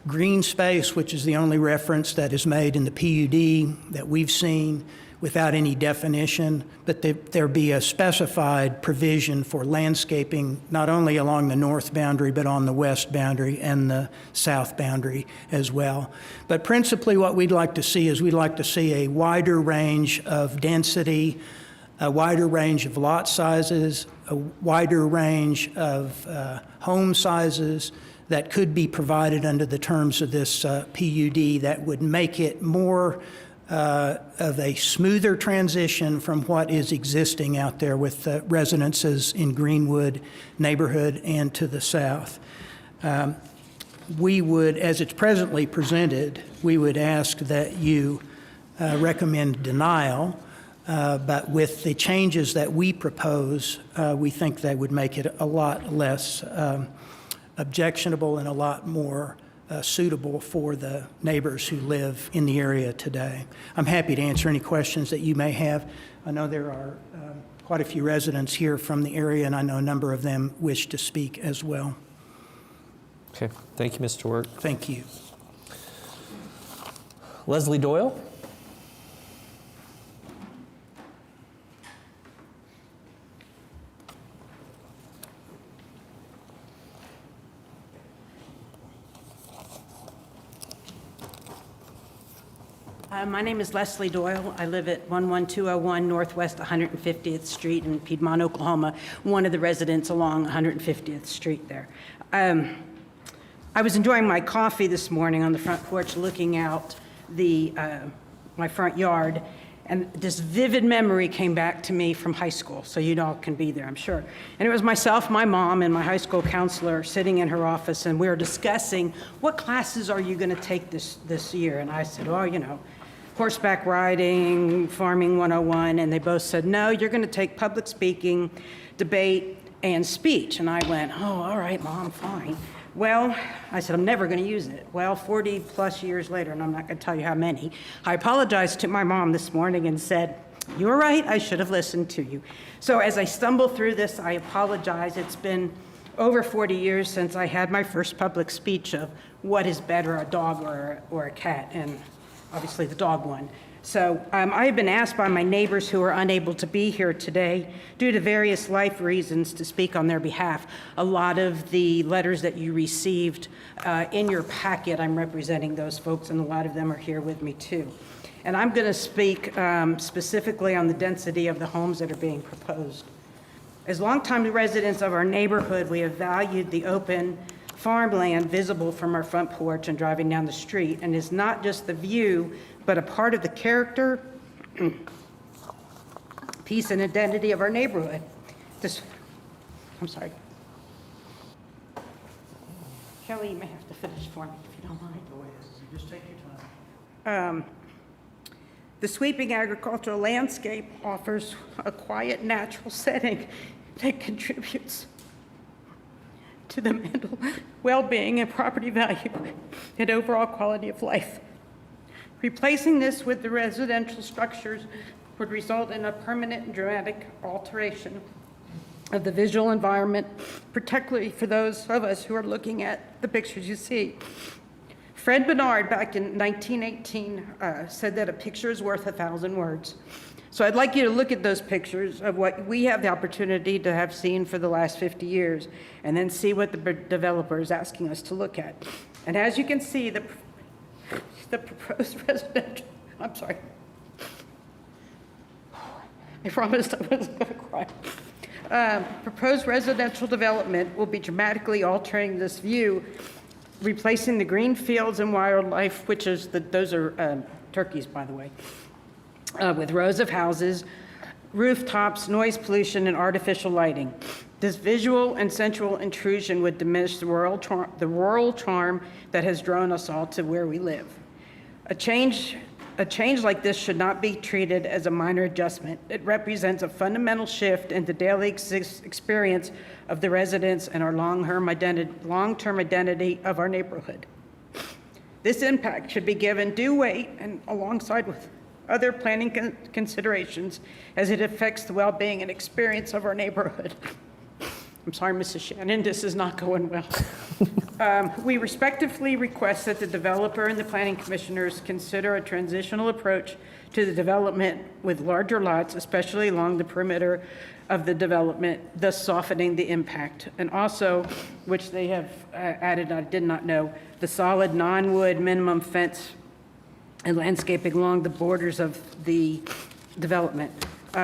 [SPEAKER 11] green space, which is the only reference that is made in the PUD that we've seen without any definition, but there be a specified provision for landscaping not only along the north boundary, but on the west boundary and the south boundary as well. But principally what we'd like to see is we'd like to see a wider range of density, a wider range of lot sizes, a wider range of home sizes that could be provided under the terms of this PUD that would make it more of a smoother transition from what is existing out there with residences in Greenwood neighborhood and to the south. We would, as it's presently presented, we would ask that you recommend denial. But with the changes that we propose, we think they would make it a lot less objectionable and a lot more suitable for the neighbors who live in the area today. I'm happy to answer any questions that you may have. I know there are quite a few residents here from the area, and I know a number of them wish to speak as well.
[SPEAKER 1] Okay, thank you, Mr. Work.
[SPEAKER 11] Thank you.
[SPEAKER 1] Leslie Doyle?
[SPEAKER 13] My name is Leslie Doyle. I live at 11201 Northwest 150th Street in Piedmont, Oklahoma, one of the residents along 150th Street there. I was enjoying my coffee this morning on the front porch looking out my front yard. And this vivid memory came back to me from high school, so you all can be there, I'm sure. And it was myself, my mom, and my high school counselor sitting in her office, and we were discussing, what classes are you going to take this year? And I said, oh, you know, horseback riding, farming 101, and they both said, no, you're going to take public speaking, debate, and speech. And I went, oh, all right, Mom, fine. Well, I said, I'm never going to use it. Well, 40 plus years later, and I'm not going to tell you how many, I apologized to my mom this morning and said, you were right, I should have listened to you. So as I stumble through this, I apologize. It's been over 40 years since I had my first public speech of what is better, a dog or a cat, and obviously the dog one. So I have been asked by my neighbors who are unable to be here today due to various life reasons to speak on their behalf. A lot of the letters that you received in your packet, I'm representing those folks, and a lot of them are here with me too. And I'm going to speak specifically on the density of the homes that are being proposed. As longtime residents of our neighborhood, we have valued the open farmland visible from our front porch and driving down the street, and it's not just the view, but a part of the character, peace, and identity of our neighborhood. I'm sorry. Kelly, you may have to finish for me if you don't mind.
[SPEAKER 11] Just take your time.
[SPEAKER 13] The sweeping agricultural landscape offers a quiet, natural setting that contributes to the mental well-being and property value and overall quality of life. Replacing this with the residential structures would result in a permanent and dramatic alteration of the visual environment, particularly for those of us who are looking at the pictures you see. Fred Bernard, back in 1918, said that a picture is worth 1,000 words. So I'd like you to look at those pictures of what we have the opportunity to have seen for the last 50 years, and then see what the developer is asking us to look at. And as you can see, the proposed residential, I'm sorry. I promised I wasn't going to cry. Proposed residential development will be dramatically altering this view, replacing the green fields and wildlife, which is, those are turkeys, by the way, with rows of houses, rooftops, noise pollution, and artificial lighting. This visual and sensual intrusion would diminish the rural charm that has drawn us all to where we live. A change like this should not be treated as a minor adjustment. It represents a fundamental shift in the daily experience of the residents and our long-term identity of our neighborhood. This impact should be given due weight and alongside with other planning considerations as it affects the well-being and experience of our neighborhood. I'm sorry, Mrs. Shannon, this is not going well. We respectfully request that the developer and the planning commissioners consider a transitional approach to the development with larger lots, especially along the perimeter of the development, thus softening the impact. And also, which they have added, I did not know, the solid non-wood minimum fence and landscaping along the borders of the development.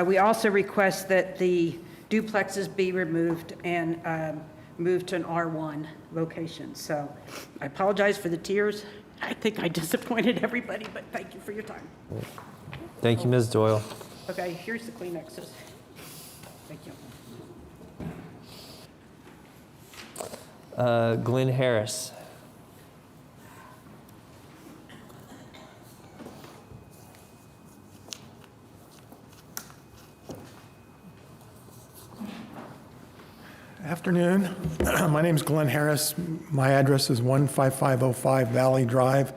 [SPEAKER 13] We also request that the duplexes be removed and moved to an R1 location. So I apologize for the tears. I think I disappointed everybody, but thank you for your time.
[SPEAKER 1] Thank you, Ms. Doyle.
[SPEAKER 13] Okay, here's the Kleenexes. Thank you.
[SPEAKER 1] Glenn Harris.
[SPEAKER 14] Afternoon. My name is Glenn Harris. My address is 15505 Valley Drive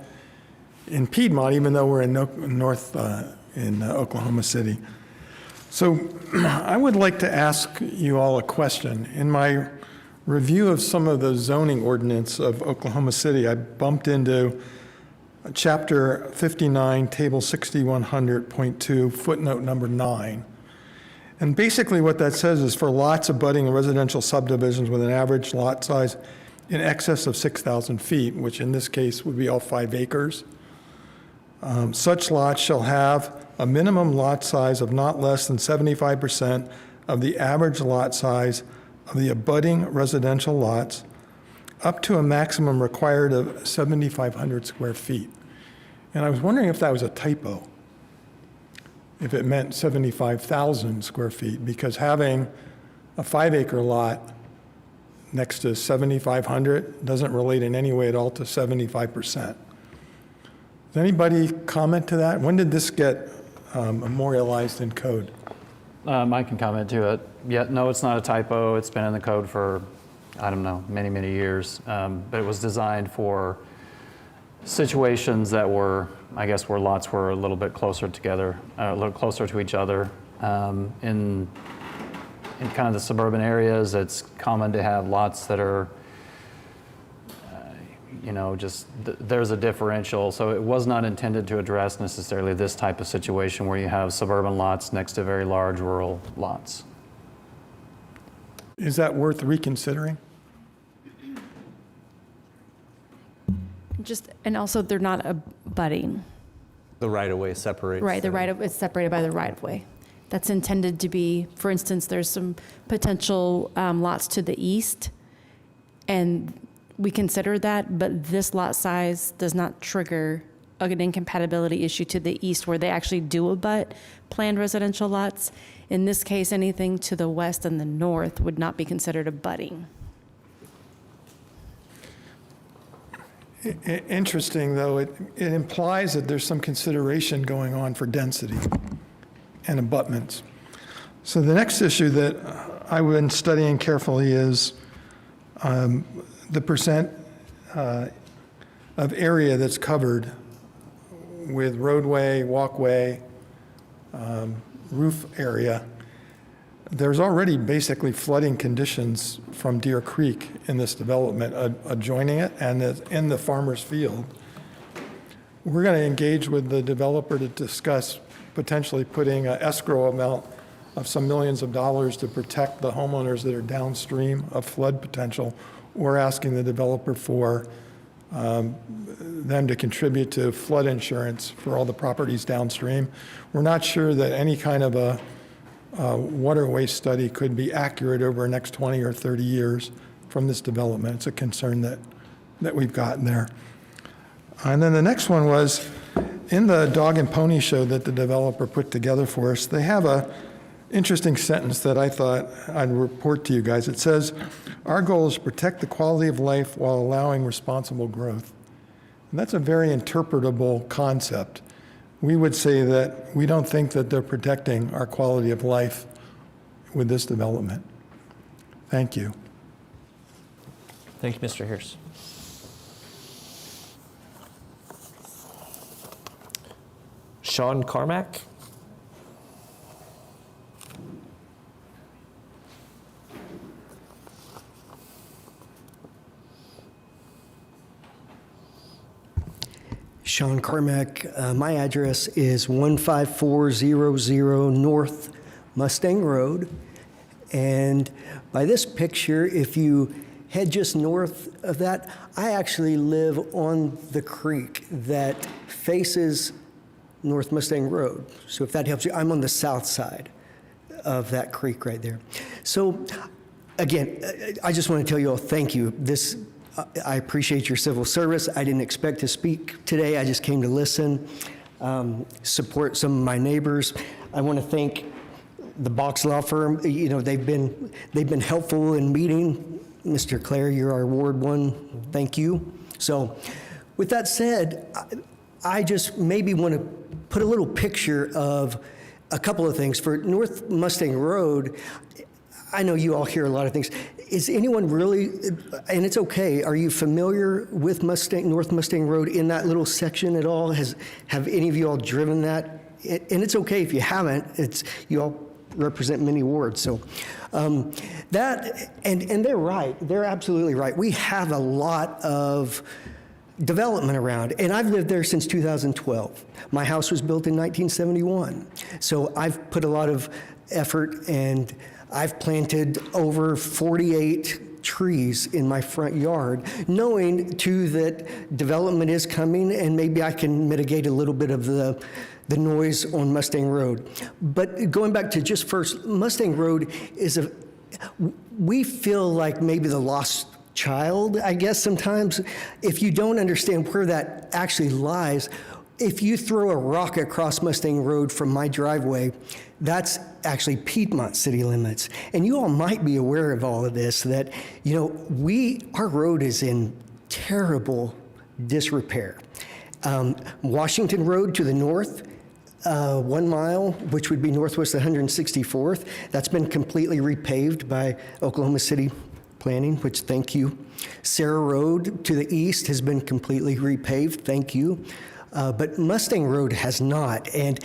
[SPEAKER 14] in Piedmont, even though we're in Oklahoma City. So I would like to ask you all a question. In my review of some of the zoning ordinance of Oklahoma City, I bumped into Chapter 59, Table 6100.2, footnote number 9. And basically what that says is for lots abutting residential subdivisions with an average lot size in excess of 6,000 feet, which in this case would be all 5 acres, such lots shall have a minimum lot size of not less than 75% of the average lot size of the abutting residential lots, up to a maximum required of 7,500 square feet. And I was wondering if that was a typo, if it meant 75,000 square feet, because having a 5-acre lot next to 7,500 doesn't relate in any way at all to 75%. Does anybody comment to that? When did this get memorialized in code?
[SPEAKER 3] I can comment to it. Yeah, no, it's not a typo. It's been in the code for, I don't know, many, many years. But it was designed for situations that were, I guess, where lots were a little bit closer together, a little closer to each other. In kind of the suburban areas, it's common to have lots that are, there's a differential. So it was not intended to address necessarily this type of situation where you have suburban lots next to very large rural lots.
[SPEAKER 14] Is that worth reconsidering?
[SPEAKER 19] And also they're not abutting.
[SPEAKER 15] The right-of-way separates.
[SPEAKER 19] Right, it's separated by the right-of-way. That's intended to be, for instance, there's some potential lots to the east, and we consider that, but this lot size does not trigger an incompatibility issue to the east where they actually do abut planned residential lots. In this case, anything to the west and the north would not be considered abutting.
[SPEAKER 14] Interesting, though, it implies that there's some consideration going on for density and abutments. So the next issue that I've been studying carefully is the percent of area that's covered with roadway, walkway, roof area. There's already basically flooding conditions from Deer Creek in this development adjoining it and in the farmer's field. We're going to engage with the developer to discuss potentially putting an escrow amount of some millions of dollars to protect the homeowners that are downstream of flood potential, or asking the developer for them to contribute to flood insurance for all the properties downstream. We're not sure that any kind of a waterway study could be accurate over the next 20 or 30 years from this development. It's a concern that we've gotten there. And then the next one was, in the dog and pony show that the developer put together for us, they have a interesting sentence that I thought I'd report to you guys. It says, "Our goal is to protect the quality of life while allowing responsible growth." And that's a very interpretable concept. We would say that we don't think that they're protecting our quality of life with this development. Thank you.
[SPEAKER 1] Thank you, Mr. Hirsch. Sean Carmack.
[SPEAKER 20] Sean Carmack. My address is 15400 North Mustang Road. And by this picture, if you head just north of that, I actually live on the creek that faces North Mustang Road. So if that helps you, I'm on the south side of that creek right there. So again, I just want to tell you all thank you. I appreciate your civil service. I didn't expect to speak today. I just came to listen, support some of my neighbors. I want to thank the Box Law Firm. You know, they've been helpful in meeting. Mr. Clare, you're our Ward 1. Thank you. So with that said, I just maybe want to put a little picture of a couple of things. For North Mustang Road, I know you all hear a lot of things. Is anyone really, and it's okay, are you familiar with North Mustang Road in that little section at all? Have any of you all driven that? And it's okay if you haven't. You all represent many wards. So that, and they're right. They're absolutely right. We have a lot of development around, and I've lived there since 2012. My house was built in 1971. So I've put a lot of effort, and I've planted over 48 trees in my front yard, knowing too that development is coming and maybe I can mitigate a little bit of the noise on Mustang Road. But going back to just first, Mustang Road we feel like maybe the lost child, I guess sometimes. If you don't understand where that actually lies, if you throw a rock across Mustang Road from my driveway, that's actually Piedmont city limits. And you all might be aware of all of this, that, you know, our road is in terrible disrepair. Washington Road to the north, 1 mile, which would be northwest of 164th, that's been completely repaved by Oklahoma City Planning, which thank you. Sarah Road to the east has been completely repaved, thank you. But Mustang Road has not, and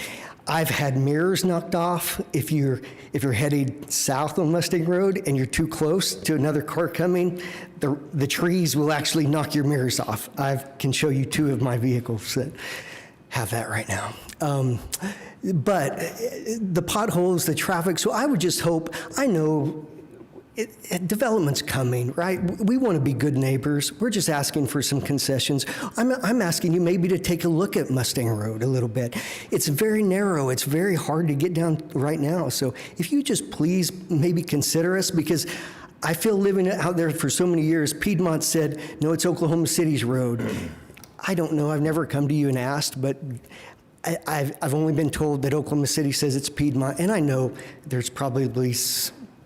[SPEAKER 20] I've had mirrors knocked off. If you're headed south on Mustang Road and you're too close to another car coming, the trees will actually knock your mirrors off. I can show you 2 of my vehicles that have that right now. But the potholes, the traffic, so I would just hope, I know development's coming, right? We want to be good neighbors. We're just asking for some concessions. I'm asking you maybe to take a look at Mustang Road a little bit. It's very narrow. It's very hard to get down right now. So if you just please maybe consider us, because I feel living out there for so many years, Piedmont said, no, it's Oklahoma City's road. I don't know. I've never come to you and asked, but I've only been told that Oklahoma City says it's Piedmont, and I know there's probably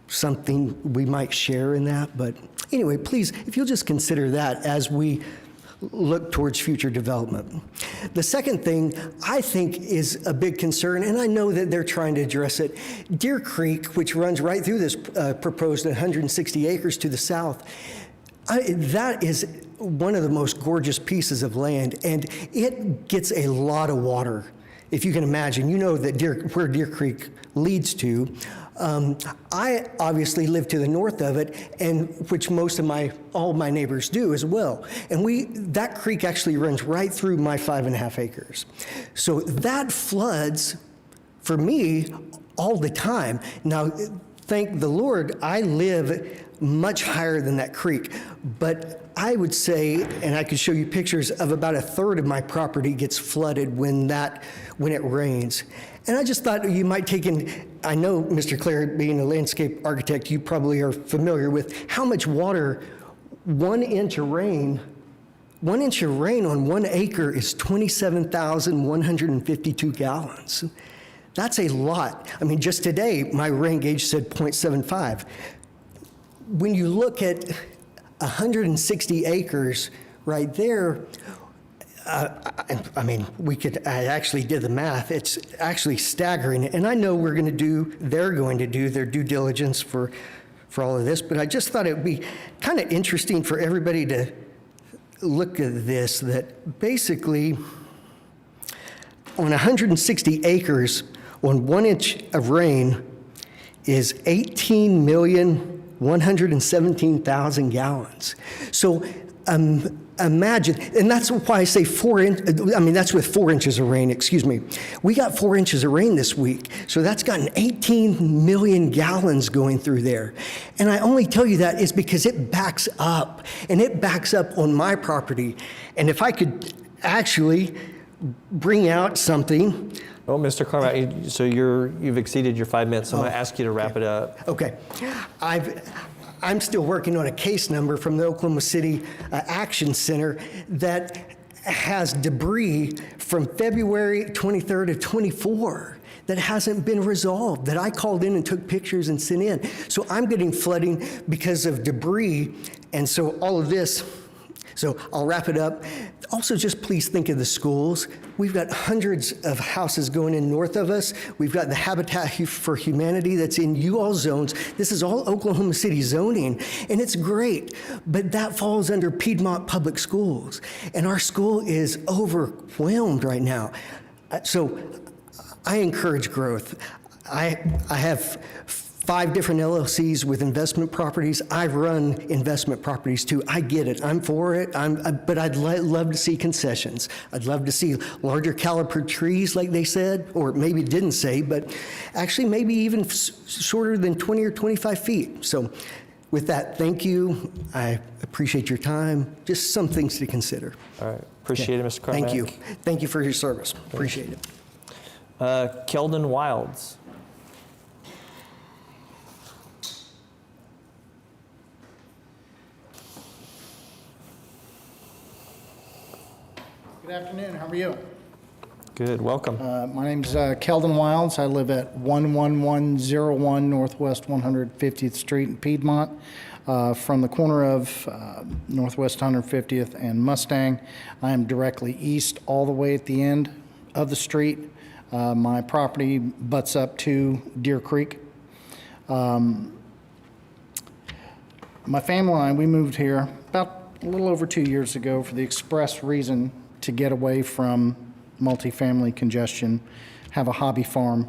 [SPEAKER 20] something we might share in that, but anyway, please, if you'll just consider that as we look towards future development. The second thing I think is a big concern, and I know that they're trying to address it, Deer Creek, which runs right through this proposed 160 acres to the south, that is one of the most gorgeous pieces of land, and it gets a lot of water. If you can imagine, you know that where Deer Creek leads to. I obviously live to the north of it, and which all my neighbors do as well. And that creek actually runs right through my 5.5 acres. So that floods for me all the time. Now, thank the Lord, I live much higher than that creek, but I would say, and I could show you pictures of about 1/3 of my property gets flooded when it rains. And I just thought you might take in, I know, Mr. Clare, being a landscape architect, you probably are familiar with how much water 1 inch of rain on 1 acre is 27,152 gallons. That's a lot. I mean, just today, my rain gauge said 0.75. When you look at 160 acres right there, I mean, I actually did the math. It's actually staggering. And I know they're going to do their due diligence for all of this, but I just thought it would be kind of interesting for everybody to look at this, that basically on 160 acres, on 1 inch of rain is 18,117,000 gallons. So imagine, and that's why I say that's with 4 inches of rain, excuse me. We got 4 inches of rain this week, so that's gotten 18 million gallons going through there. And I only tell you that is because it backs up, and it backs up on my property. And if I could actually bring out something.
[SPEAKER 1] Well, Mr. Carmack, so you've exceeded your 5 minutes, so I'm going to ask you to wrap it up.
[SPEAKER 20] Okay. I'm still working on a case number from the Oklahoma City Action Center that has debris from February 23rd of 24 that hasn't been resolved, that I called in and took pictures and sent in. So I'm getting flooding because of debris, and so all of this. So I'll wrap it up. Also, just please think of the schools. We've got hundreds of houses going in north of us. We've got the Habitat for Humanity that's in you all zones. This is all Oklahoma City zoning, and it's great, but that falls under Piedmont Public Schools, and our school is overwhelmed right now. So I encourage growth. I have 5 different LLCs with investment properties. I've run investment properties too. I get it. I'm for it. But I'd love to see concessions. I'd love to see larger caliber trees, like they said, or maybe it didn't say, but actually maybe even shorter than 20 or 25 feet. So with that, thank you. I appreciate your time. Just some things to consider.
[SPEAKER 1] All right. Appreciate it, Mr. Carmack.
[SPEAKER 20] Thank you. Thank you for your service. Appreciate it.
[SPEAKER 1] Keldon Wilds.
[SPEAKER 5] Good afternoon. How are you?
[SPEAKER 1] Good, welcome.
[SPEAKER 5] My name's Keldon Wilds. I live at 11101 Northwest 150th Street in Piedmont. From the corner of Northwest 150th and Mustang, I am directly east all the way at the end of the street. My property butts up to Deer Creek. My family and I, we moved here about a little over 2 years ago for the express reason to get away from multifamily congestion, have a hobby farm,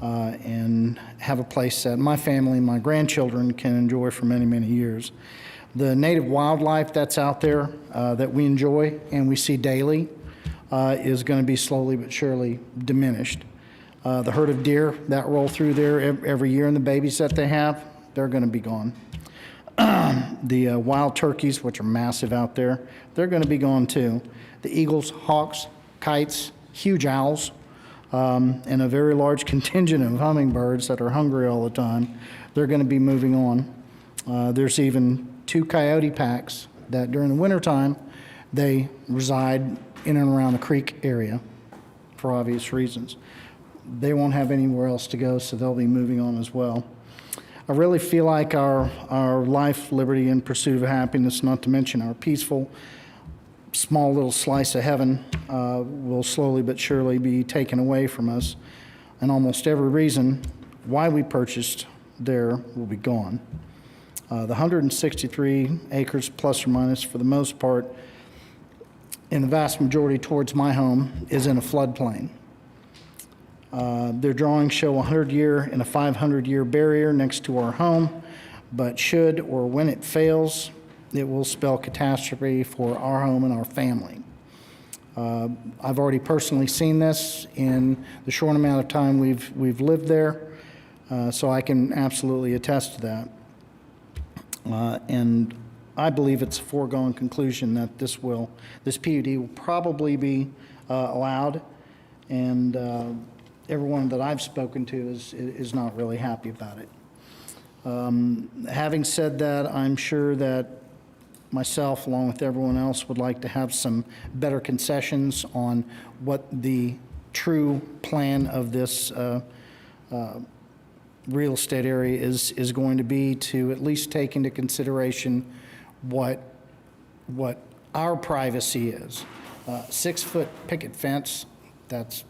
[SPEAKER 5] and have a place that my family and my grandchildren can enjoy for many, many years. The native wildlife that's out there that we enjoy and we see daily is going to be slowly but surely diminished. The herd of deer that roll through there every year and the babies that they have, they're going to be gone. The wild turkeys, which are massive out there, they're going to be gone too. The eagles, hawks, kites, huge owls, and a very large contingent of hummingbirds that are hungry all the time, they're going to be moving on. There's even 2 coyote packs that during the wintertime, they reside in and around the creek area for obvious reasons. They won't have anywhere else to go, so they'll be moving on as well. I really feel like our life, liberty, and pursuit of happiness, not to mention our peaceful, small little slice of heaven, will slowly but surely be taken away from us, and almost every reason why we purchased there will be gone. The 163 acres plus or minus, for the most part, in the vast majority towards my home, is in a floodplain. Their drawings show a 100-year and a 500-year barrier next to our home, but should or when it fails, it will spell catastrophe for our home and our family. I've already personally seen this in the short amount of time we've lived there, so I can absolutely attest to that. And I believe it's a foregone conclusion that this PUD will probably be allowed, and everyone that I've spoken to is not really happy about it. Having said that, I'm sure that myself, along with everyone else, would like to have some better concessions on what the true plan of this real estate area is going to be, to at least take into consideration what our privacy is. 6-foot picket fence that's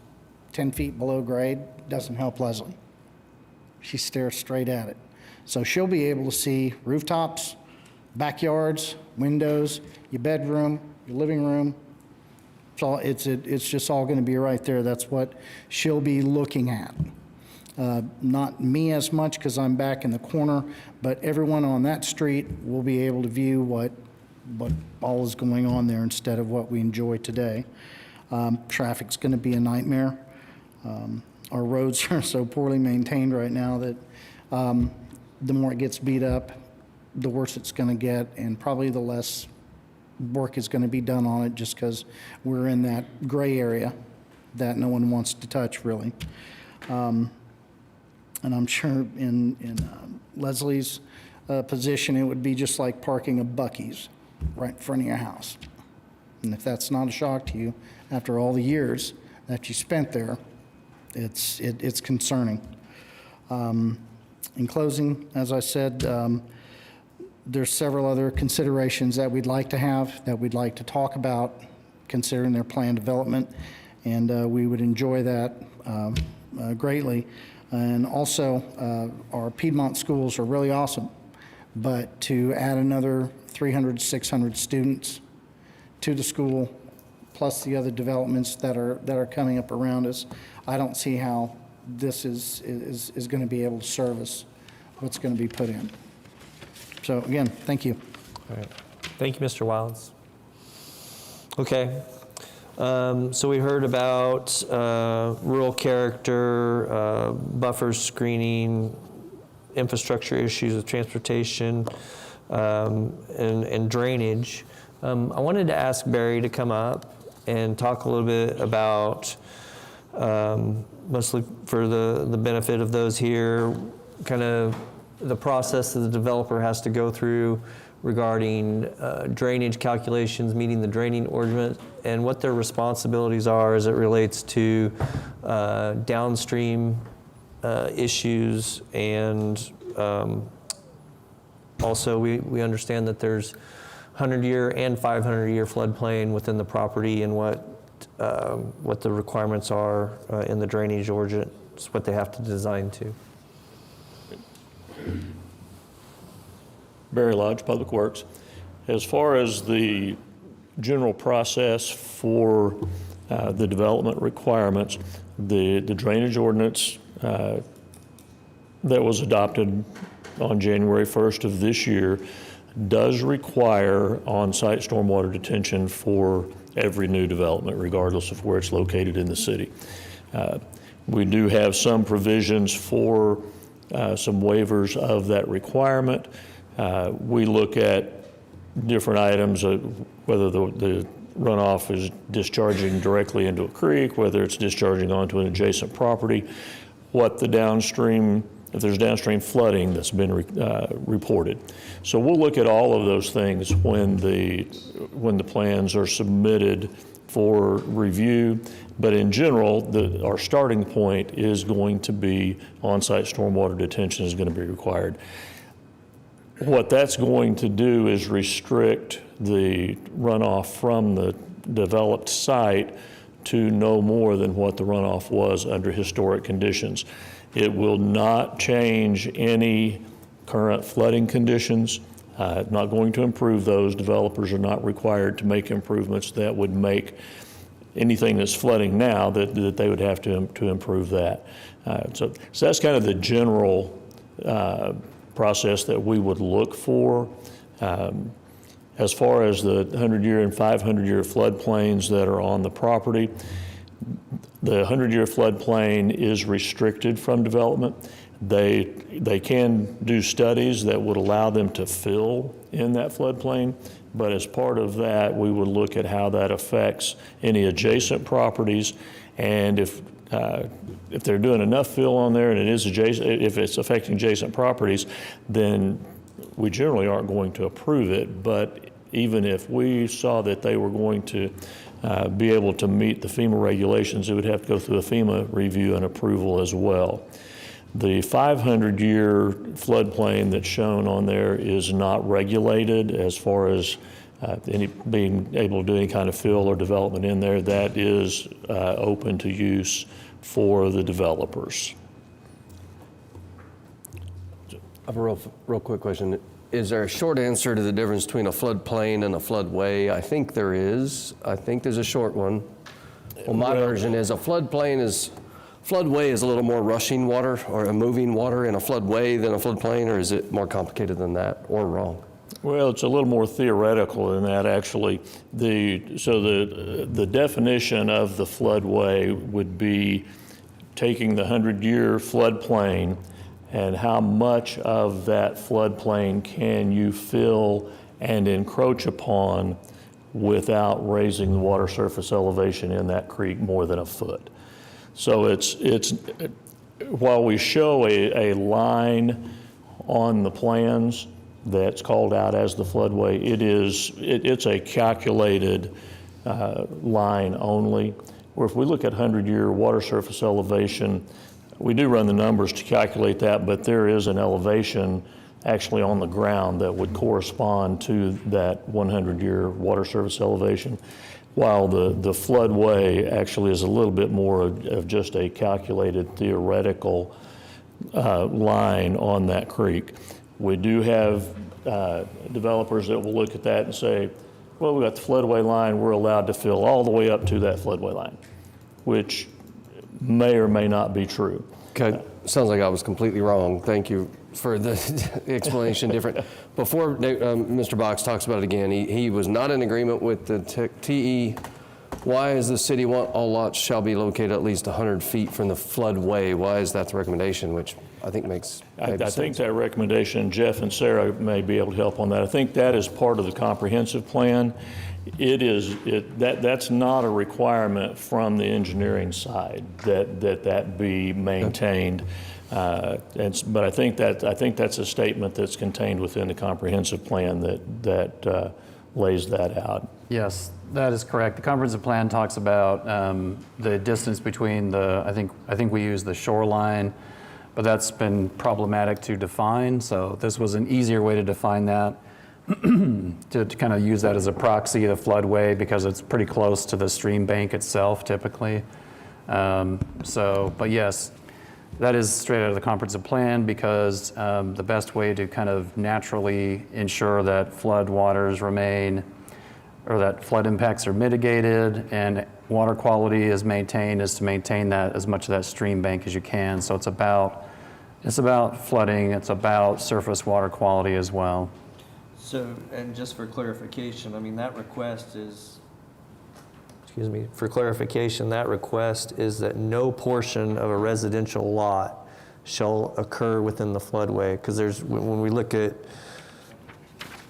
[SPEAKER 5] 10 feet below grade doesn't help Leslie. She stares straight at it. So she'll be able to see rooftops, backyards, windows, your bedroom, your living room. It's just all going to be right there. That's what she'll be looking at. Not me as much because I'm back in the corner, but everyone on that street will be able to view what all is going on there instead of what we enjoy today. Traffic's going to be a nightmare. Our roads are so poorly maintained right now that the more it gets beat up, the worse it's going to get, and probably the less work is going to be done on it, just because we're in that gray area that no one wants to touch, really. And I'm sure in Leslie's position, it would be just like parking a Buc-ee's right in front of your house. And if that's not a shock to you, after all the years that you spent there, it's concerning. In closing, as I said, there's several other considerations that we'd like to have, that we'd like to talk about, considering their planned development, and we would enjoy that greatly. And also, our Piedmont schools are really awesome, but to add another 300, 600 students to the school, plus the other developments that are coming up around us, I don't see how this is going to be able to service what's going to be put in. So again, thank you.
[SPEAKER 1] All right. Thank you, Mr. Wilds. Okay. So we heard about rural character, buffer screening, infrastructure issues with transportation, and drainage. I wanted to ask Barry to come up and talk a little bit about, mostly for the benefit of those here, kind of the process that the developer has to go through regarding drainage calculations, meeting the draining ordinance, and what their responsibilities are as it relates to downstream issues. And also, we understand that there's 100-year and 500-year floodplain within the property, and what the requirements are in the drainage ordinance, what they have to design to.
[SPEAKER 7] Barry Lodge, Public Works. As far as the general process for the development requirements, the drainage ordinance that was adopted on January 1st of this year does require on-site stormwater detention for every new development, regardless of where it's located in the city. We do have some provisions for some waivers of that requirement. We look at different items, whether the runoff is discharging directly into a creek, whether it's discharging onto an adjacent property, what the downstream, if there's downstream flooding that's been reported. So we'll look at all of those things when the plans are submitted for review. But in general, our starting point is going to be on-site stormwater detention is going to be required. What that's going to do is restrict the runoff from the developed site to no more than what the runoff was under historic conditions. It will not change any current flooding conditions. Not going to improve those. Developers are not required to make improvements that would make anything that's flooding now that they would have to improve that. So that's kind of the general process that we would look for. As far as the 100-year and 500-year floodplains that are on the property, the 100-year floodplain is restricted from development. They can do studies that would allow them to fill in that floodplain, but as part of that, we would look at how that affects any adjacent properties, and if they're doing enough fill on there and it is adjacent, if it's affecting adjacent properties, then we generally aren't going to approve it. But even if we saw that they were going to be able to meet the FEMA regulations, it would have to go through a FEMA review and approval as well. The 500-year floodplain that's shown on there is not regulated as far as being able to do any kind of fill or development in there. That is open to use for the developers.
[SPEAKER 21] I have a real quick question. Is there a short answer to the difference between a floodplain and a floodway? I think there is. I think there's a short one. Well, my version is a floodway is a little more rushing water or a moving water in a floodway than a floodplain, or is it more complicated than that or wrong?
[SPEAKER 7] Well, it's a little more theoretical than that, actually. The definition of the floodway would be taking the 100-year floodplain and how much of that floodplain can you fill and encroach upon without raising the water surface elevation in that creek more than a foot. So it's while we show a line on the plans that's called out as the floodway, it's a calculated line only. Where if we look at 100-year water surface elevation, we do run the numbers to calculate that, but there is an elevation actually on the ground that would correspond to that 100-year water surface elevation, while the floodway actually is a little bit more of just a calculated theoretical line on that creek. We do have developers that will look at that and say, well, we got the floodway line, we're allowed to fill all the way up to that floodway line, which may or may not be true.
[SPEAKER 21] Okay, sounds like I was completely wrong. Thank you for the explanation different. Before Mr. Box talks about it again, he was not in agreement with the TE. Why is the city want all lots shall be located at least 100 feet from the floodway? Why is that the recommendation, which I think makes
[SPEAKER 7] I think that recommendation, Jeff and Sarah may be able to help on that. I think that is part of the comprehensive plan. That's not a requirement from the engineering side that be maintained. But I think that's a statement that's contained within the comprehensive plan that lays that out.
[SPEAKER 3] Yes, that is correct. The comprehensive plan talks about the distance between I think we use the shoreline, but that's been problematic to define. So this was an easier way to define that, to kind of use that as a proxy, the floodway, because it's pretty close to the stream bank itself typically. But yes, that is straight out of the comprehensive plan, because the best way to kind of naturally ensure that flood waters remain, or that flood impacts are mitigated and water quality is maintained, is to maintain that as much of that stream bank as you can. So it's about flooding, it's about surface water quality as well.
[SPEAKER 1] So, and just for clarification, I mean, that request is, for clarification, that request is that no portion of a residential lot shall occur within the floodway. Because when we look at,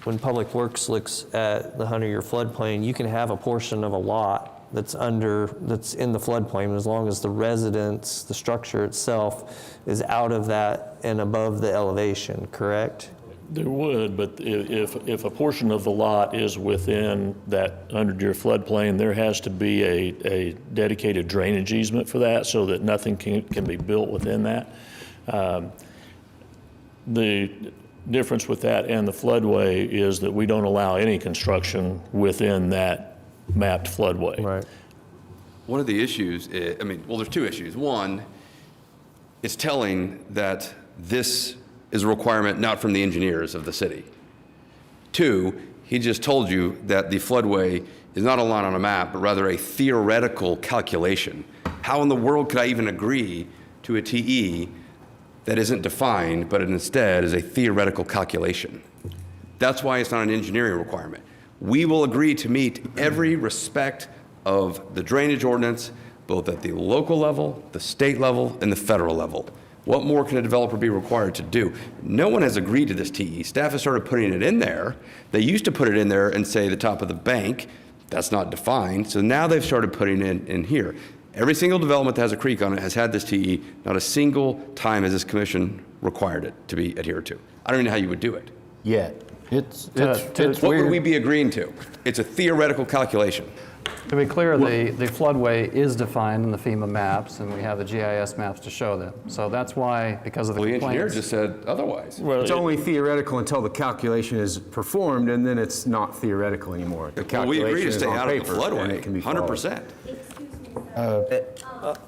[SPEAKER 1] when Public Works looks at the 100-year floodplain, you can have a portion of a lot that's in the floodplain, as long as the residence, the structure itself, is out of that and above the elevation, correct?
[SPEAKER 7] There would, but if a portion of the lot is within that 100-year floodplain, there has to be a dedicated drainage easement for that, so that nothing can be built within that. The difference with that and the floodway is that we don't allow any construction within that mapped floodway.
[SPEAKER 1] Right.
[SPEAKER 17] One of the issues, there's two issues. One, it's telling that this is a requirement not from the engineers of the city. Two, he just told you that the floodway is not a line on a map, but rather a theoretical calculation. How in the world could I even agree to a TE that isn't defined, but instead is a theoretical calculation? That's why it's not an engineering requirement. We will agree to meet every respect of the drainage ordinance, both at the local level, the state level, and the federal level. What more can a developer be required to do? No one has agreed to this TE. Staff has started putting it in there. They used to put it in there and say the top of the bank. That's not defined. So now they've started putting it in here. Every single development that has a creek on it has had this TE. Not a single time has this commission required it to be adhered to. I don't even know how you would do it.
[SPEAKER 6] Yet. It's
[SPEAKER 17] What would we be agreeing to? It's a theoretical calculation.
[SPEAKER 3] To be clear, the floodway is defined in the FEMA maps, and we have the GIS maps to show them. So that's why, because of the
[SPEAKER 17] engineer
[SPEAKER 3] complaints.
[SPEAKER 17] just said otherwise.
[SPEAKER 6] Well, it's only theoretical until the calculation is performed, and then it's not theoretical anymore. The
[SPEAKER 17] Well, we
[SPEAKER 6] calculation
[SPEAKER 17] agree to
[SPEAKER 6] is
[SPEAKER 17] stay
[SPEAKER 6] on
[SPEAKER 17] out of the
[SPEAKER 6] paper, and
[SPEAKER 17] floodway,
[SPEAKER 6] it can be followed.
[SPEAKER 17] 100%.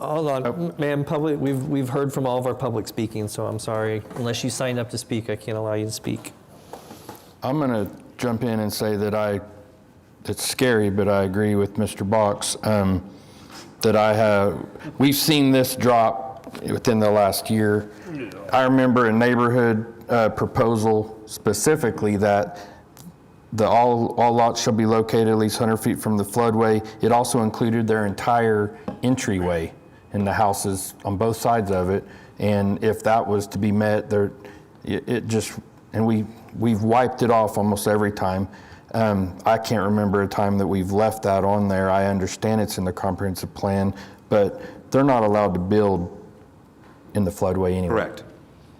[SPEAKER 1] Hold on, ma'am, we've heard from all of our public speaking, so I'm sorry. Unless you signed up to speak, I can't allow you to speak.
[SPEAKER 18] I'm going to jump in and say that it's scary, but I agree with Mr. Box that we've seen this drop within the last year. I remember a neighborhood proposal specifically that all lots shall be located at least 100 feet from the floodway. It also included their entire entryway and the houses on both sides of it. And if that was to be met, we've wiped it off almost every time. I can't remember a time that we've left that on there. I understand it's in the comprehensive plan, but they're not allowed to build in the floodway anyway.
[SPEAKER 17] Correct.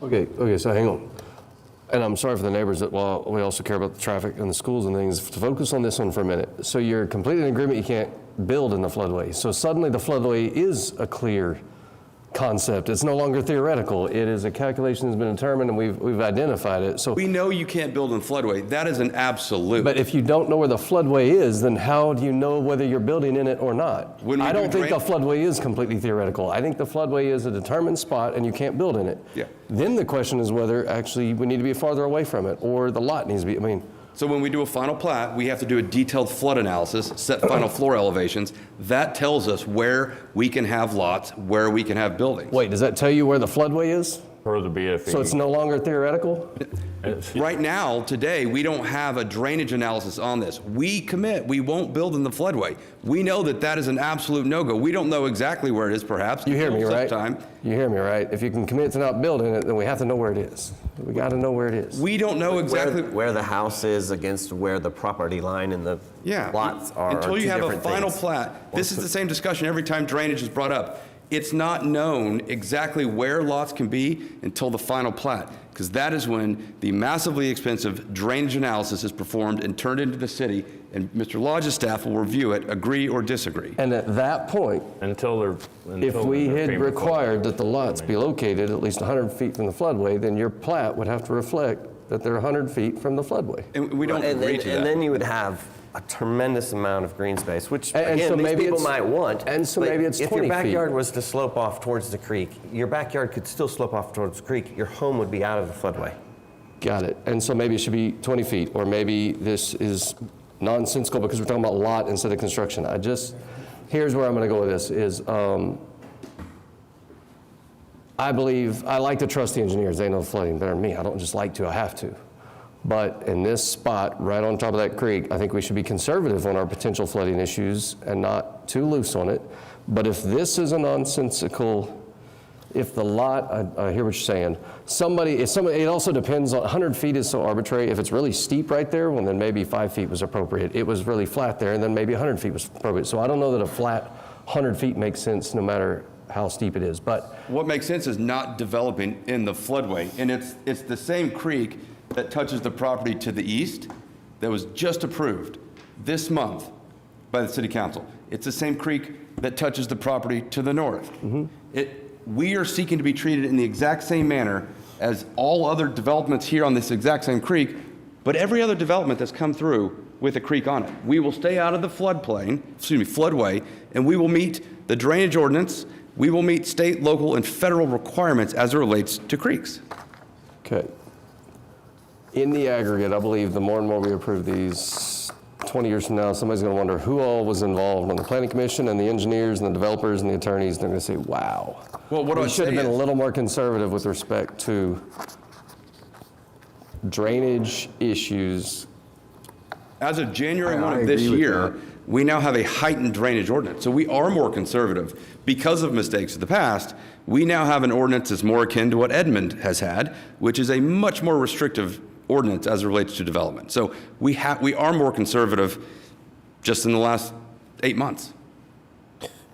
[SPEAKER 21] Okay, so hang on. And I'm sorry for the neighbors that, well, we also care about the traffic and the schools and things, to focus on this one for a minute. So you're completely in agreement you can't build in the floodway. So suddenly the floodway is a clear concept. It's no longer theoretical. It is a calculation that's been determined, and we've identified it. So
[SPEAKER 17] we know you can't build in floodway. That is an absolute.
[SPEAKER 21] But if you don't know where the floodway is, then how do you know whether you're building in it or not? I don't think the floodway is completely theoretical. I think the floodway is a determined spot, and you can't build in it.
[SPEAKER 17] Yeah.
[SPEAKER 21] Then the question is whether actually we need to be farther away from it, or the lot needs to be.
[SPEAKER 17] So when we do a final plat, we have to do a detailed flood analysis, set final floor elevations. That tells us where we can have lots, where we can have buildings.
[SPEAKER 21] Wait, does that tell you where the floodway is?
[SPEAKER 18] For the BFE.
[SPEAKER 21] So it's no longer theoretical?
[SPEAKER 17] Right now, today, we don't have a drainage analysis on this. We commit, we won't build in the floodway. We know that is an absolute no-go. We don't know exactly where it is, perhaps.
[SPEAKER 21] You hear me, right? You hear me, right? If you can commit to not building it, then we have to know where it is. We got to know where it is.
[SPEAKER 17] We don't know exactly
[SPEAKER 2] where the house is against where the property line and the lots are.
[SPEAKER 17] Until you have a final
[SPEAKER 2] things.
[SPEAKER 17] plat. This is the same discussion every time drainage is brought up. It's not known exactly where lots can be until the final plat, because that is when the massively expensive drainage analysis is performed and turned into the city, and Mr. Lodge's staff will review it, agree or disagree.
[SPEAKER 21] And at that point, if we had required that the lots be located at least 100 feet from the floodway, then your plat would have to reflect that they're 100 feet from the floodway.
[SPEAKER 17] And we don't agree to that.
[SPEAKER 2] And then you would have a tremendous amount of green space, which
[SPEAKER 21] And so
[SPEAKER 2] again, these
[SPEAKER 21] maybe
[SPEAKER 2] people
[SPEAKER 21] it's-
[SPEAKER 2] might want.
[SPEAKER 21] and so
[SPEAKER 2] but
[SPEAKER 21] maybe it's
[SPEAKER 2] if
[SPEAKER 21] 20
[SPEAKER 2] your
[SPEAKER 21] feet.
[SPEAKER 2] backyard was to slope off towards the creek, your backyard could still slope off towards the creek. Your home would be out of the floodway.
[SPEAKER 21] Got it. And so maybe it should be 20 feet, or maybe this is nonsensical because we're talking about lot instead of construction. Here's where I'm going to go with this, is I like to trust the engineers. They know flooding better than me. I don't just like to, I have to. But in this spot, right on top of that creek, I think we should be conservative on our potential flooding issues and not too loose on it. But if this is a nonsensical, if the lot, I hear what you're saying. It also depends on, 100 feet is so arbitrary. If it's really steep right there, well, then maybe 5 feet was appropriate. It was really flat there, and then maybe 100 feet was appropriate. So I don't know that a flat 100 feet makes sense no matter how steep it is. But
[SPEAKER 17] what makes sense is not developing in the floodway. And it's the same creek that touches the property to the east that was just approved this month by the city council. It's the same creek that touches the property to the north. We are seeking to be treated in the exact same manner as all other developments here on this exact same creek, but every other development that's come through with a creek on it. We will stay out of the floodway, and we will meet the drainage ordinance. We will meet state, local, and federal requirements as it relates to creeks.
[SPEAKER 21] Okay. In the aggregate, I believe the more and more we approve these, 20 years from now, somebody's going to wonder who all was involved on the planning commission and the engineers and the developers and the attorneys. And they're going to say, wow.
[SPEAKER 17] Well, what
[SPEAKER 21] we should have been a little more conservative with respect to drainage issues.
[SPEAKER 17] As of January 1 of this year, we now have a heightened drainage ordinance. So we are more conservative. Because of mistakes of the past, we now have an ordinance that's more akin to what Edmond has had, which is a much more restrictive ordinance as it relates to development. So we are more conservative just in the last 8 months.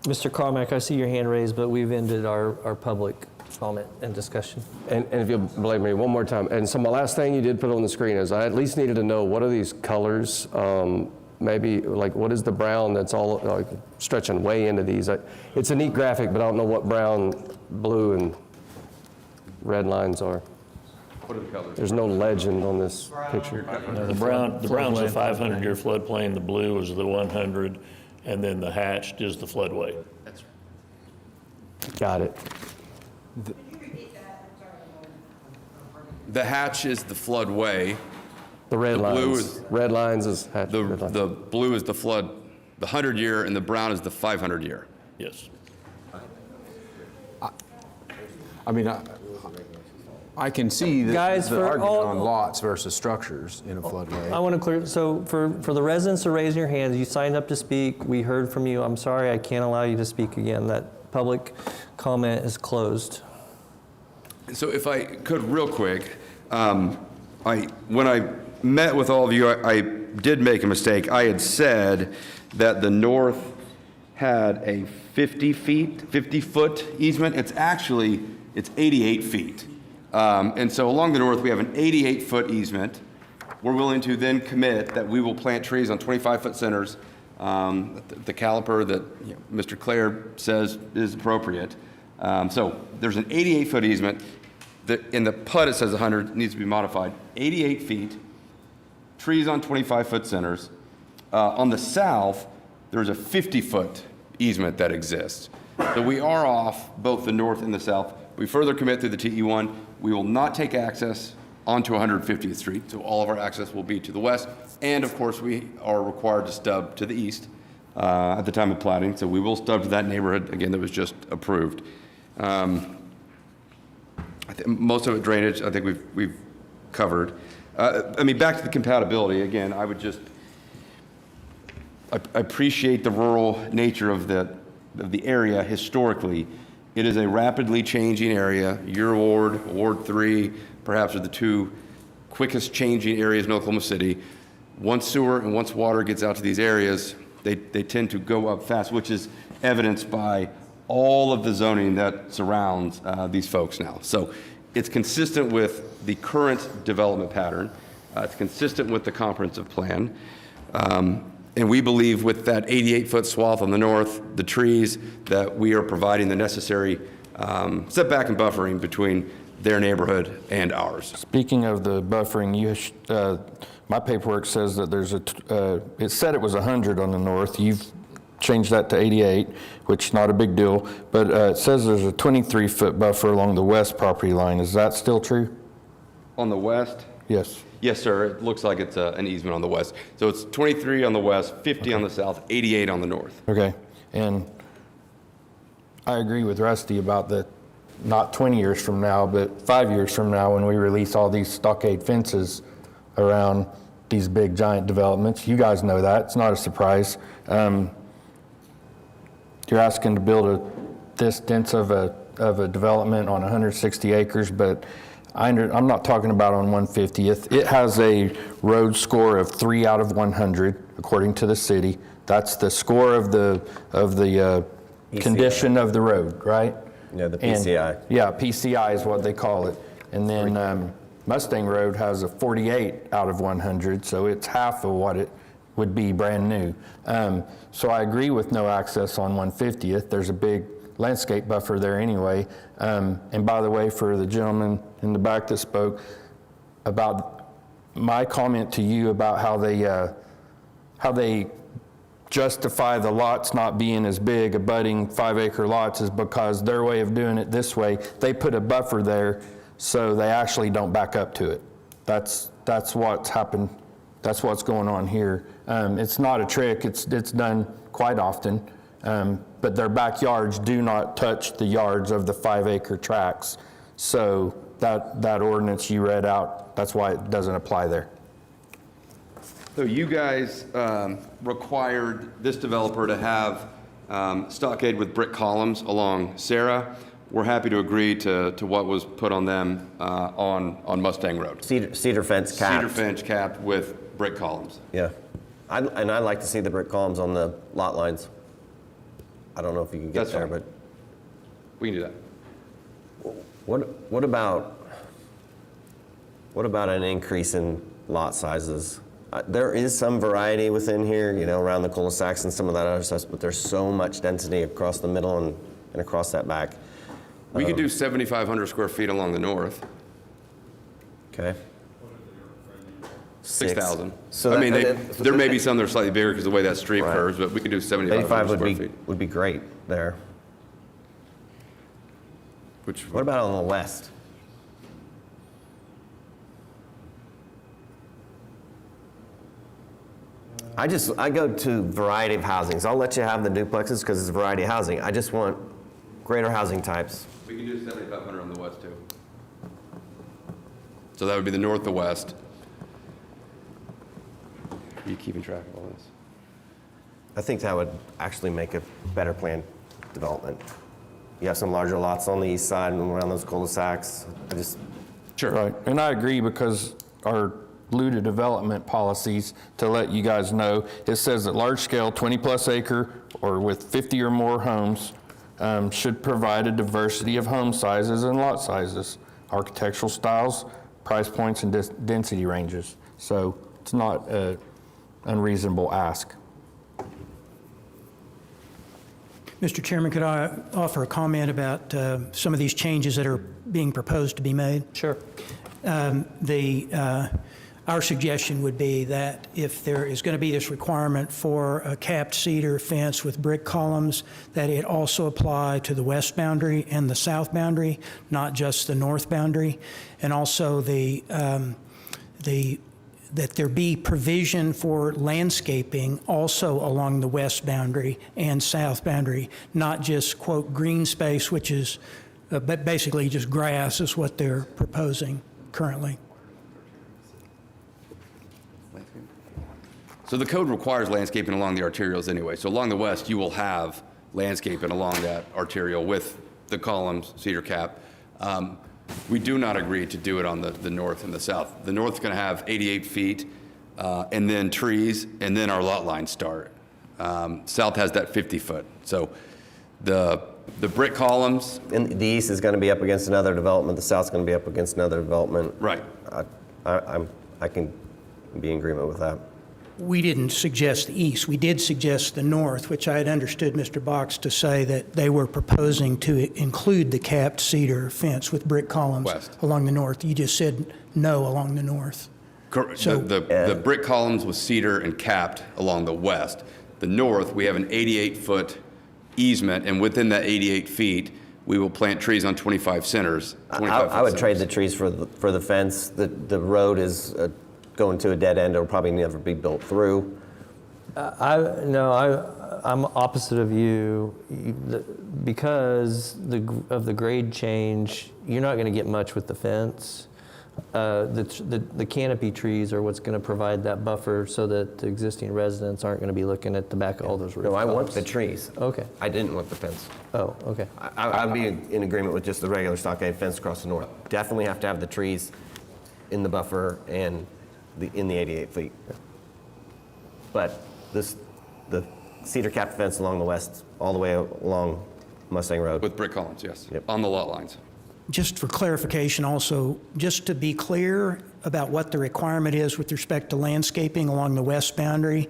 [SPEAKER 1] Mr. Carmack, I see your hand raised, but we've ended our public comment and discussion.
[SPEAKER 21] And if you'll believe me, one more time. And so my last thing you did put on the screen is I at least needed to know, what are these colors? Maybe like, what is the brown that's all like stretching way into these? It's a neat graphic, but I don't know what brown, blue, and red lines are.
[SPEAKER 17] What are the colors?
[SPEAKER 21] There's no legend on this picture.
[SPEAKER 7] The brown's a 500-year floodplain, the blue is the 100, and then the hatched is the floodway.
[SPEAKER 21] Got it.
[SPEAKER 17] The hatch is the floodway.
[SPEAKER 21] The red
[SPEAKER 17] blue
[SPEAKER 21] lines.
[SPEAKER 17] is
[SPEAKER 21] Red lines is hatched.
[SPEAKER 17] the blue is the flood, the 100-year, and the brown is the 500-year.
[SPEAKER 7] Yes.
[SPEAKER 6] I mean, I can see the argument on lots versus structures in a floodway.
[SPEAKER 1] I want to clear, so for the residents to raise your hands, you signed up to speak, we heard from you. I'm sorry, I can't allow you to speak again. That public comment is closed.
[SPEAKER 17] So if I could real quick, when I met with all of you, I did make a mistake. I had said that the north had a 50-foot easement. It's 88 feet. And so along the north, we have an 88-foot easement. We're willing to then commit that we will plant trees on 25-foot centers, the caliper that Mr. Clare says is appropriate. So there's an 88-foot easement. In the PUD, it says 100, it needs to be modified. 88 feet, trees on 25-foot centers. On the south, there's a 50-foot easement that exists. So we are off both the north and the south. We further commit through the TE1. We will not take access onto 150th Street, so all of our access will be to the west. And of course, we are required to stub to the east at the time of platting. So we will stub to that neighborhood, again, that was just approved. I think most of it drainage, I think we've covered. I mean, back to the compatibility, again, I would just, I appreciate the rural nature of the area historically. It is a rapidly changing area. Your ward, Ward 3, perhaps are the two quickest changing areas in Oklahoma City. Once sewer and once water gets out to these areas, they tend to go up fast, which is evidenced by all of the zoning that surrounds these folks now. So it's consistent with the current development pattern. It's consistent with the comprehensive plan. And we believe with that 88-foot swath on the north, the trees, that we are providing the necessary setback and buffering between their neighborhood and ours.
[SPEAKER 8] Speaking of the buffering, my paperwork says that it said it was 100 on the north. You've changed that to 88, which is not a big deal, but it says there's a 23-foot buffer along the west property line. Is that still true?
[SPEAKER 17] On the west?
[SPEAKER 8] Yes.
[SPEAKER 17] Yes, sir. It looks like it's an easement on the west. So it's 23 on the west, 50 on the south, 88 on the north.
[SPEAKER 8] Okay, and I agree with Rusty about the, not 20 years from now, but 5 years from now when we release all these stockade fences around these big giant developments. You guys know that, it's not a surprise. You're asking to build this dense of a development on 160 acres, but I'm not talking about on 150th. It has a road score of 3 out of 100, according to the city. That's the score of the condition of the road, right?
[SPEAKER 2] Yeah, the PCI.
[SPEAKER 8] Yeah, PCI is what they call it. And then Mustang Road has a 48 out of 100, so it's half of what it would be brand new. So I agree with no access on 150th. There's a big landscape buffer there anyway. And by the way, for the gentleman in the back that spoke about my comment to you about how they justify the lots not being as big, abutting 5-acre lots, is because their way of doing it this way, they put a buffer there so they actually don't back up to it. That's what's happened. That's what's going on here. It's not a trick. It's done quite often. But their backyards do not touch the yards of the 5-acre tracts. So that ordinance you read out, that's why it doesn't apply there.
[SPEAKER 17] So you guys required this developer to have stockade with brick columns along Sarah. We're happy to agree to what was put on them on Mustang Road.
[SPEAKER 2] Cedar fence capped.
[SPEAKER 17] Cedar fence capped with brick columns.
[SPEAKER 2] Yeah. And I'd like to see the brick columns on the lot lines. I don't know if you can get
[SPEAKER 17] That's
[SPEAKER 2] there,
[SPEAKER 17] fine.
[SPEAKER 2] but
[SPEAKER 17] We can do that.
[SPEAKER 2] what about an increase in lot sizes? There is some variety within here, around the cul-de-sacs and some of that other stuff, but there's so much density across the middle and across that back.
[SPEAKER 17] We could do 7,500 square feet along the north.
[SPEAKER 2] Okay.
[SPEAKER 17] 6,000.
[SPEAKER 2] So
[SPEAKER 17] I mean,
[SPEAKER 2] that-
[SPEAKER 17] there may be some that are slightly bigger because of the way that street curves, but we could do 7,500 square feet.
[SPEAKER 2] would be great there. What about on the west? I go to variety of housings. I'll let you have the duplexes because it's a variety of housing. I just want greater housing types.
[SPEAKER 17] We can do 7,500 on the west too. So that would be the north, the west. Are you keeping track of all this?
[SPEAKER 2] I think that would actually make a better planned development. You have some larger lots on the east side and around those cul-de-sacs.
[SPEAKER 17] Sure.
[SPEAKER 8] Right, and I agree because our LUDA development policies, to let you guys know, it says that large scale, 20-plus acre or with 50 or more homes should provide a diversity of home sizes and lot sizes, architectural styles, price points, and density ranges. So it's not an unreasonable ask.
[SPEAKER 11] Mr. Chairman, could I offer a comment about some of these changes that are being proposed to be made?
[SPEAKER 1] Sure.
[SPEAKER 11] Our suggestion would be that if there is going to be this requirement for a capped cedar fence with brick columns, that it also apply to the west boundary and the south boundary, not just the north boundary, and also that there be provision for landscaping also along the west boundary and south boundary, not just, quote, green space, which is basically just grass is what they're proposing currently.
[SPEAKER 17] So the code requires landscaping along the arterials anyway. So along the west, you will have landscaping along that arterial with the columns, cedar cap. We do not agree to do it on the north and the south. The north's going to have 88 feet and then trees, and then our lot lines start. South has that 50 foot. So the the brick columns.
[SPEAKER 2] And the east is going to be up against another development, the south's going to be up against another development.
[SPEAKER 17] Right.
[SPEAKER 2] I can be in agreement with that.
[SPEAKER 11] We didn't suggest the east. We did suggest the north, which I had understood Mr. Box to say that they were proposing to include the capped cedar fence with brick columns
[SPEAKER 17] West.
[SPEAKER 11] along the north. You just said no along the north. So-
[SPEAKER 17] The brick columns with cedar and capped along the west. The north, we have an 88-foot easement, and within that 88 feet, we will plant trees on 25 centers.
[SPEAKER 2] I would trade the trees for the fence. The road is going to a dead end. It'll probably never be built through.
[SPEAKER 1] I'm opposite of you. Because of the grade change, you're not going to get much with the fence. The canopy trees are what's going to provide that buffer so that the existing residents aren't going to be looking at the back of all those rooftops.
[SPEAKER 2] No, I want the trees.
[SPEAKER 1] Okay.
[SPEAKER 2] I didn't want the fence.
[SPEAKER 1] Oh, okay.
[SPEAKER 2] I'd be in agreement with just the regular stockade fence across the north. Definitely have to have the trees in the buffer and in the 88 feet. But the cedar capped fence along the west, all the way along Mustang Road.
[SPEAKER 17] With brick columns, yes,
[SPEAKER 2] Yep.
[SPEAKER 17] on the lot lines.
[SPEAKER 11] Just for clarification also, just to be clear about what the requirement is with respect to landscaping along the west boundary,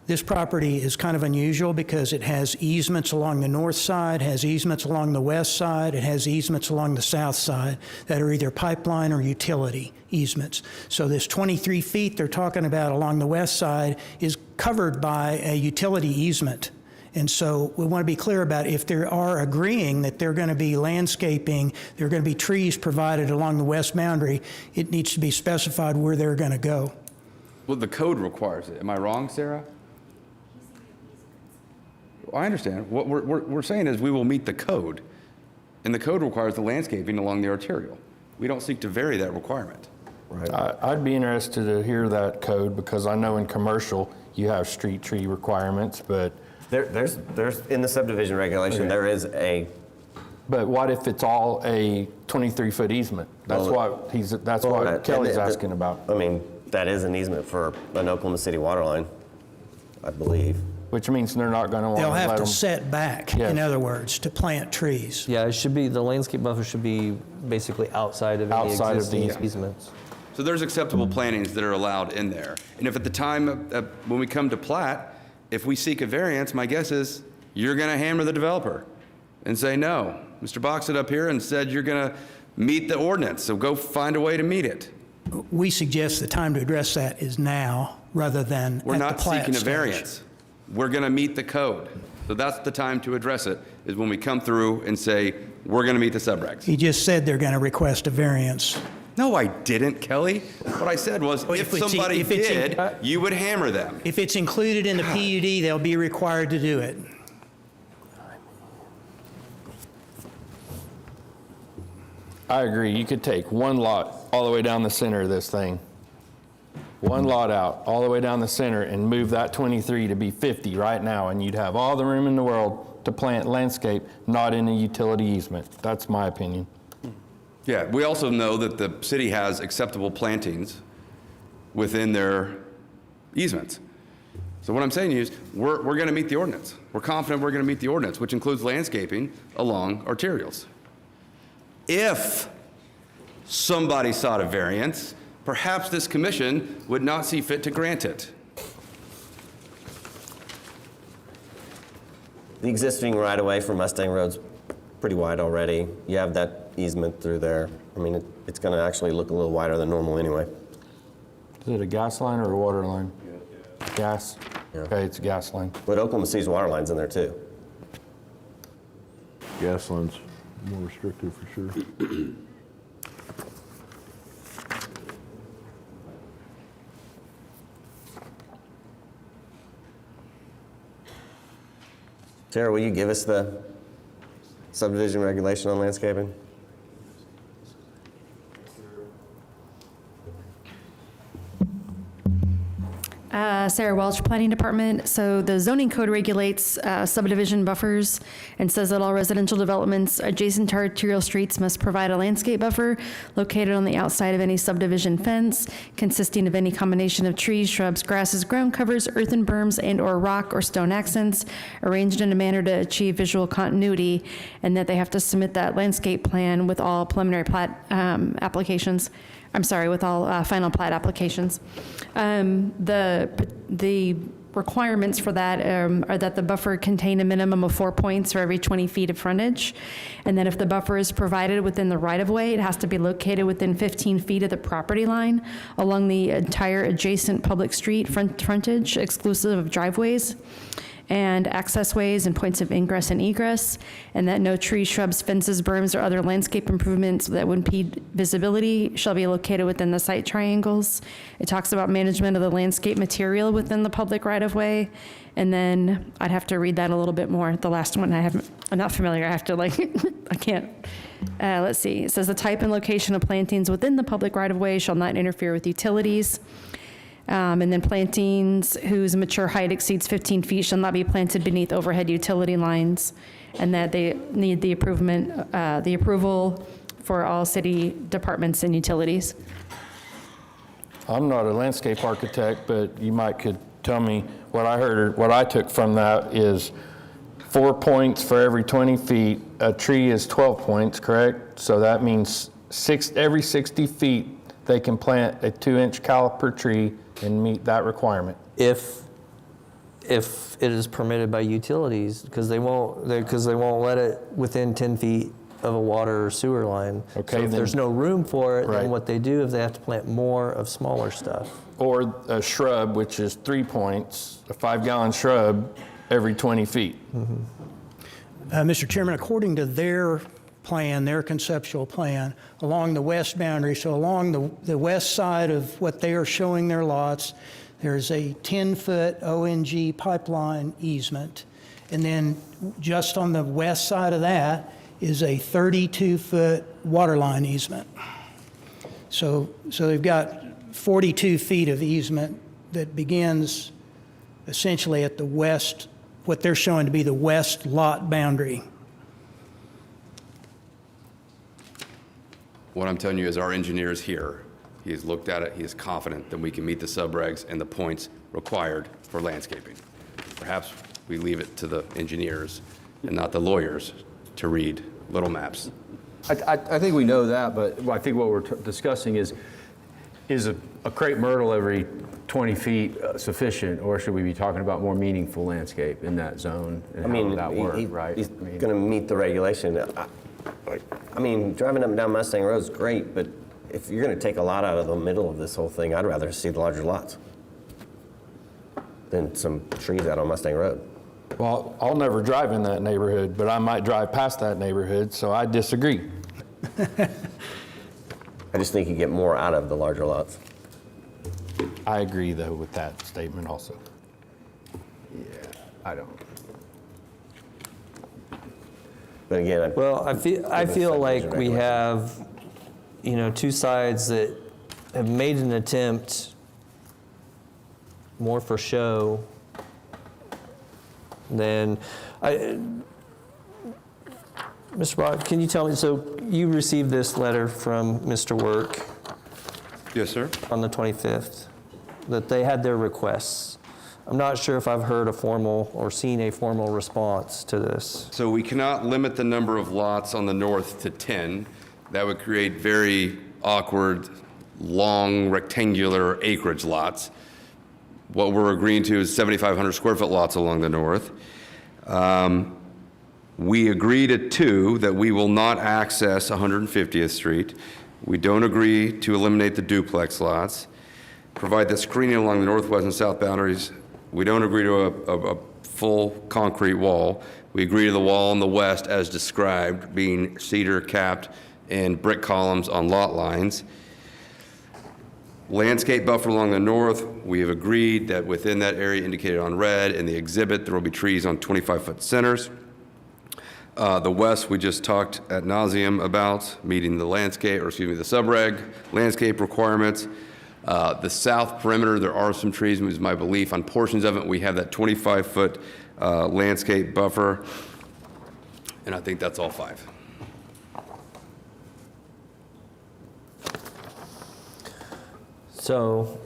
[SPEAKER 11] this property is kind of unusual because it has easements along the north side, has easements along the west side, it has easements along the south side that are either pipeline or utility easements. So this 23 feet they're talking about along the west side is covered by a utility easement. And so we want to be clear about if they are agreeing that they're going to be landscaping, there are going to be trees provided along the west boundary, it needs to be specified where they're going to go.
[SPEAKER 17] Well, the code requires it. Am I wrong, Sarah? I understand. What we're saying is we will meet the code, and the code requires the landscaping along the arterial. We don't seek to vary that requirement.
[SPEAKER 2] Right.
[SPEAKER 8] I'd be interested to hear that code because I know in commercial you have street tree requirements, but
[SPEAKER 2] There's in the subdivision regulation,
[SPEAKER 8] Okay.
[SPEAKER 2] there is a.
[SPEAKER 8] But what if it's all a 23-foot easement? That's what Kelly's asking about.
[SPEAKER 2] I mean, that is an easement for an Oklahoma City water line, I believe.
[SPEAKER 8] Which means they're not going to want to
[SPEAKER 11] They'll
[SPEAKER 8] let
[SPEAKER 11] have
[SPEAKER 8] them.
[SPEAKER 11] to set back, in other words, to plant trees.
[SPEAKER 1] Yeah, it should be, the landscape buffer should be basically outside of any
[SPEAKER 8] Outside of
[SPEAKER 1] existing
[SPEAKER 8] the-
[SPEAKER 1] easements.
[SPEAKER 17] So there's acceptable plantings that are allowed in there. And if at the time, when we come to plat, if we seek a variance, my guess is you're going to hammer the developer and say, no. Mr. Box stood up here and said you're going to meet the ordinance, so go find a way to meet it.
[SPEAKER 11] We suggest the time to address that is now, rather than
[SPEAKER 17] We're
[SPEAKER 11] at the
[SPEAKER 17] not
[SPEAKER 11] plat
[SPEAKER 17] seeking a
[SPEAKER 11] stage.
[SPEAKER 17] variance. We're going to meet the code. So that's the time to address it, is when we come through and say, we're going to meet the subregs.
[SPEAKER 11] He just said they're going to request a variance.
[SPEAKER 17] No, I didn't, Kelly. What I said was, if
[SPEAKER 11] it's-
[SPEAKER 17] somebody
[SPEAKER 11] if it's in-
[SPEAKER 17] did, you would hammer them.
[SPEAKER 11] If it's included in the PUD, they'll be required to do it.
[SPEAKER 8] I agree. You could take one lot all the way down the center of this thing. One lot out, all the way down the center, and move that 23 to be 50 right now, and you'd have all the room in the world to plant landscape, not in a utility easement. That's my opinion.
[SPEAKER 17] Yeah, we also know that the city has acceptable plantings within their easements. So what I'm saying is, we're going to meet the ordinance. We're confident we're going to meet the ordinance, which includes landscaping along arterials. If somebody sought a variance, perhaps this commission would not see fit to grant it.
[SPEAKER 2] The existing right-of-way for Mustang Road's pretty wide already. You have that easement through there. I mean, it's going to actually look a little wider than normal anyway.
[SPEAKER 8] Is it a gas line or a water line? Gas? Okay, it's a gas line.
[SPEAKER 2] But Oklahoma City's water line's in there too.
[SPEAKER 18] Gas line's more restrictive for sure.
[SPEAKER 2] Tara, will you give us the subdivision regulation on landscaping?
[SPEAKER 19] Sarah Welch, Planning Department. So the zoning code regulates subdivision buffers and says that all residential developments adjacent to arterial streets must provide a landscape buffer located on the outside of any subdivision fence, consisting of any combination of trees, shrubs, grasses, ground covers, earthen berms, and/or rock or stone accents, arranged in a manner to achieve visual continuity, and that they have to submit that landscape plan with all preliminary plat applications. I'm sorry, with all final plat applications. The requirements for that are that the buffer contain a minimum of 4 points for every 20 feet of frontage, and that if the buffer is provided within the right-of-way, it has to be located within 15 feet of the property line along the entire adjacent public street frontage, exclusive of driveways and access ways and points of ingress and egress, and that no trees, shrubs, fences, berms, or other landscape improvements that would impede visibility shall be located within the site triangles. It talks about management of the landscape material within the public right-of-way, and then I'd have to read that a little bit more. The last one I'm not familiar. I have to I can't. Let's see. It says the type and location of plantings within the public right-of-way shall not interfere with utilities. And then plantings whose mature height exceeds 15 feet shall not be planted beneath overhead utility lines, and that they need the approval for all city departments and utilities.
[SPEAKER 8] I'm not a landscape architect, but you could tell me what I heard, or what I took from that is 4 points for every 20 feet. A tree is 12 points, correct? So that means every 60 feet, they can plant a 2-inch caliper tree and meet that requirement.
[SPEAKER 1] If it is permitted by utilities, because they won't let it within 10 feet of a water or sewer line.
[SPEAKER 8] Okay,
[SPEAKER 1] so if there's no room for it,
[SPEAKER 8] Right.
[SPEAKER 1] then what they do is they have to plant more of smaller stuff.
[SPEAKER 8] Or a shrub, which is 3 points, a 5-gallon shrub every 20 feet.
[SPEAKER 11] Mr. Chairman, according to their plan, their conceptual plan, along the west boundary, so along the west side of what they are showing their lots, there's a 10-foot ONG pipeline easement. And then just on the west side of that is a 32-foot water line easement. So they've got 42 feet of easement that begins essentially at the west, what they're showing to be the west lot boundary.
[SPEAKER 17] What I'm telling you is our engineer is here. He has looked at it. He is confident that we can meet the subregs and the points required for landscaping. Perhaps we leave it to the engineers and not the lawyers to read little maps.
[SPEAKER 6] I think we know that, but I think what we're discussing is a crepe myrtle every 20 feet sufficient, or should we be talking about more meaningful landscape in that zone and how would that work, right?
[SPEAKER 2] He's going to meet the regulation. I mean, driving up and down Mustang Road is great, but if you're going to take a lot out of the middle of this whole thing, I'd rather see the larger lots than some trees out on Mustang Road.
[SPEAKER 8] Well, I'll never drive in that neighborhood, but I might drive past that neighborhood, so I disagree.
[SPEAKER 2] I just think you get more out of the larger lots.
[SPEAKER 8] I agree, though, with that statement also.
[SPEAKER 6] Yeah, I don't.
[SPEAKER 2] But again,
[SPEAKER 1] Well, I feel like we have, two sides that have made an attempt more for show than Mr. Brock, can you tell me, so you received this letter from Mr. Work
[SPEAKER 17] Yes, sir.
[SPEAKER 1] on the 25th, that they had their requests. I'm not sure if I've heard a formal or seen a formal response to this.
[SPEAKER 17] So we cannot limit the number of lots on the north to 10. That would create very awkward, long, rectangular acreage lots. What we're agreeing to is 7,500 square foot lots along the north. We agreed at 2 that we will not access 150th Street. We don't agree to eliminate the duplex lots. Provide the screening along the northwest and south boundaries. We don't agree to a full concrete wall. We agree to the wall on the west as described, being cedar capped and brick columns on lot lines. Landscape buffer along the north, we have agreed that within that area indicated on red in the exhibit, there will be trees on 25-foot centers. The west, we just talked ad nauseum about meeting the landscape, or excuse me, the subreg landscape requirements. The south perimeter, there are some trees, it was my belief. On portions of it, we have that 25-foot landscape buffer, and I think that's all 5.
[SPEAKER 1] So,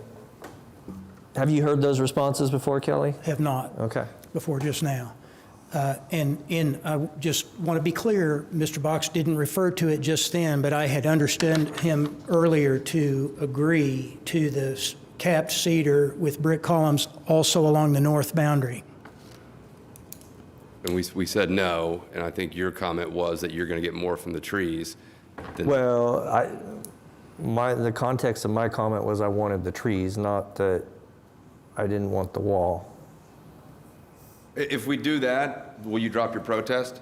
[SPEAKER 1] have you heard those responses before, Kelly?
[SPEAKER 11] Have not.
[SPEAKER 1] Okay.
[SPEAKER 11] Before just now. And I just want to be clear, Mr. Box didn't refer to it just then, but I had understood him earlier to agree to the capped cedar with brick columns also along the north boundary.
[SPEAKER 17] And we said no, and I think your comment was that you're going to get more from the trees than...
[SPEAKER 1] Well, the context of my comment was I wanted the trees, not that I didn't want the wall.
[SPEAKER 17] If we do that, will you drop your protest?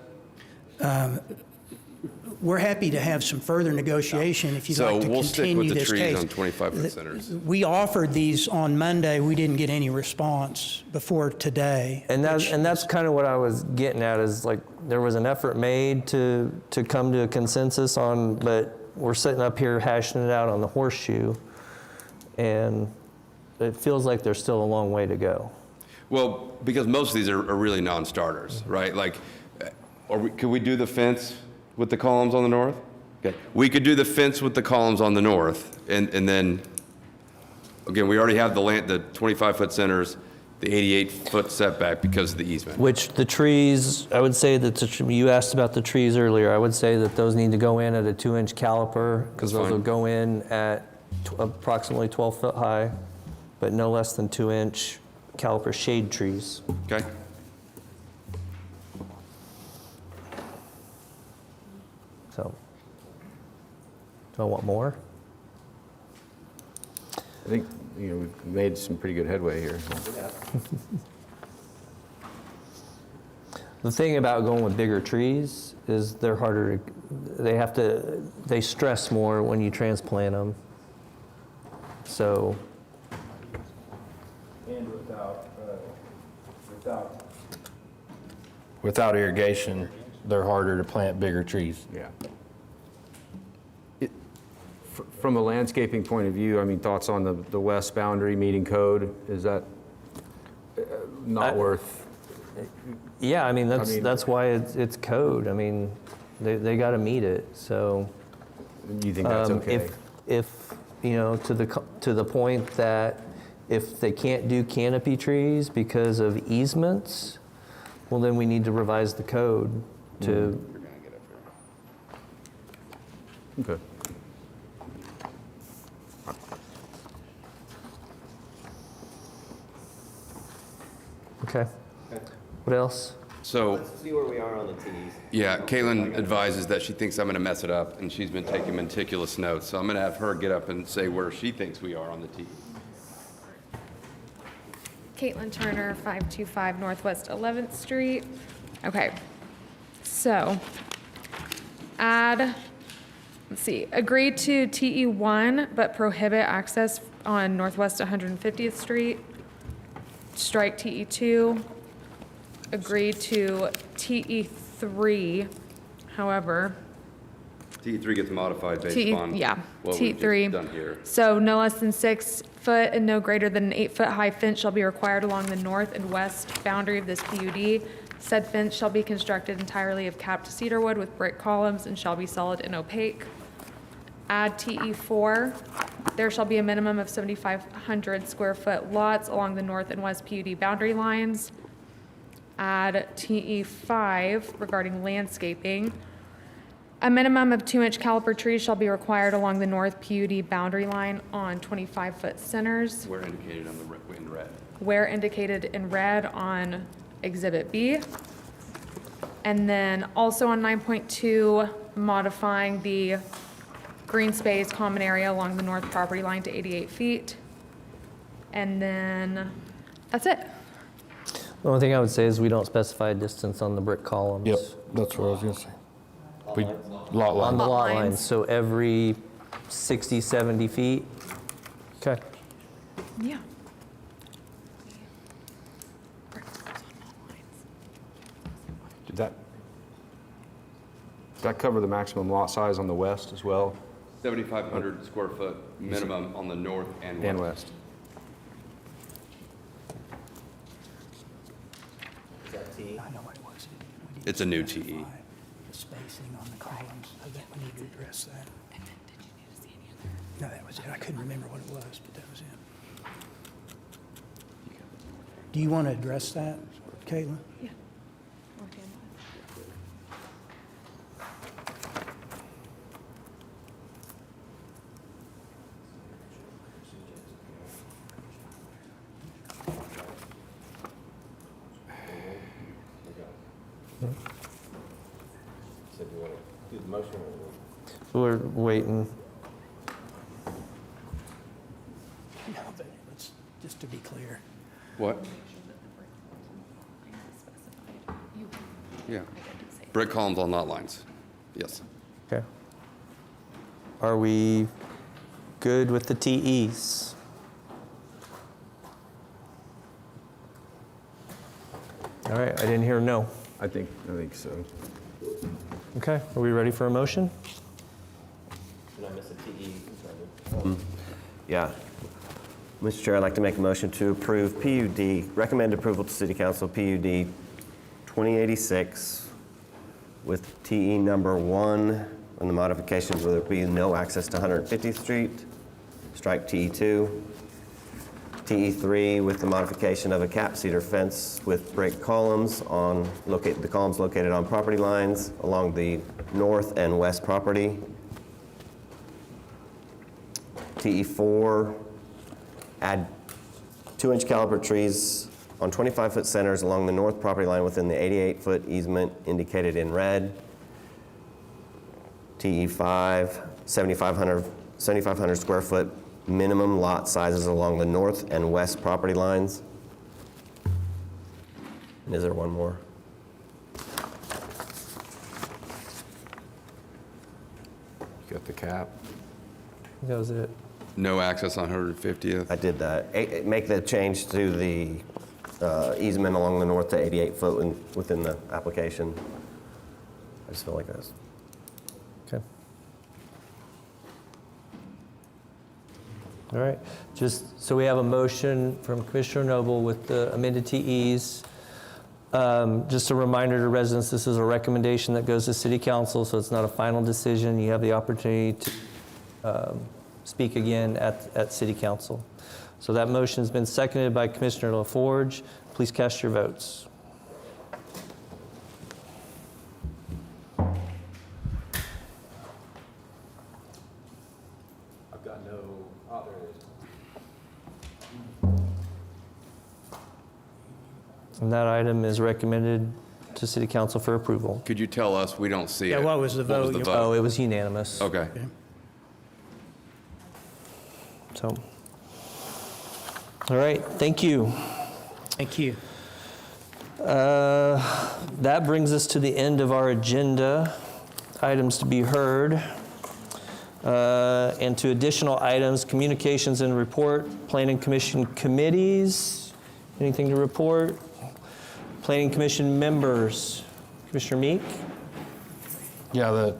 [SPEAKER 11] We're happy to have some further negotiation if you'd like to
[SPEAKER 17] So
[SPEAKER 11] continue
[SPEAKER 17] we'll
[SPEAKER 11] this
[SPEAKER 17] stick
[SPEAKER 11] case.
[SPEAKER 17] with the trees on 25-foot centers.
[SPEAKER 11] We offered these on Monday. We didn't get any response before today.
[SPEAKER 1] And that's kind of what I was getting at, is like there was an effort made to come to a consensus on, but we're sitting up here hashing it out on the horseshoe, and it feels like there's still a long way to go.
[SPEAKER 17] Well, because most of these are really non-starters, right? Like, could we do the fence with the columns on the north? Okay. We could do the fence with the columns on the north, and then, again, we already have the 25-foot centers, the 88-foot setback because of the easement.
[SPEAKER 1] Which the trees, I would say that you asked about the trees earlier. I would say that those need to go in at a 2-inch caliper, because those will go in at approximately 12 foot high, but no less than 2-inch caliper shade trees.
[SPEAKER 17] Okay.
[SPEAKER 1] So, do I want more?
[SPEAKER 6] I think, we've made some pretty good headway here.
[SPEAKER 1] The thing about going with bigger trees is they're harder to, they stress more when you transplant them. So.
[SPEAKER 8] And without irrigation, they're harder to plant bigger trees.
[SPEAKER 6] Yeah. From a landscaping point of view, I mean, thoughts on the west boundary meeting code, is that not worth?
[SPEAKER 1] Yeah, I mean, that's why it's code. I mean, they got to meet it, so.
[SPEAKER 6] You think that's okay?
[SPEAKER 1] If to the point that if they can't do canopy trees because of easements, well, then we need to revise the code to.
[SPEAKER 6] Okay.
[SPEAKER 1] Okay. What else?
[SPEAKER 17] So,
[SPEAKER 2] Let's see where we are on the Ts.
[SPEAKER 17] yeah, Caitlin advises that she thinks I'm going to mess it up, and she's been taking meticulous notes. So I'm going to have her get up and say where she thinks we are on the Ts.
[SPEAKER 9] Caitlin Turner, 525 Northwest 11th Street. Okay, so agree to TE1, but prohibit access on Northwest 150th Street. Strike TE2. Agree to TE3, however.
[SPEAKER 17] TE3 gets modified based on what we've just done here.
[SPEAKER 9] So no less than 6 foot and no greater than an 8-foot high fence shall be required along the north and west boundary of this PUD. Said fence shall be constructed entirely of capped cedar wood with brick columns and shall be solid and opaque. Add TE4. There shall be a minimum of 7,500 square foot lots along the north and west PUD boundary lines. Add TE5 regarding landscaping. A minimum of 2-inch caliper trees shall be required along the north PUD boundary line on 25-foot centers.
[SPEAKER 17] Where indicated on in red.
[SPEAKER 9] Where indicated in red on Exhibit B. And then also on 9.2, modifying the green space common area along the north property line to 88 feet. And then that's it.
[SPEAKER 1] The only thing I would say is we don't specify a distance on the brick columns.
[SPEAKER 8] Yep, that's what I was going to say. Lot line.
[SPEAKER 1] On the lot
[SPEAKER 9] lines.
[SPEAKER 1] lines, so every 60, 70 feet. Okay.
[SPEAKER 9] Yeah.
[SPEAKER 6] Did that cover the maximum lot size on the west as well?
[SPEAKER 17] 7,500 square foot minimum on the north and
[SPEAKER 6] And
[SPEAKER 17] west.
[SPEAKER 6] west.
[SPEAKER 11] I know what it was.
[SPEAKER 17] It's a new TE.
[SPEAKER 11] The spacing on the columns, I think we need to address that.
[SPEAKER 19] And then did you need to see any other?
[SPEAKER 11] No, that was it. I couldn't remember what it was, but that was it. Do you want to address that, Caitlin?
[SPEAKER 9] Yeah.
[SPEAKER 1] We're waiting.
[SPEAKER 11] No, but let's, just to be clear.
[SPEAKER 17] What? Yeah. Brick columns on lot lines. Yes.
[SPEAKER 1] Okay. Are we good with the TEs? All right, I didn't hear no.
[SPEAKER 6] I think so.
[SPEAKER 1] Okay, are we ready for a motion?
[SPEAKER 2] Did I miss a TE? Yeah. Mr. Chair, I'd like to make a motion to approve PUD, recommend approval to City Council PUD 2086 with TE number 1 and the modifications where there be no access to 150th Street, strike TE 2. TE 3 with the modification of a cap cedar fence with brick columns the columns located on property lines along the north and west property. TE 4, add 2-inch caliber trees on 25-foot centers along the north property line within the 88-foot easement indicated in red. TE 5, 7,500 square foot minimum lot sizes along the north and west property lines. And is there one more?
[SPEAKER 6] You got the cap.
[SPEAKER 1] That was it.
[SPEAKER 17] No access on 150th.
[SPEAKER 2] I did that. Make the change to the easement along the north to 88 foot within the application. I just feel like that's.
[SPEAKER 1] Okay. All right, just so we have a motion from Commissioner Noble with the amended TEs. Just a reminder to residents, this is a recommendation that goes to City Council, so it's not a final decision. You have the opportunity to speak again at City Council. So that motion has been seconded by Commissioner LaForge. Please cast your votes.
[SPEAKER 6] I've got no, there it is.
[SPEAKER 1] And that item is recommended to City Council for approval.
[SPEAKER 17] Could you tell us? We don't see
[SPEAKER 11] Yeah,
[SPEAKER 17] it.
[SPEAKER 11] what was the vote?
[SPEAKER 1] Oh, it was unanimous.
[SPEAKER 17] Okay.
[SPEAKER 1] So, all right, thank you.
[SPEAKER 11] Thank you.
[SPEAKER 1] That brings us to the end of our agenda, items to be heard. And to additional items, communications and report, Planning Commission committees, anything to report? Planning Commission members, Commissioner Meek?
[SPEAKER 8] Yeah, the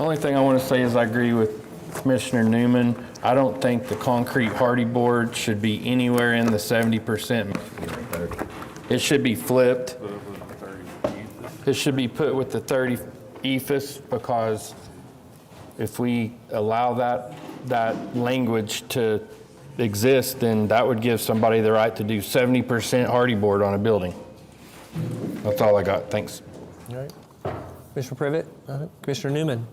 [SPEAKER 8] only thing I want to say is I agree with Commissioner Newman. I don't think the concrete hardy board should be anywhere in the 70%. It should be flipped. It should be put with the 30 EFS because if we allow that language to exist, then that would give somebody the right to do 70% hardy board on a building. That's all I got. Thanks.
[SPEAKER 1] All right. Commissioner Privet? Commissioner Newman?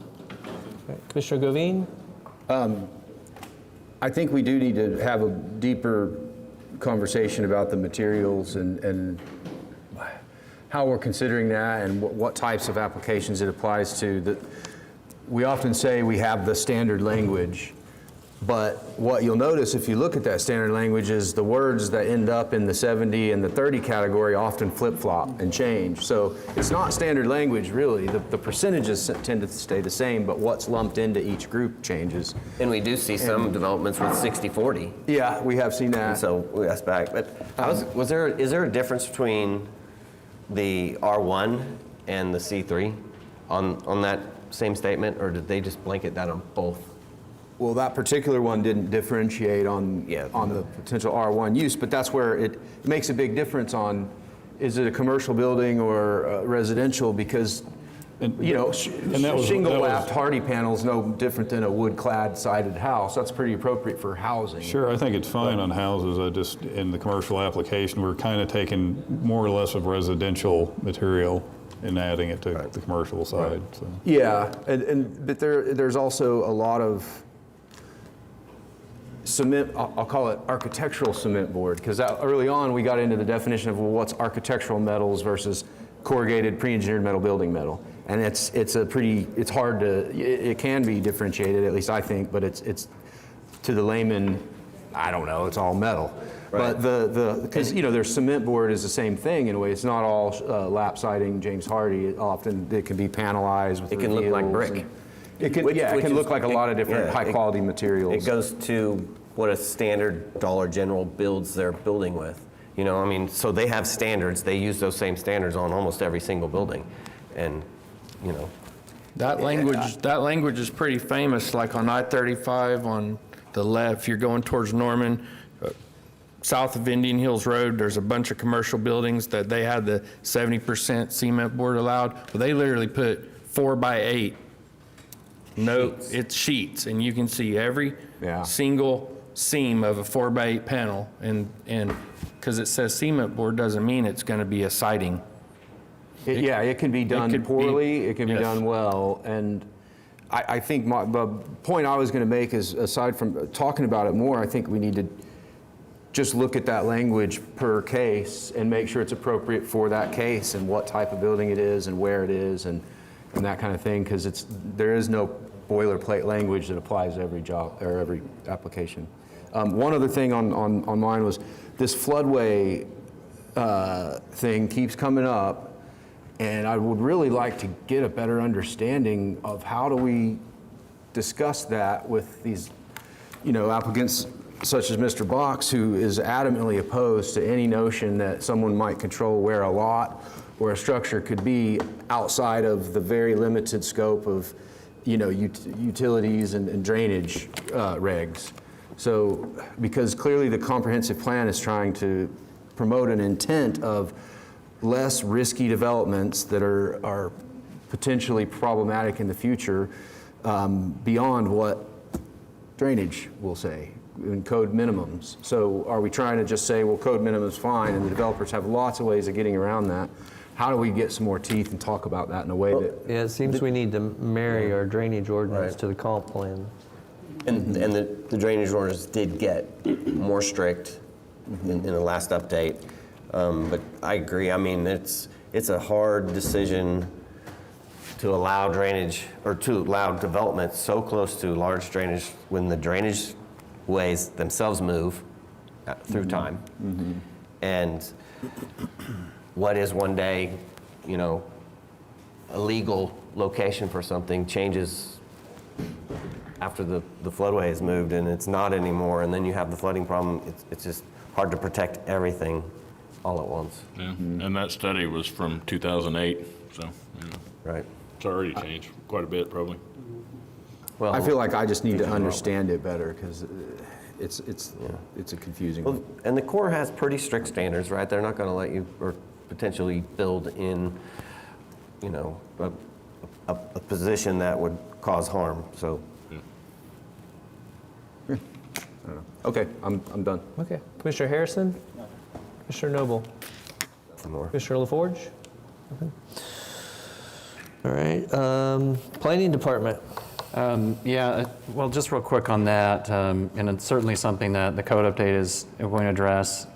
[SPEAKER 1] Commissioner Govine?
[SPEAKER 6] I think we do need to have a deeper conversation about the materials and how we're considering that and what types of applications it applies to. We often say we have the standard language, but what you'll notice if you look at that standard language is the words that end up in the 70 and the 30 category often flip-flop and change. So it's not standard language really. The percentages tend to stay the same, but what's lumped into each group changes.
[SPEAKER 2] And we do see some developments with 60/40.
[SPEAKER 6] Yeah, we have seen that.
[SPEAKER 2] And so that's back. But is there a difference between the R1 and the C3 on that same statement, or did they just blanket that on both?
[SPEAKER 6] Well, that particular one didn't differentiate on the potential R1 use, but that's where it makes a big difference on, is it a commercial building or residential? Because, shingle-lapped hardy panel is no different than a wood-clad sided house. That's pretty appropriate for housing.
[SPEAKER 10] Sure, I think it's fine on houses. In the commercial application, we're kind of taking more or less of residential material and adding it to the commercial side. So.
[SPEAKER 6] Yeah, but there's also a lot of cement, I'll call it architectural cement board, because early on we got into the definition of, well, what's architectural metals versus corrugated pre-engineered metal building metal. And it's hard to, it can be differentiated, at least I think, but it's to the layman, I don't know, it's all metal. Right. But because there's cement board is the same thing in a way. It's not all lap siding James Hardy. It can be panelized with
[SPEAKER 2] It can look like brick.
[SPEAKER 6] It can look like a lot of different high quality materials.
[SPEAKER 2] It goes to what a standard Dollar General builds their building with. So they have standards. They use those same standards on almost every single building, and
[SPEAKER 8] that language is pretty famous. Like on I-35 on the left, if you're going towards Norman, south of Indian Hills Road, there's a bunch of commercial buildings that they had the 70% cement board allowed. Well, they literally put 4x8. No, it's sheets, and you can see every single seam of a 4x8 panel, and because it says cement board doesn't mean it's going to be a siding.
[SPEAKER 6] It can be done poorly, it can be done well, and I think the point I was going to make is, aside from talking about it more, I think we need to just look at that language per case and make sure it's appropriate for that case and what type of building it is and where it is and that kind of thing, because there is no boilerplate language that applies to every job or every application. One other thing on mine was this floodway thing keeps coming up, and I would really like to get a better understanding of how do we discuss that with these, applicants such as Mr. Box, who is adamantly opposed to any notion that someone might control where a lot or a structure could be outside of the very limited scope of, utilities and drainage regs. So, because clearly the comprehensive plan is trying to promote an intent of less risky developments that are potentially problematic in the future, beyond what drainage will say in code minimums. So are we trying to just say, well, code minimum is fine, and the developers have lots of ways of getting around that? How do we get some more teeth and talk about that in a way that...
[SPEAKER 1] Yeah, it seems we need to marry our drainage ordinance to the comp plan.
[SPEAKER 2] And the drainage ordinance did get more strict in the last update. But I agree. I mean, it's a hard decision to allow drainage or to allow development so close to large drainage when the drainage ways themselves move through time. Mm-hmm. And what is one day, a legal location for something changes after the floodway has moved and it's not anymore, and then you have the flooding problem. It's just hard to protect everything all at once.
[SPEAKER 7] Yeah, and that study was from 2008, so
[SPEAKER 2] right.
[SPEAKER 7] It's already changed quite a bit, probably.
[SPEAKER 6] Well, I feel like I just need to understand it better, because it's a confusing one.
[SPEAKER 2] And the Corps has pretty strict standards, right? They're not going to let you or potentially build in, a position that would cause harm. So.
[SPEAKER 6] I don't know. Okay, I'm done.
[SPEAKER 1] Okay. Commissioner Harrison? No. Commissioner Noble?
[SPEAKER 2] Nothing more.
[SPEAKER 1] Commissioner LaForge? Okay. All right. Planning Department.
[SPEAKER 3] Well, just real quick on that, and it's certainly something that the code update is going to address.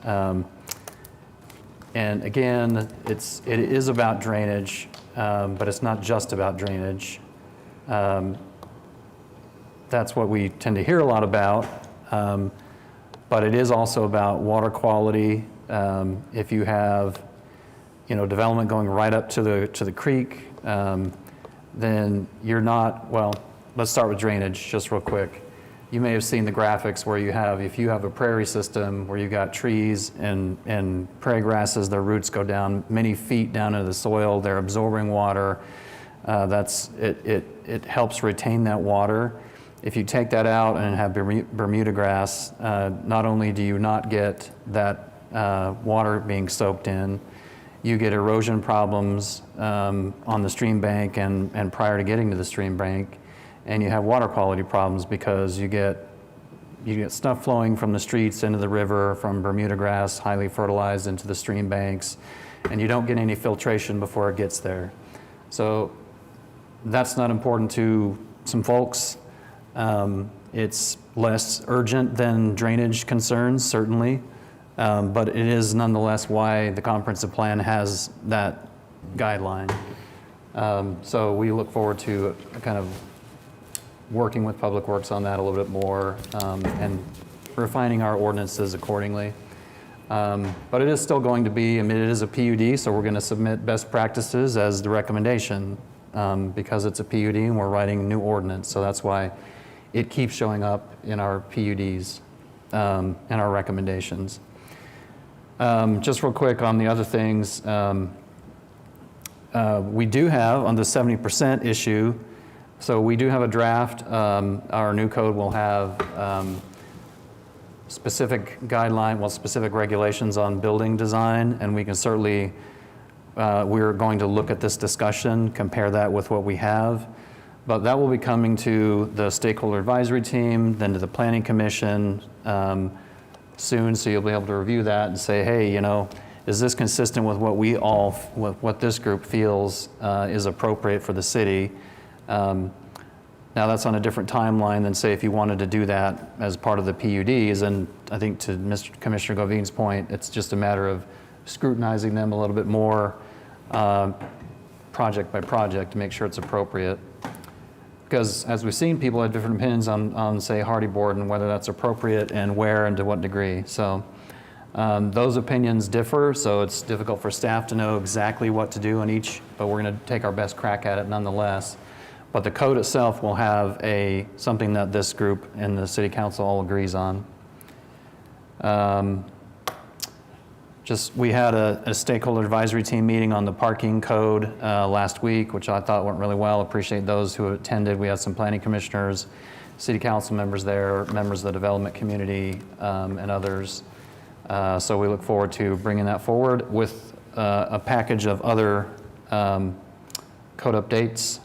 [SPEAKER 3] And again, it is about drainage, but it's not just about drainage. That's what we tend to hear a lot about, but it is also about water quality. If you have, development going right up to the creek, then you're not, well, let's start with drainage just real quick. You may have seen the graphics where if you have a prairie system where you've got trees and prairie grasses, their roots go down many feet down into the soil, they're absorbing water. It helps retain that water. If you take that out and have Bermuda grass, not only do you not get that water being soaked in, you get erosion problems on the stream bank and prior to getting to the stream bank, and you have water quality problems because you get stuff flowing from the streets into the river from Bermuda grass, highly fertilized into the stream banks, and you don't get any filtration before it gets there. So that's not important to some folks. It's less urgent than drainage concerns, certainly, but it is nonetheless why the comprehensive plan has that guideline. So we look forward to kind of working with Public Works on that a little bit more and refining our ordinances accordingly. But it is still going to be, I mean, it is a PUD, so we're going to submit best practices as the recommendation because it's a PUD and we're writing new ordinance. So that's why it keeps showing up in our PUDs and our recommendations. Just real quick on the other things, we do have on the 70% issue, so we do have a draft. Our new code will have specific specific regulations on building design, and we can certainly, we're going to look at this discussion, compare that with what we have. But that will be coming to the stakeholder advisory team, then to the planning commission soon, so you'll be able to review that and say, hey, you know, is this consistent with what what this group feels is appropriate for the city? Now that's on a different timeline than, say, if you wanted to do that as part of the PUDs, and I think to Mr. Commissioner Govin's point, it's just a matter of scrutinizing them a little bit more project by project to make sure it's appropriate. Because as we've seen, people have different opinions on say, hardy board and whether that's appropriate and where and to what degree. So those opinions differ, so it's difficult for staff to know exactly what to do on each, but we're going to take our best crack at it nonetheless. But the code itself will have something that this group and the city council all agrees on. We had a stakeholder advisory team meeting on the parking code last week, which I thought went really well. Appreciate those who attended. We had some planning commissioners, city council members there, members of the development community, and others. So we look forward to bringing that forward with a package of other code updates.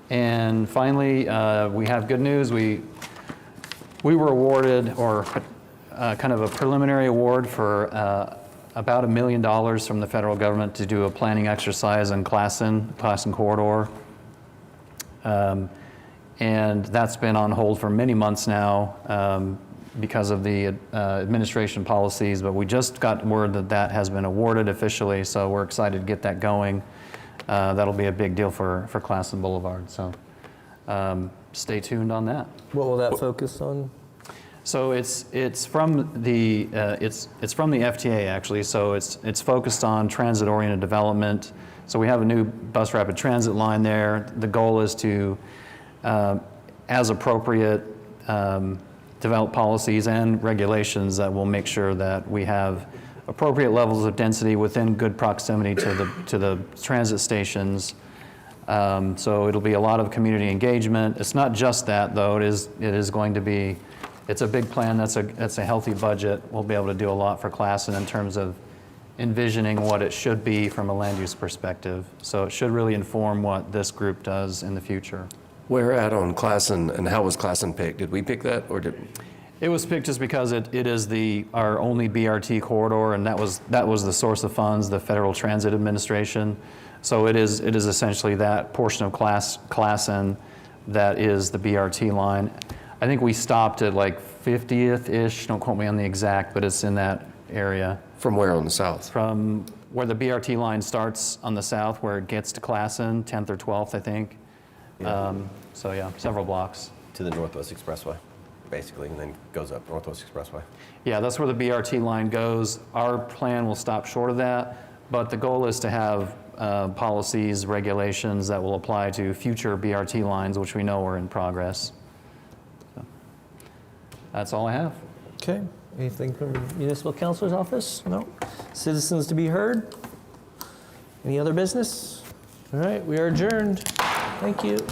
[SPEAKER 3] And finally, we have good news. We were awarded, or kind of a preliminary award for about $1 million from the federal government to do a planning exercise on Classen corridor. And that's been on hold for many months now because of the administration policies, but we just got word that that has been awarded officially, so we're excited to get that going. That'll be a big deal for Classen Boulevard, so stay tuned on that.
[SPEAKER 1] What will that focus on?
[SPEAKER 3] So it's from the FTA actually. So it's focused on transit-oriented development. So we have a new bus rapid transit line there. The goal is to, as appropriate, develop policies and regulations that will make sure that we have appropriate levels of density within good proximity to the transit stations. So it'll be a lot of community engagement. It's not just that though. It is going to be. It's a big plan. That's a healthy budget. We'll be able to do a lot for Classen in terms of envisioning what it should be from a land use perspective. So it should really inform what this group does in the future.
[SPEAKER 21] Where at on Classen, and how was Classen picked? Did we pick that, or did?
[SPEAKER 3] It was picked just because it is our only BRT corridor, and that was the source of funds, the Federal Transit Administration. So it is essentially that portion of Classen that is the BRT line. I think we stopped at like 50th-ish, don't quote me on the exact, but it's in that area.
[SPEAKER 21] From where on the south?
[SPEAKER 3] From where the BRT line starts on the south, where it gets to Classen, 10th or 12th, I think. Yeah. So yeah, several blocks.
[SPEAKER 2] To the Northwest Expressway, basically, and then goes up Northwest Expressway.
[SPEAKER 3] Yeah, that's where the BRT line goes. Our plan will stop short of that, but the goal is to have policies, regulations that will apply to future BRT lines, which we know are in progress. That's all I have.
[SPEAKER 1] Okay. Anything from the Municipal Councilor's office? No. Citizens to be heard? Any other business? All right, we are adjourned. Thank you.